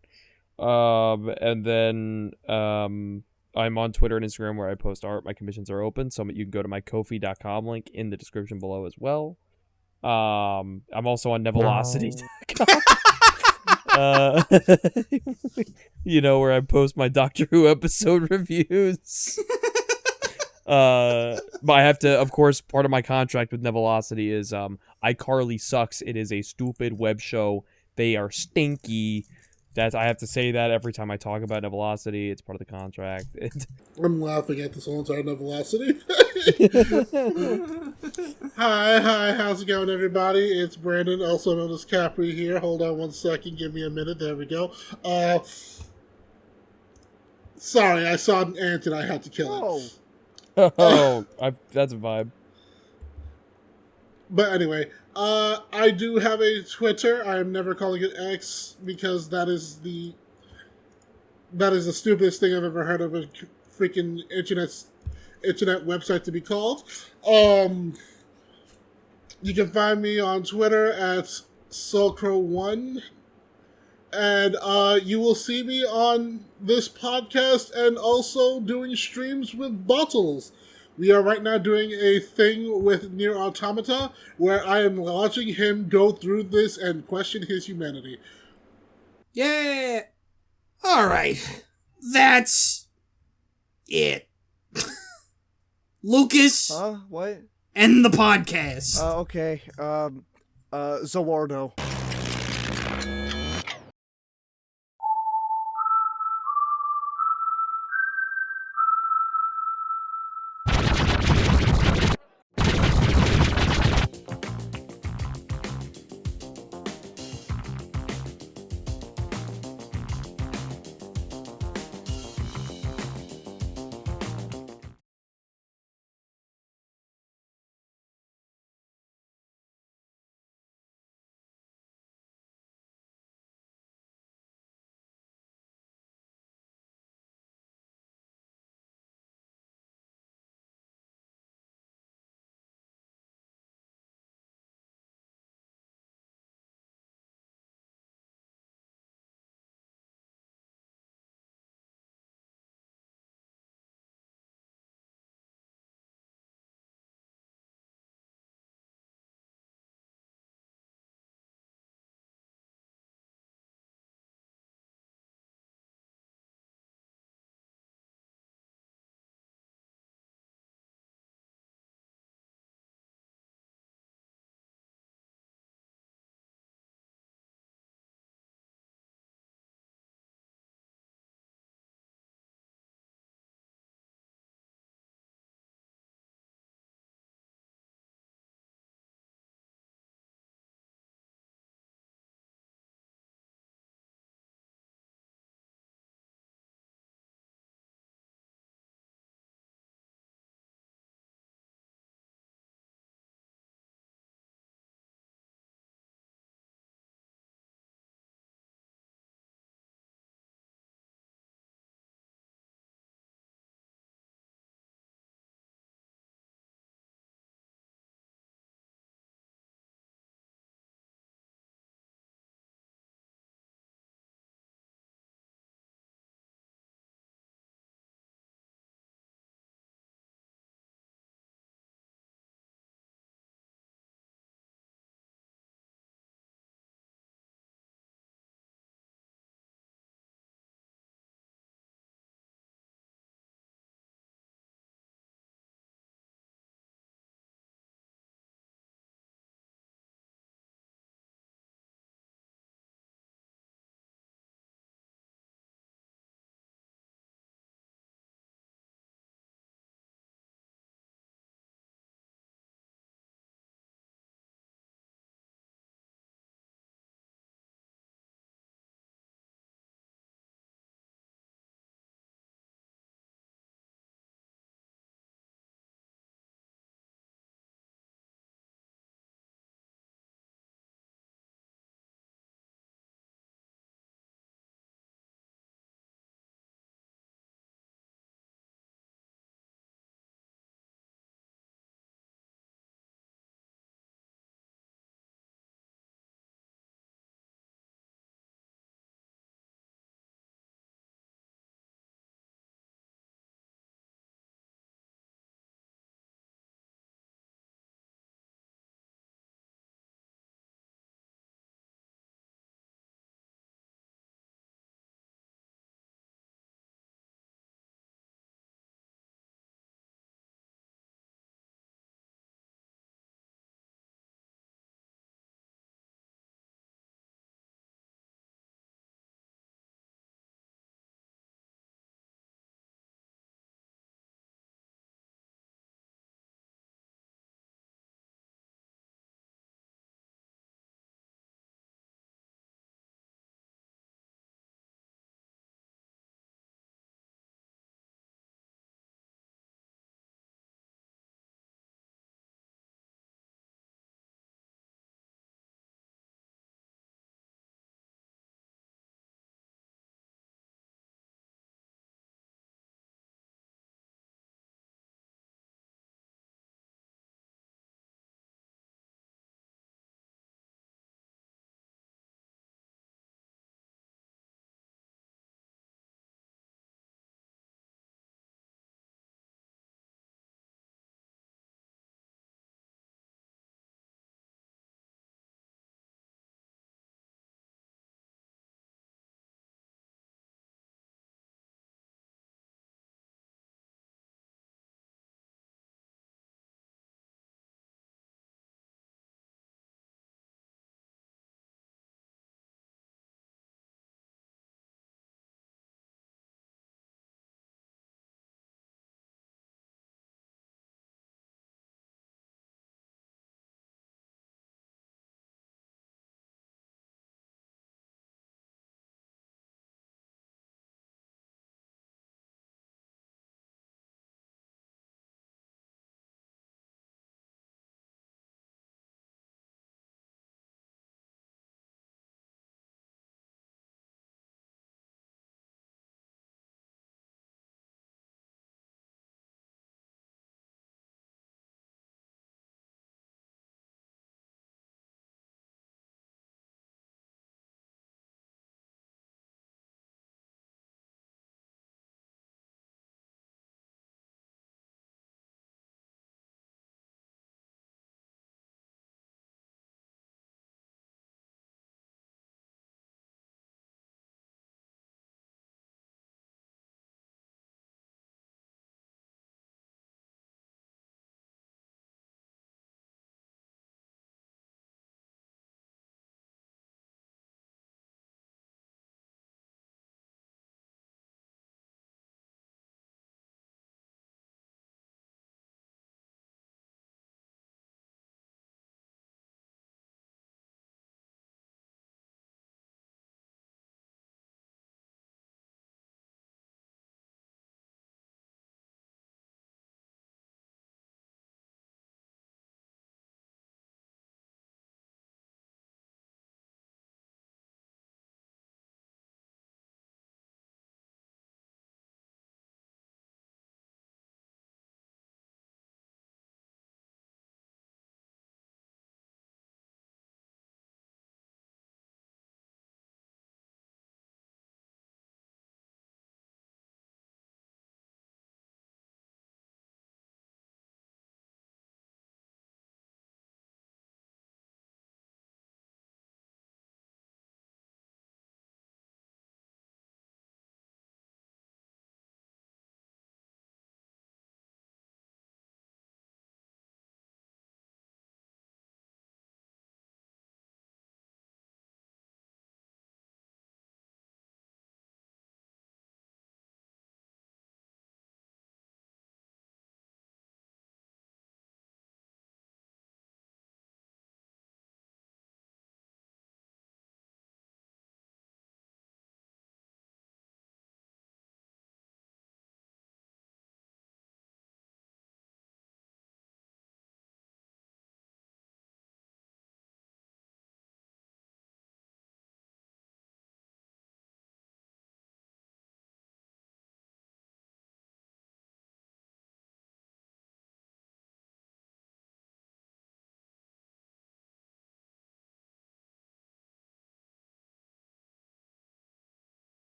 And then I'm on Twitter and Instagram where I post art. My commissions are open, so you can go to my Ko-fi.com link in the description below as well. I'm also on Nevelocity.com. Where I post my Doctor Who episode reviews. But I have to, of course, part of my contract with Nevelocity is iCarly sucks. It is a stupid web show. They are stinky. I have to say that every time I talk about Nevelocity. It's part of the contract. I'm laughing at this whole entire velocity. Hi, how's it going, everybody? It's Brandon, also known as Capri here. Hold on one second, give me a minute. There we go. Sorry, I saw an ant and I had to kill it. That's a vibe. But anyway, I do have a Twitter. I am never calling it X because that is the stupidest thing I've ever heard of a freaking internet website to be called. You can find me on Twitter at Sulcro1, and you will see me on this podcast and also doing streams with Bottles. We are right now doing a thing with Nier Automata where I am watching him go through this and question his humanity. Yeah. All right. That's it. Lucas, What? end the podcast. Okay. Zawardo.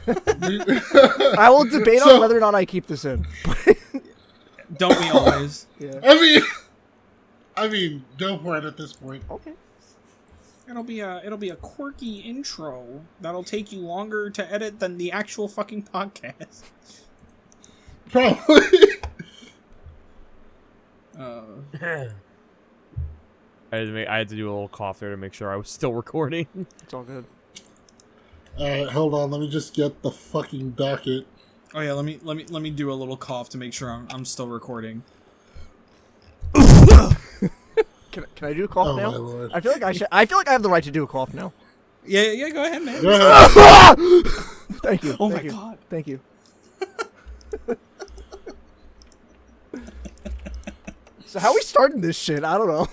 I will debate So- on whether or not I keep this in. Don't we always? Yeah. I mean, go for it at this point. Okay. It'll be a quirky intro that'll take you longer to edit than the actual fucking podcast. Probably. I had to do a little cough there to make sure I was still recording. It's all good. Alright, hold on. Let me just get the fucking docket. Oh yeah, let me do a little cough to make sure I'm still recording. Can I do a cough Oh now? my lord. I feel like I feel like I have the right to do a cough now. Yeah, go ahead, man. Go ahead. Thank you. Oh thank my you, God. Thank you. So how we starting this shit? I don't know.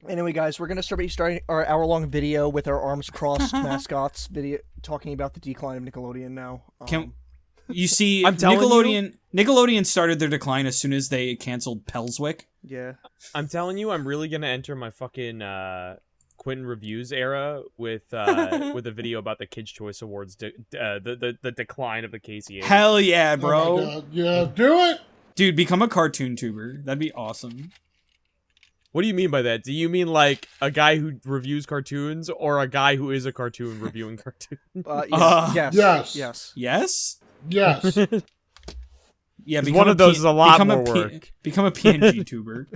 Anyway, guys, we're gonna be starting our hour-long video with our arms crossed mascots video, talking about the decline of Nickelodeon. Now, Can you see? I'm telling Nickelodeon started their decline as soon as they canceled Pelswick. yeah, I'm telling you, I'm really gonna enter my fucking Quentin reviews era with a video about the Kids' Choice Awards, the decline of the KCA. Hell yeah, Oh bro! my God. Yeah, do it. Dude, become a cartoon tuber. That'd be awesome. What do you mean by that? Do you mean like a guy who reviews cartoons, or a guy who is a cartoon reviewing cartoons? yes, Yes. yes. Yes. Yes. Yeah, One of those is a lot more work. Become a PNG tuber.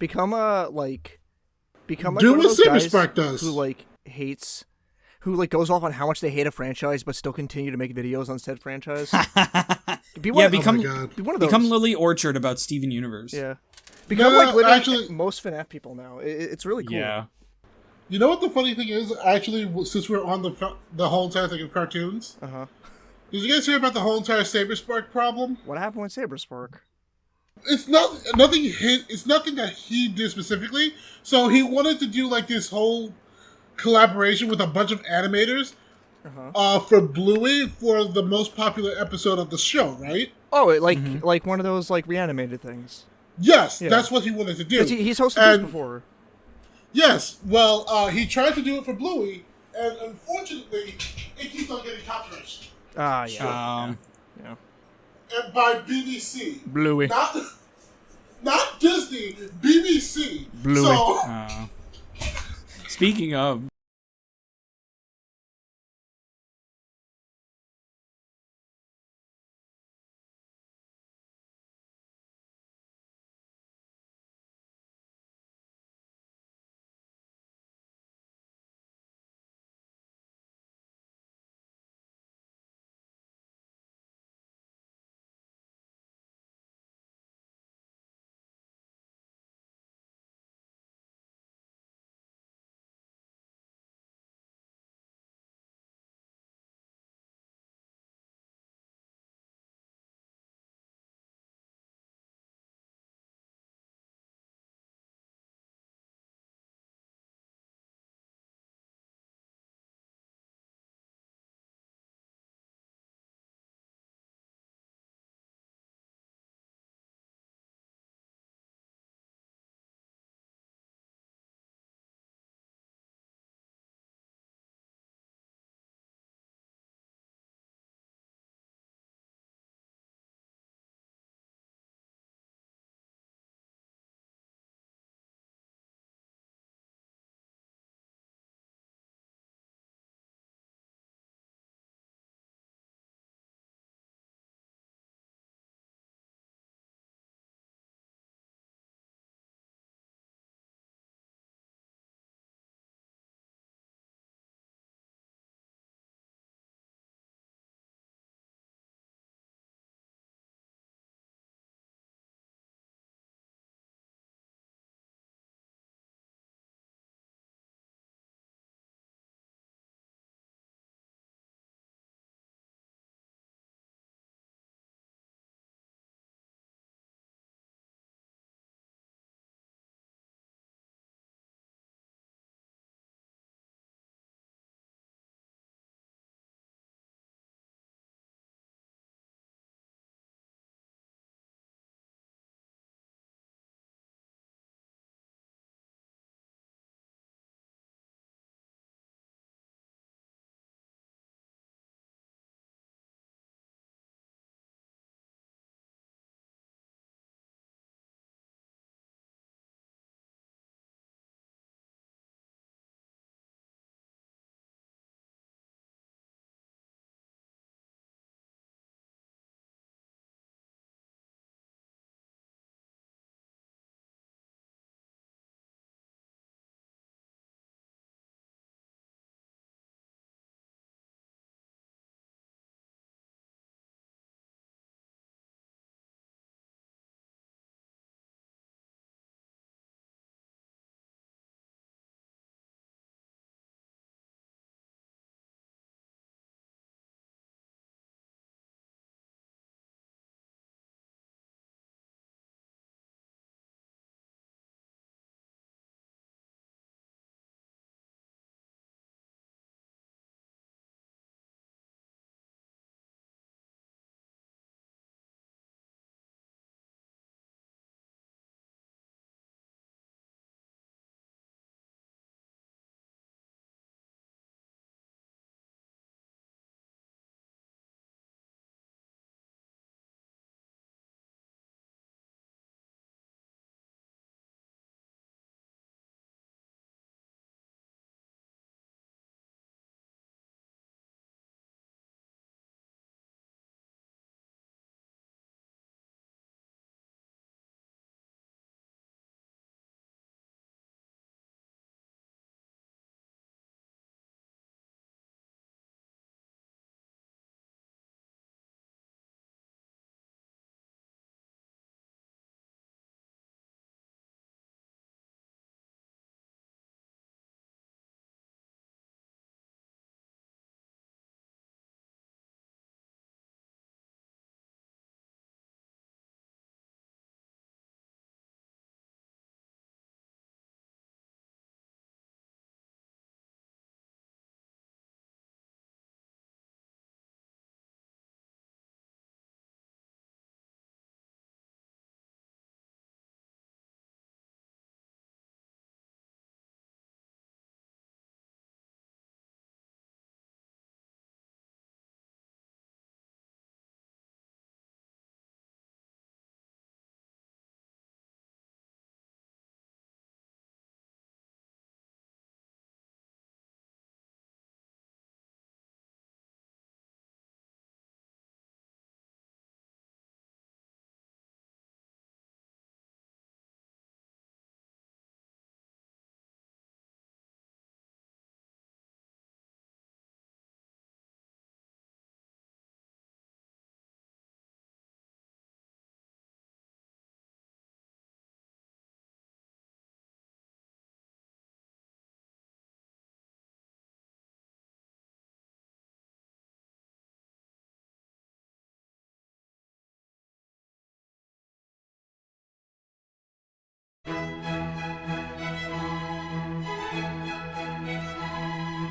Become like one Do of what those guys Cyberspark does. who like hates, who like goes off on how much they hate a franchise, but still continue to make videos on said franchise. Be one Yeah, of, become Oh my God. be one of those. become Lily Orchard about Steven Universe. Yeah, become No, like literally actually- most FNAF people now. It's really cool. Yeah. You know what the funny thing is? Actually, since we're on the whole entire thing of cartoons, Uh huh. did you guys hear about the whole entire Cyberspark problem? What happened with Saberspark? It's nothing. It's nothing that he did specifically. So he wanted to do like this whole collaboration with a bunch of animators for Bluey for the most popular episode of the show, right? Oh, like one of those like reanimated things. Yes, Yeah. that's what he wanted to do. 'Cause he's hosted this And- before. Yes, well, he tried to do it for Bluey, and unfortunately, it keeps on getting copyrighted. Ah, yeah. Yeah. And by BBC. Bluey. Not Disney, BBC. Bluey. So, Speaking of,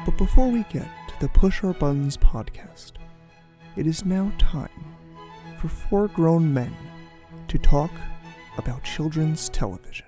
But before we get to the Push Our Buttons podcast, it is now time for 4 grown men to talk about children's television.